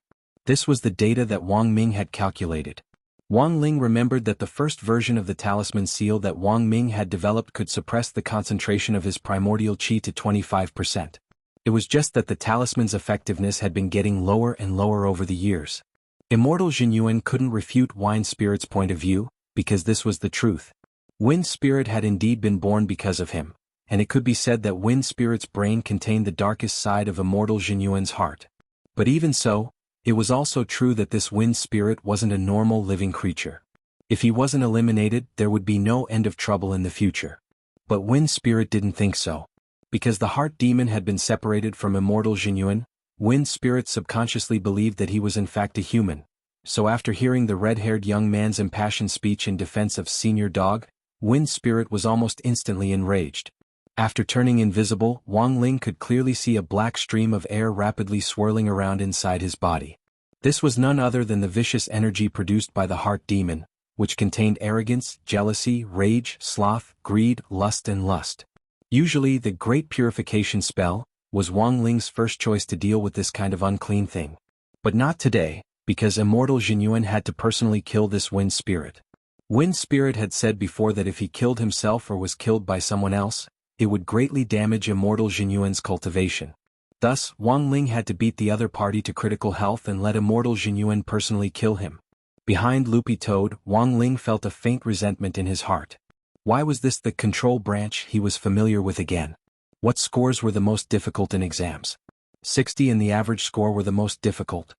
A: This was the data that Wang Ming had calculated. Wang Ling remembered that the first version of the talisman seal that Wang Ming had developed could suppress the concentration of his primordial qi to 25%. It was just that the talisman's effectiveness had been getting lower and lower over the years. Immortal Jinyuan couldn't refute Wind Spirit's point of view, because this was the truth. Wind Spirit had indeed been born because of him, and it could be said that Wind Spirit's brain contained the darkest side of Immortal Jinyuan's heart. But even so, it was also true that this Wind Spirit wasn't a normal living creature. If he wasn't eliminated, there would be no end of trouble in the future. But Wind Spirit didn't think so. Because the Heart Demon had been separated from Immortal Jinyuan, Wind Spirit subconsciously believed that he was in fact a human. So after hearing the red-haired young man's impassioned speech in defense of Senior Dog, Wind Spirit was almost instantly enraged. After turning invisible, Wang Ling could clearly see a black stream of air rapidly swirling around inside his body. This was none other than the vicious energy produced by the Heart Demon, which contained arrogance, jealousy, rage, sloth, greed, lust and lust. Usually the Great Purification spell was Wang Ling's first choice to deal with this kind of unclean thing. But not today, because Immortal Jinyuan had to personally kill this Wind Spirit. Wind Spirit had said before that if he killed himself or was killed by someone else, it would greatly damage Immortal Jinyuan's cultivation. Thus, Wang Ling had to beat the other party to critical health and let Immortal Jinyuan personally kill him. Behind Loopy Toad, Wang Ling felt a faint resentment in his heart. Why was this the control branch he was familiar with again? What scores were the most difficult in exams? 60 and the average score were the most difficult.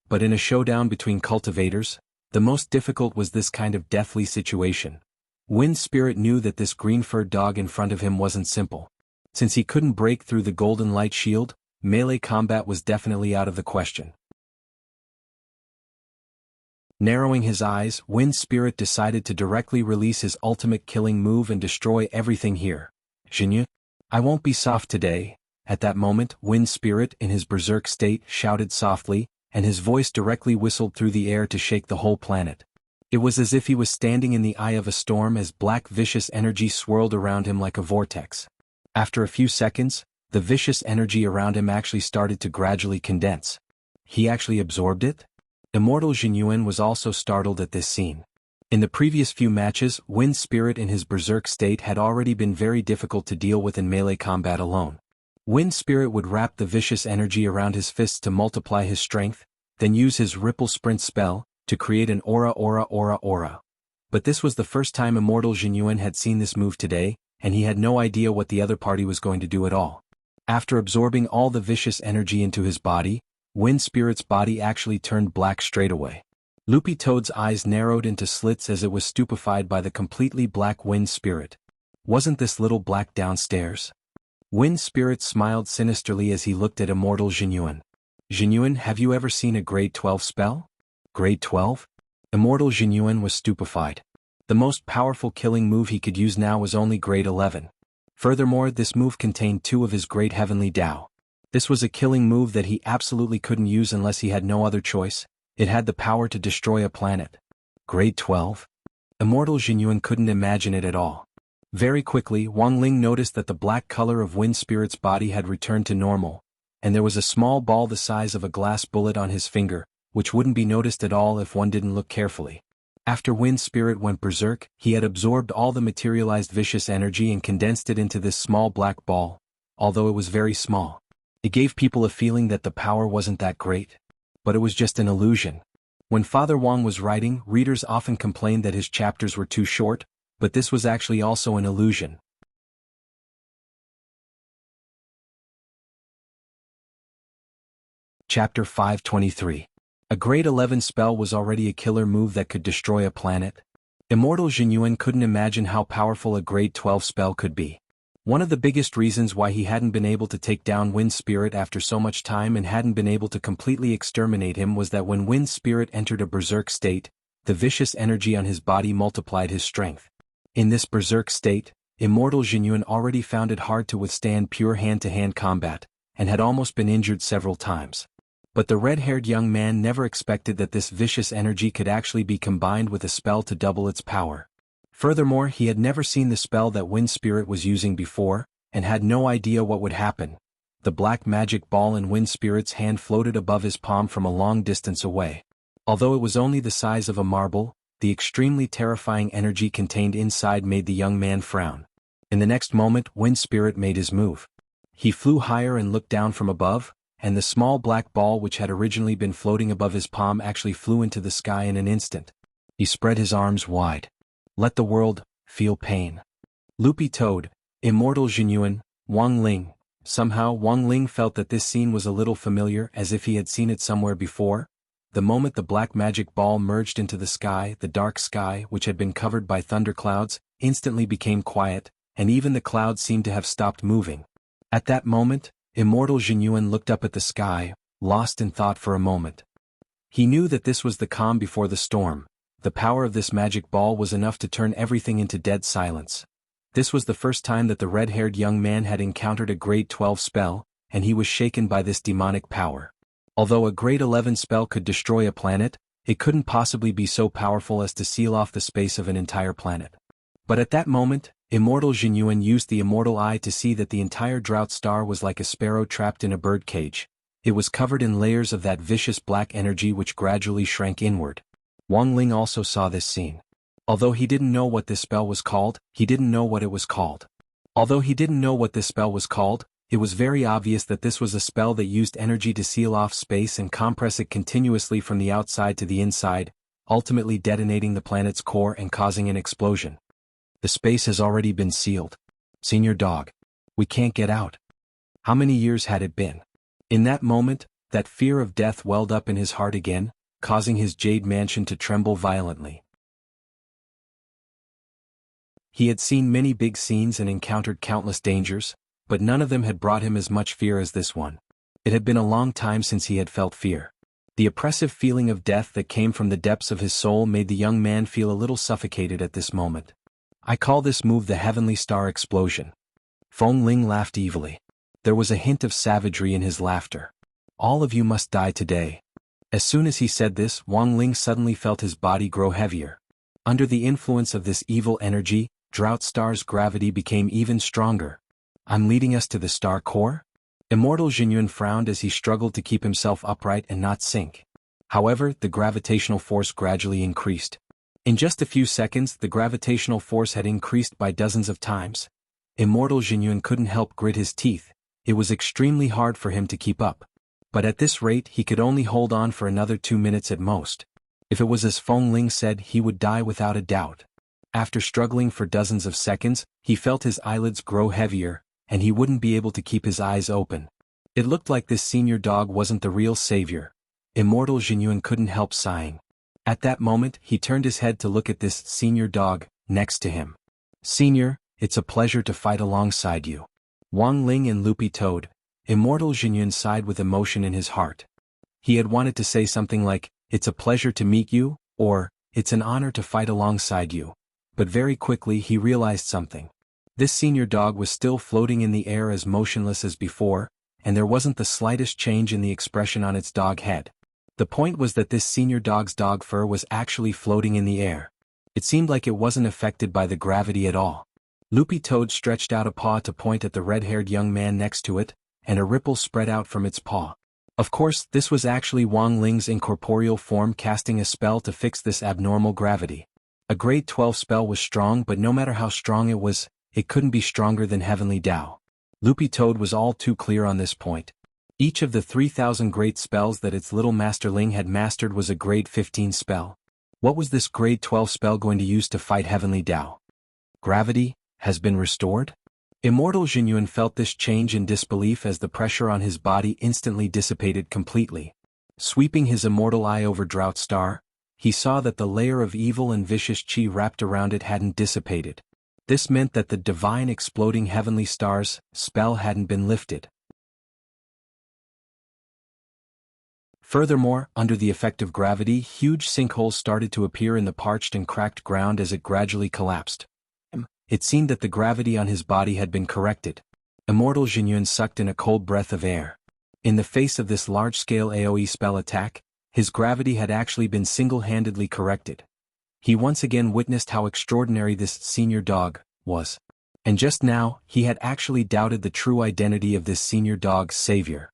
A: But in a showdown between cultivators, the most difficult was this kind of deathly situation. Wind Spirit knew that this green-furred dog in front of him wasn't simple. Since he couldn't break through the golden light shield, melee combat was definitely out of the question. Narrowing his eyes, Wind Spirit decided to directly release his ultimate killing move and destroy everything here. Jinyu, I won't be soft today. At that moment, Wind Spirit, in his berserk state, shouted softly, and his voice directly whistled through the air to shake the whole planet. It was as if he was standing in the eye of a storm as black vicious energy swirled around him like a vortex. After a few seconds, the vicious energy around him actually started to gradually condense. He actually absorbed it? Immortal Jinyuan was also startled at this scene. In the previous few matches, Wind Spirit in his berserk state had already been very difficult to deal with in melee combat alone. Wind Spirit would wrap the vicious energy around his fists to multiply his strength, then use his Ripple Sprint spell to create an aura. But this was the first time Immortal Jinyuan had seen this move today, and he had no idea what the other party was going to do at all. After absorbing all the vicious energy into his body, Wind Spirit's body actually turned black straight away. Loopy Toad's eyes narrowed into slits as it was stupefied by the completely black Wind Spirit. Wasn't this little black downstairs? Wind Spirit smiled sinisterly as he looked at Immortal Jinyuan. Jinyuan, have you ever seen a grade 12 spell? Grade 12? Immortal Jinyuan was stupefied. The most powerful killing move he could use now was only grade 11. Furthermore, this move contained 2 of his great heavenly Dao. This was a killing move that he absolutely couldn't use unless he had no other choice. It had the power to destroy a planet. Grade 12? Immortal Jinyuan couldn't imagine it at all. Very quickly, Wang Ling noticed that the black color of Wind Spirit's body had returned to normal, and there was a small ball the size of a glass bullet on his finger, which wouldn't be noticed at all if one didn't look carefully. After Wind Spirit went berserk, he had absorbed all the materialized vicious energy and condensed it into this small black ball, although it was very small. It gave people a feeling that the power wasn't that great. But it was just an illusion. When Father Wang was writing, readers often complained that his chapters were too short, but this was actually also an illusion. Chapter 523. A grade 11 spell was already a killer move that could destroy a planet. Immortal Jinyuan couldn't imagine how powerful a grade 12 spell could be. One of the biggest reasons why he hadn't been able to take down Wind Spirit after so much time and hadn't been able to completely exterminate him was that when Wind Spirit entered a berserk state, the vicious energy on his body multiplied his strength. In this berserk state, Immortal Jinyuan already found it hard to withstand pure hand-to-hand combat, and had almost been injured several times. But the red-haired young man never expected that this vicious energy could actually be combined with a spell to double its power. Furthermore, he had never seen the spell that Wind Spirit was using before, and had no idea what would happen. The black magic ball in Wind Spirit's hand floated above his palm from a long distance away. Although it was only the size of a marble, the extremely terrifying energy contained inside made the young man frown. In the next moment, Wind Spirit made his move. He flew higher and looked down from above, and the small black ball which had originally been floating above his palm actually flew into the sky in an instant. He spread his arms wide. Let the world feel pain. Loopy Toad, Immortal Jinyuan, Wang Ling. Somehow Wang Ling felt that this scene was a little familiar, as if he had seen it somewhere before. The moment the black magic ball merged into the sky, the dark sky, which had been covered by thunderclouds, instantly became quiet, and even the clouds seemed to have stopped moving. At that moment, Immortal Jinyuan looked up at the sky, lost in thought for a moment. He knew that this was the calm before the storm. The power of this magic ball was enough to turn everything into dead silence. This was the first time that the red-haired young man had encountered a grade 12 spell, and he was shaken by this demonic power. Although a grade 11 spell could destroy a planet, it couldn't possibly be so powerful as to seal off the space of an entire planet. But at that moment, Immortal Jinyuan used the immortal eye to see that the entire drought star was like a sparrow trapped in a bird cage. It was covered in layers of that vicious black energy which gradually shrank inward. Wang Ling also saw this scene. Although he didn't know what this spell was called, it was very obvious that this was a spell that used energy to seal off space and compress it continuously from the outside to the inside, ultimately detonating the planet's core and causing an explosion. The space has already been sealed. Senior Dog. We can't get out. How many years had it been? In that moment, that fear of death welled up in his heart again, causing his jade mansion to tremble violently. He had seen many big scenes and encountered countless dangers, but none of them had brought him as much fear as this one. It had been a long time since he had felt fear. The oppressive feeling of death that came from the depths of his soul made the young man feel a little suffocated at this moment. I call this move the Heavenly Star Explosion. Feng Ling laughed evilly. There was a hint of savagery in his laughter. All of you must die today. As soon as he said this, Wang Ling suddenly felt his body grow heavier. Under the influence of this evil energy, Drought Star's gravity became even stronger. I'm leading us to the star core? Immortal Jinyuan frowned as he struggled to keep himself upright and not sink. However, the gravitational force gradually increased. In just a few seconds, the gravitational force had increased by dozens of times. Immortal Jinyuan couldn't help grit his teeth. It was extremely hard for him to keep up. But at this rate he could only hold on for another 2 minutes at most. If it was as Feng Ling said, he would die without a doubt. After struggling for dozens of seconds, he felt his eyelids grow heavier, and he wouldn't be able to keep his eyes open. It looked like this senior dog wasn't the real savior. Immortal Jinyuan couldn't help sighing. At that moment, he turned his head to look at this senior dog next to him. Senior, it's a pleasure to fight alongside you. Wang Ling and Loopy Toad. Immortal Jinyuan sighed with emotion in his heart. He had wanted to say something like, it's a pleasure to meet you, or, it's an honor to fight alongside you. But very quickly he realized something. This senior dog was still floating in the air as motionless as before, and there wasn't the slightest change in the expression on its dog head. The point was that this senior dog's dog fur was actually floating in the air. It seemed like it wasn't affected by the gravity at all. Loopy Toad stretched out a paw to point at the red-haired young man next to it, and a ripple spread out from its paw. Of course, this was actually Wang Ling's incorporeal form casting a spell to fix this abnormal gravity. A grade 12 spell was strong, but no matter how strong it was, it couldn't be stronger than Heavenly Tao. Loopy Toad was all too clear on this point. Each of the 3,000 great spells that its little masterling had mastered was a grade 15 spell. What was this grade 12 spell going to use to fight Heavenly Tao? Gravity has been restored? Immortal Jinyuan felt this change in disbelief as the pressure on his body instantly dissipated completely. Sweeping his immortal eye over Drought Star, he saw that the layer of evil and vicious chi wrapped around it hadn't dissipated. This meant that the divine exploding Heavenly Star's spell hadn't been lifted. Furthermore, under the effect of gravity, huge sinkholes started to appear in the parched and cracked ground as it gradually collapsed. It seemed that the gravity on his body had been corrected. Immortal Jinyuan sucked in a cold breath of air. In the face of this large-scale AoE spell attack, his gravity had actually been single-handedly corrected. He once again witnessed how extraordinary this senior dog was. And just now, he had actually doubted the true identity of this senior dog's savior.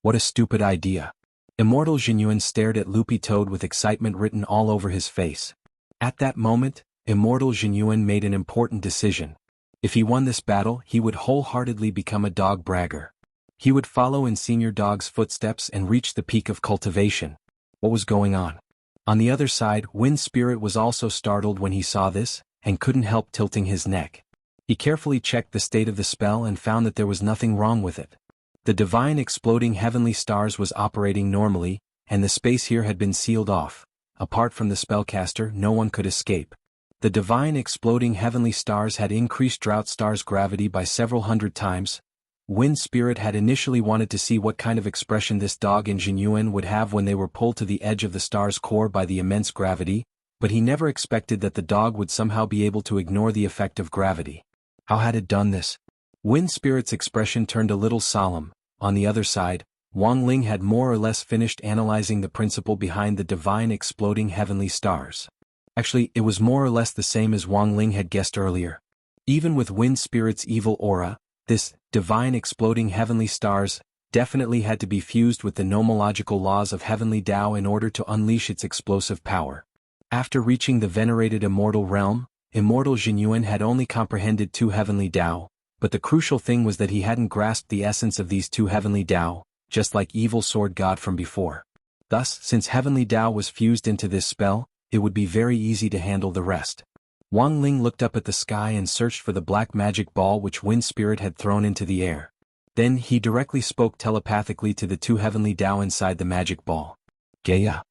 A: What a stupid idea. Immortal Jinyuan stared at Loopy Toad with excitement written all over his face. At that moment, Immortal Jinyuan made an important decision. If he won this battle, he would wholeheartedly become a dog bragger. He would follow in Senior Dog's footsteps and reach the peak of cultivation. What was going on? On the other side, Wind Spirit was also startled when he saw this, and couldn't help tilting his neck. He carefully checked the state of the spell and found that there was nothing wrong with it. The divine exploding heavenly stars was operating normally, and the space here had been sealed off. Apart from the spellcaster, no one could escape. The divine exploding heavenly stars had increased Drought Star's gravity by several hundred times. Wind Spirit had initially wanted to see what kind of expression this dog in Jinyuan would have when they were pulled to the edge of the star's core by the immense gravity, but he never expected that the dog would somehow be able to ignore the effect of gravity. How had it done this? Wind Spirit's expression turned a little solemn. On the other side, Wang Ling had more or less finished analyzing the principle behind the divine exploding heavenly stars. Actually, it was more or less the same as Wang Ling had guessed earlier. Even with Wind Spirit's evil aura, this divine exploding heavenly stars definitely had to be fused with the nomological laws of heavenly Tao in order to unleash its explosive power. After reaching the venerated immortal realm, Immortal Jinyuan had only comprehended two heavenly Tao, but the crucial thing was that he hadn't grasped the essence of these two heavenly Tao, just like Evil Sword God from before. Thus, since heavenly Tao was fused into this spell, it would be very easy to handle the rest. Wang Ling looked up at the sky and searched for the black magic ball which Wind Spirit had thrown into the air. Then he directly spoke telepathically to the two heavenly Tao inside the magic ball. Gaia.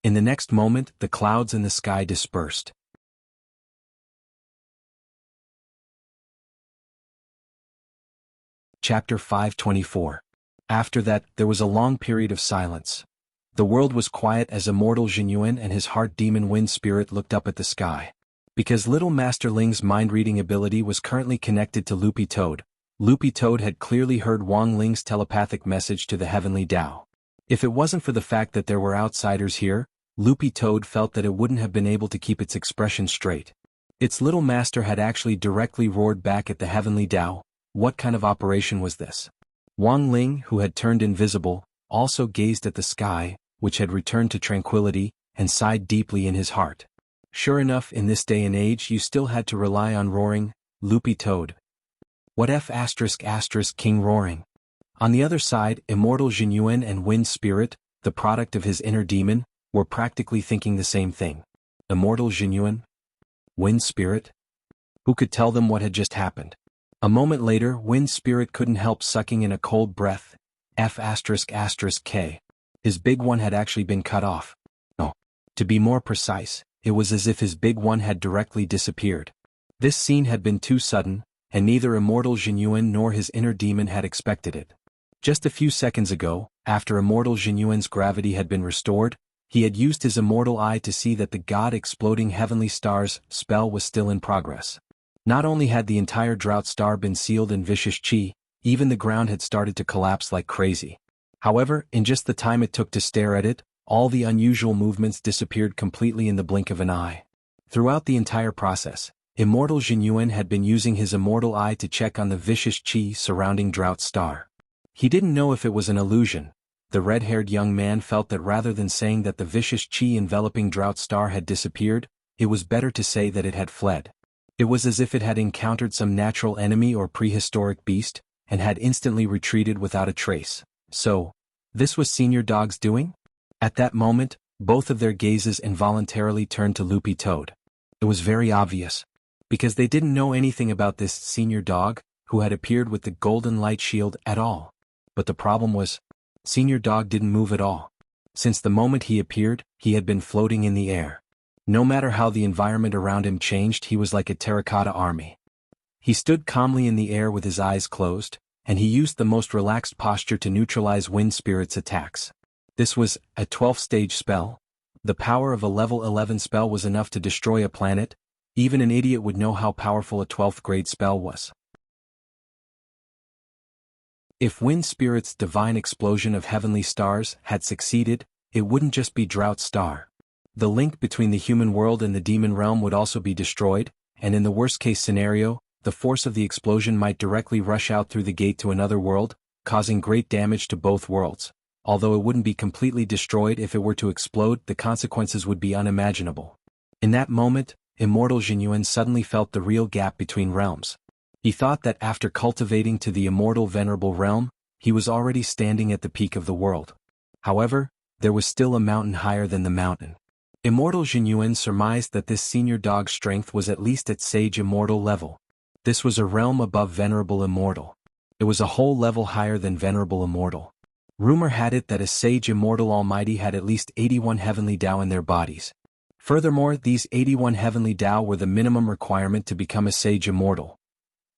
A: In the next moment, the clouds in the sky dispersed. Chapter 524. After that, there was a long period of silence. The world was quiet as Immortal Jinyuan and his heart demon Wind Spirit looked up at the sky. Because Little Master Ling's mind-reading ability was currently connected to Loopy Toad had clearly heard Wang Ling's telepathic message to the heavenly Tao. If it wasn't for the fact that there were outsiders here, Loopy Toad felt that it wouldn't have been able to keep its expression straight. Its little master had actually directly roared back at the heavenly Tao. What kind of operation was this? Wang Ling, who had turned invisible, also gazed at the sky, which had returned to tranquility, and sighed deeply in his heart. Sure enough, in this day and age you still had to rely on roaring, Loopy Toad. What F*** King roaring? On the other side, Immortal Jinyuan and Wind Spirit, the product of his inner demon, were practically thinking the same thing. Immortal Jinyuan? Wind Spirit? Who could tell them what had just happened? A moment later, Wind Spirit couldn't help sucking in a cold breath. F***K. His big one had actually been cut off. No. To be more precise, it was as if his big one had directly disappeared. This scene had been too sudden, and neither Immortal Jinyuan nor his inner demon had expected it. Just a few seconds ago, after Immortal Jinyuan's gravity had been restored, he had used his immortal eye to see that the God-exploding heavenly stars spell was still in progress. Not only had the entire Drought Star been sealed in vicious chi, even the ground had started to collapse like crazy. However, in just the time it took to stare at it, all the unusual movements disappeared completely in the blink of an eye. Throughout the entire process, Immortal Jinyuan had been using his immortal eye to check on the vicious chi surrounding Drought Star. He didn't know if it was an illusion. The red-haired young man felt that rather than saying that the vicious chi enveloping Drought Star had disappeared, it was better to say that it had fled. It was as if it had encountered some natural enemy or prehistoric beast, and had instantly retreated without a trace. So, this was Senior Dog's doing? At that moment, both of their gazes involuntarily turned to Loopy Toad. It was very obvious. Because they didn't know anything about this Senior Dog, who had appeared with the golden light shield at all. But the problem was, Senior Dog didn't move at all. Since the moment he appeared, he had been floating in the air. No matter how the environment around him changed, he was like a terracotta army. He stood calmly in the air with his eyes closed, and he used the most relaxed posture to neutralize Wind Spirit's attacks. This was a 12th-stage spell. The power of a level 11 spell was enough to destroy a planet. Even an idiot would know how powerful a 12th grade spell was. If Wind Spirit's divine explosion of heavenly stars had succeeded, it wouldn't just be Drought Star. The link between the human world and the demon realm would also be destroyed, and in the worst-case scenario, the force of the explosion might directly rush out through the gate to another world, causing great damage to both worlds. Although it wouldn't be completely destroyed if it were to explode, the consequences would be unimaginable. In that moment, immortal Jinyuan suddenly felt the real gap between realms. He thought that after cultivating to the immortal venerable realm, he was already standing at the peak of the world. However, there was still a mountain higher than the mountain. Immortal Jinyuan surmised that this senior dog's strength was at least at sage immortal level. This was a realm above venerable immortal. It was a whole level higher than venerable immortal. Rumor had it that a sage immortal almighty had at least 81 heavenly Tao in their bodies. Furthermore, these 81 heavenly Tao were the minimum requirement to become a sage immortal.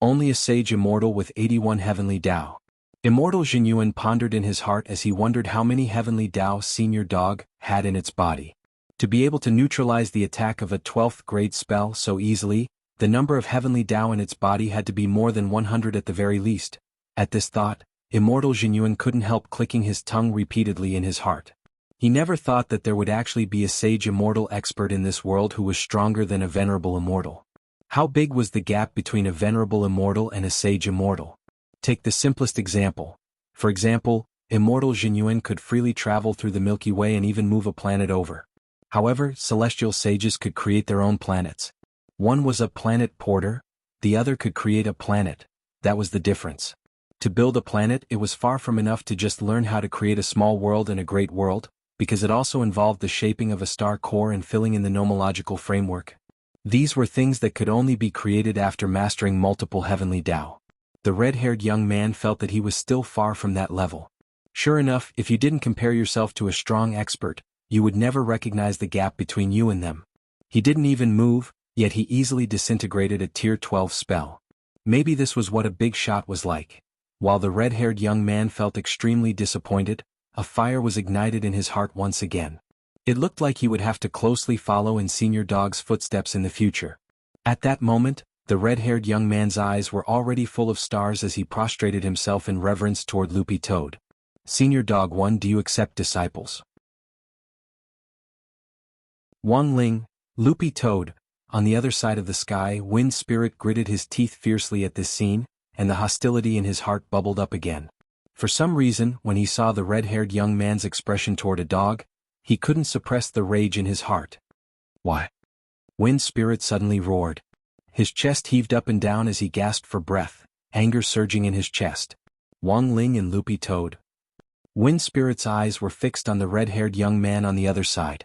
A: Only a sage immortal with 81 heavenly Tao. Immortal Jinyuan pondered in his heart as he wondered how many heavenly Tao senior dog had in its body. To be able to neutralize the attack of a 12th grade spell so easily, the number of heavenly Tao in its body had to be more than 100 at the very least. At this thought, immortal Jinyuan couldn't help clicking his tongue repeatedly in his heart. He never thought that there would actually be a sage immortal expert in this world who was stronger than a venerable immortal. How big was the gap between a venerable immortal and a sage immortal? Take the simplest example. For example, immortal Jinyuan could freely travel through the Milky Way and even move a planet over. However, celestial sages could create their own planets. One was a planet porter, the other could create a planet. That was the difference. To build a planet, it was far from enough to just learn how to create a small world and a great world, because it also involved the shaping of a star core and filling in the nomological framework. These were things that could only be created after mastering multiple heavenly Tao. The red-haired young man felt that he was still far from that level. Sure enough, if you didn't compare yourself to a strong expert, you would never recognize the gap between you and them. He didn't even move, yet he easily disintegrated a tier 12 spell. Maybe this was what a big shot was like. While the red-haired young man felt extremely disappointed, a fire was ignited in his heart once again. It looked like he would have to closely follow in Senior Dog's footsteps in the future. At that moment, the red-haired young man's eyes were already full of stars as he prostrated himself in reverence toward Loopy Toad. Senior Dog 1, do you accept disciples? Wang Ling, Loopy Toad. On the other side of the sky, Wind Spirit gritted his teeth fiercely at this scene, and the hostility in his heart bubbled up again. For some reason, when he saw the red-haired young man's expression toward a dog, he couldn't suppress the rage in his heart. Why? Wind Spirit suddenly roared. His chest heaved up and down as he gasped for breath, anger surging in his chest. Wang Ling and Loopy Toad. Wind Spirit's eyes were fixed on the red-haired young man on the other side.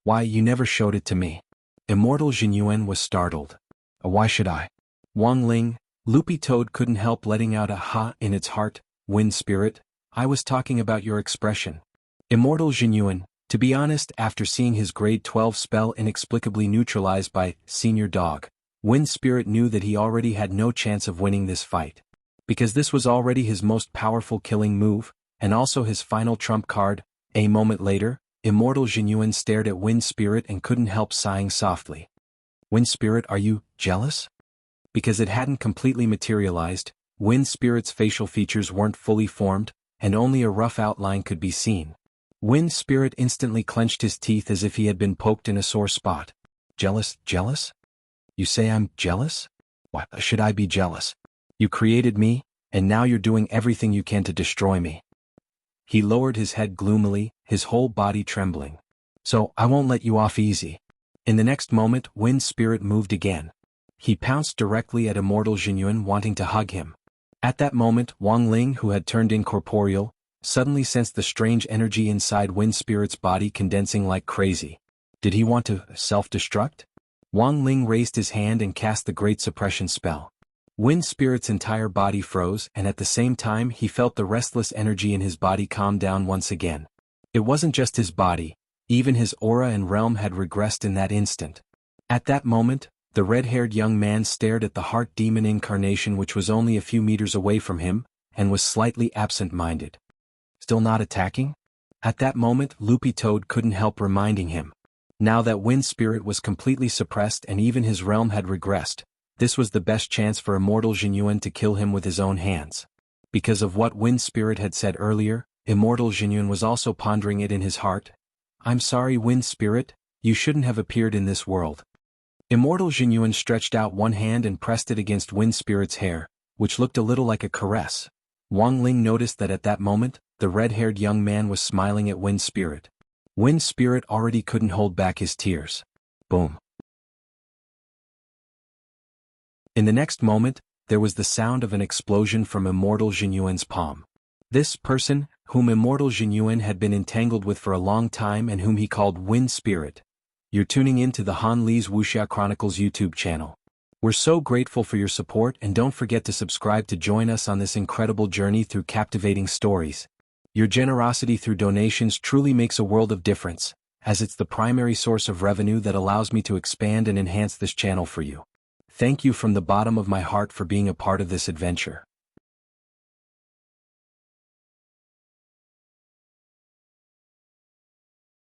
A: Why, you never showed it to me. Immortal Jinyuan was startled. Why should I? Wang Ling, Loopy Toad couldn't help letting out a ha in its heart. Wind Spirit, I was talking about your expression. Immortal Jinyuan, to be honest, after seeing his grade 12 spell inexplicably neutralized by Senior Dog, Wind Spirit knew that he already had no chance of winning this fight. Because this was already his most powerful killing move, and also his final trump card. A moment later, Immortal Jinyuan stared at Wind Spirit and couldn't help sighing softly. Wind Spirit, are you jealous? Because it hadn't completely materialized, Wind Spirit's facial features weren't fully formed, and only a rough outline could be seen. Wind Spirit instantly clenched his teeth as if he had been poked in a sore spot. Jealous? Jealous? You say I'm jealous? Why should I be jealous? You created me, and now you're doing everything you can to destroy me. He lowered his head gloomily, his whole body trembling. So, I won't let you off easy. In the next moment, Wind Spirit moved again. He pounced directly at Immortal Jinyuan, wanting to hug him. At that moment, Wang Ling, who had turned incorporeal, suddenly sensed the strange energy inside Wind Spirit's body condensing like crazy. Did he want to self-destruct? Wang Ling raised his hand and cast the Great Suppression spell. Wind Spirit's entire body froze, and at the same time he felt the restless energy in his body calm down once again. It wasn't just his body, even his aura and realm had regressed in that instant. At that moment, the red-haired young man stared at the heart demon incarnation, which was only a few meters away from him, and was slightly absent-minded. Still not attacking? At that moment, Loopy Toad couldn't help reminding him. Now that Wind Spirit was completely suppressed and even his realm had regressed, this was the best chance for Immortal Jinyuan to kill him with his own hands. Because of what Wind Spirit had said earlier, Immortal Jinyuan was also pondering it in his heart. I'm sorry, Wind Spirit, you shouldn't have appeared in this world. Immortal Jinyuan stretched out one hand and pressed it against Wind Spirit's hair, which looked a little like a caress. Wang Ling noticed that at that moment, the red-haired young man was smiling at Wind Spirit. Wind Spirit already couldn't hold back his tears. Boom. In the next moment, there was the sound of an explosion from Immortal Jinyuan's palm. This person, whom Immortal Jinyuan had been entangled with for a long time and whom he called Wind Spirit. You're tuning in to the Han Li's Wuxia Chronicles YouTube channel. We're so grateful for your support, and don't forget to subscribe to join us on this incredible journey through captivating stories. Your generosity through donations truly makes a world of difference, as it's the primary source of revenue that allows me to expand and enhance this channel for you. Thank you from the bottom of my heart for being a part of this adventure.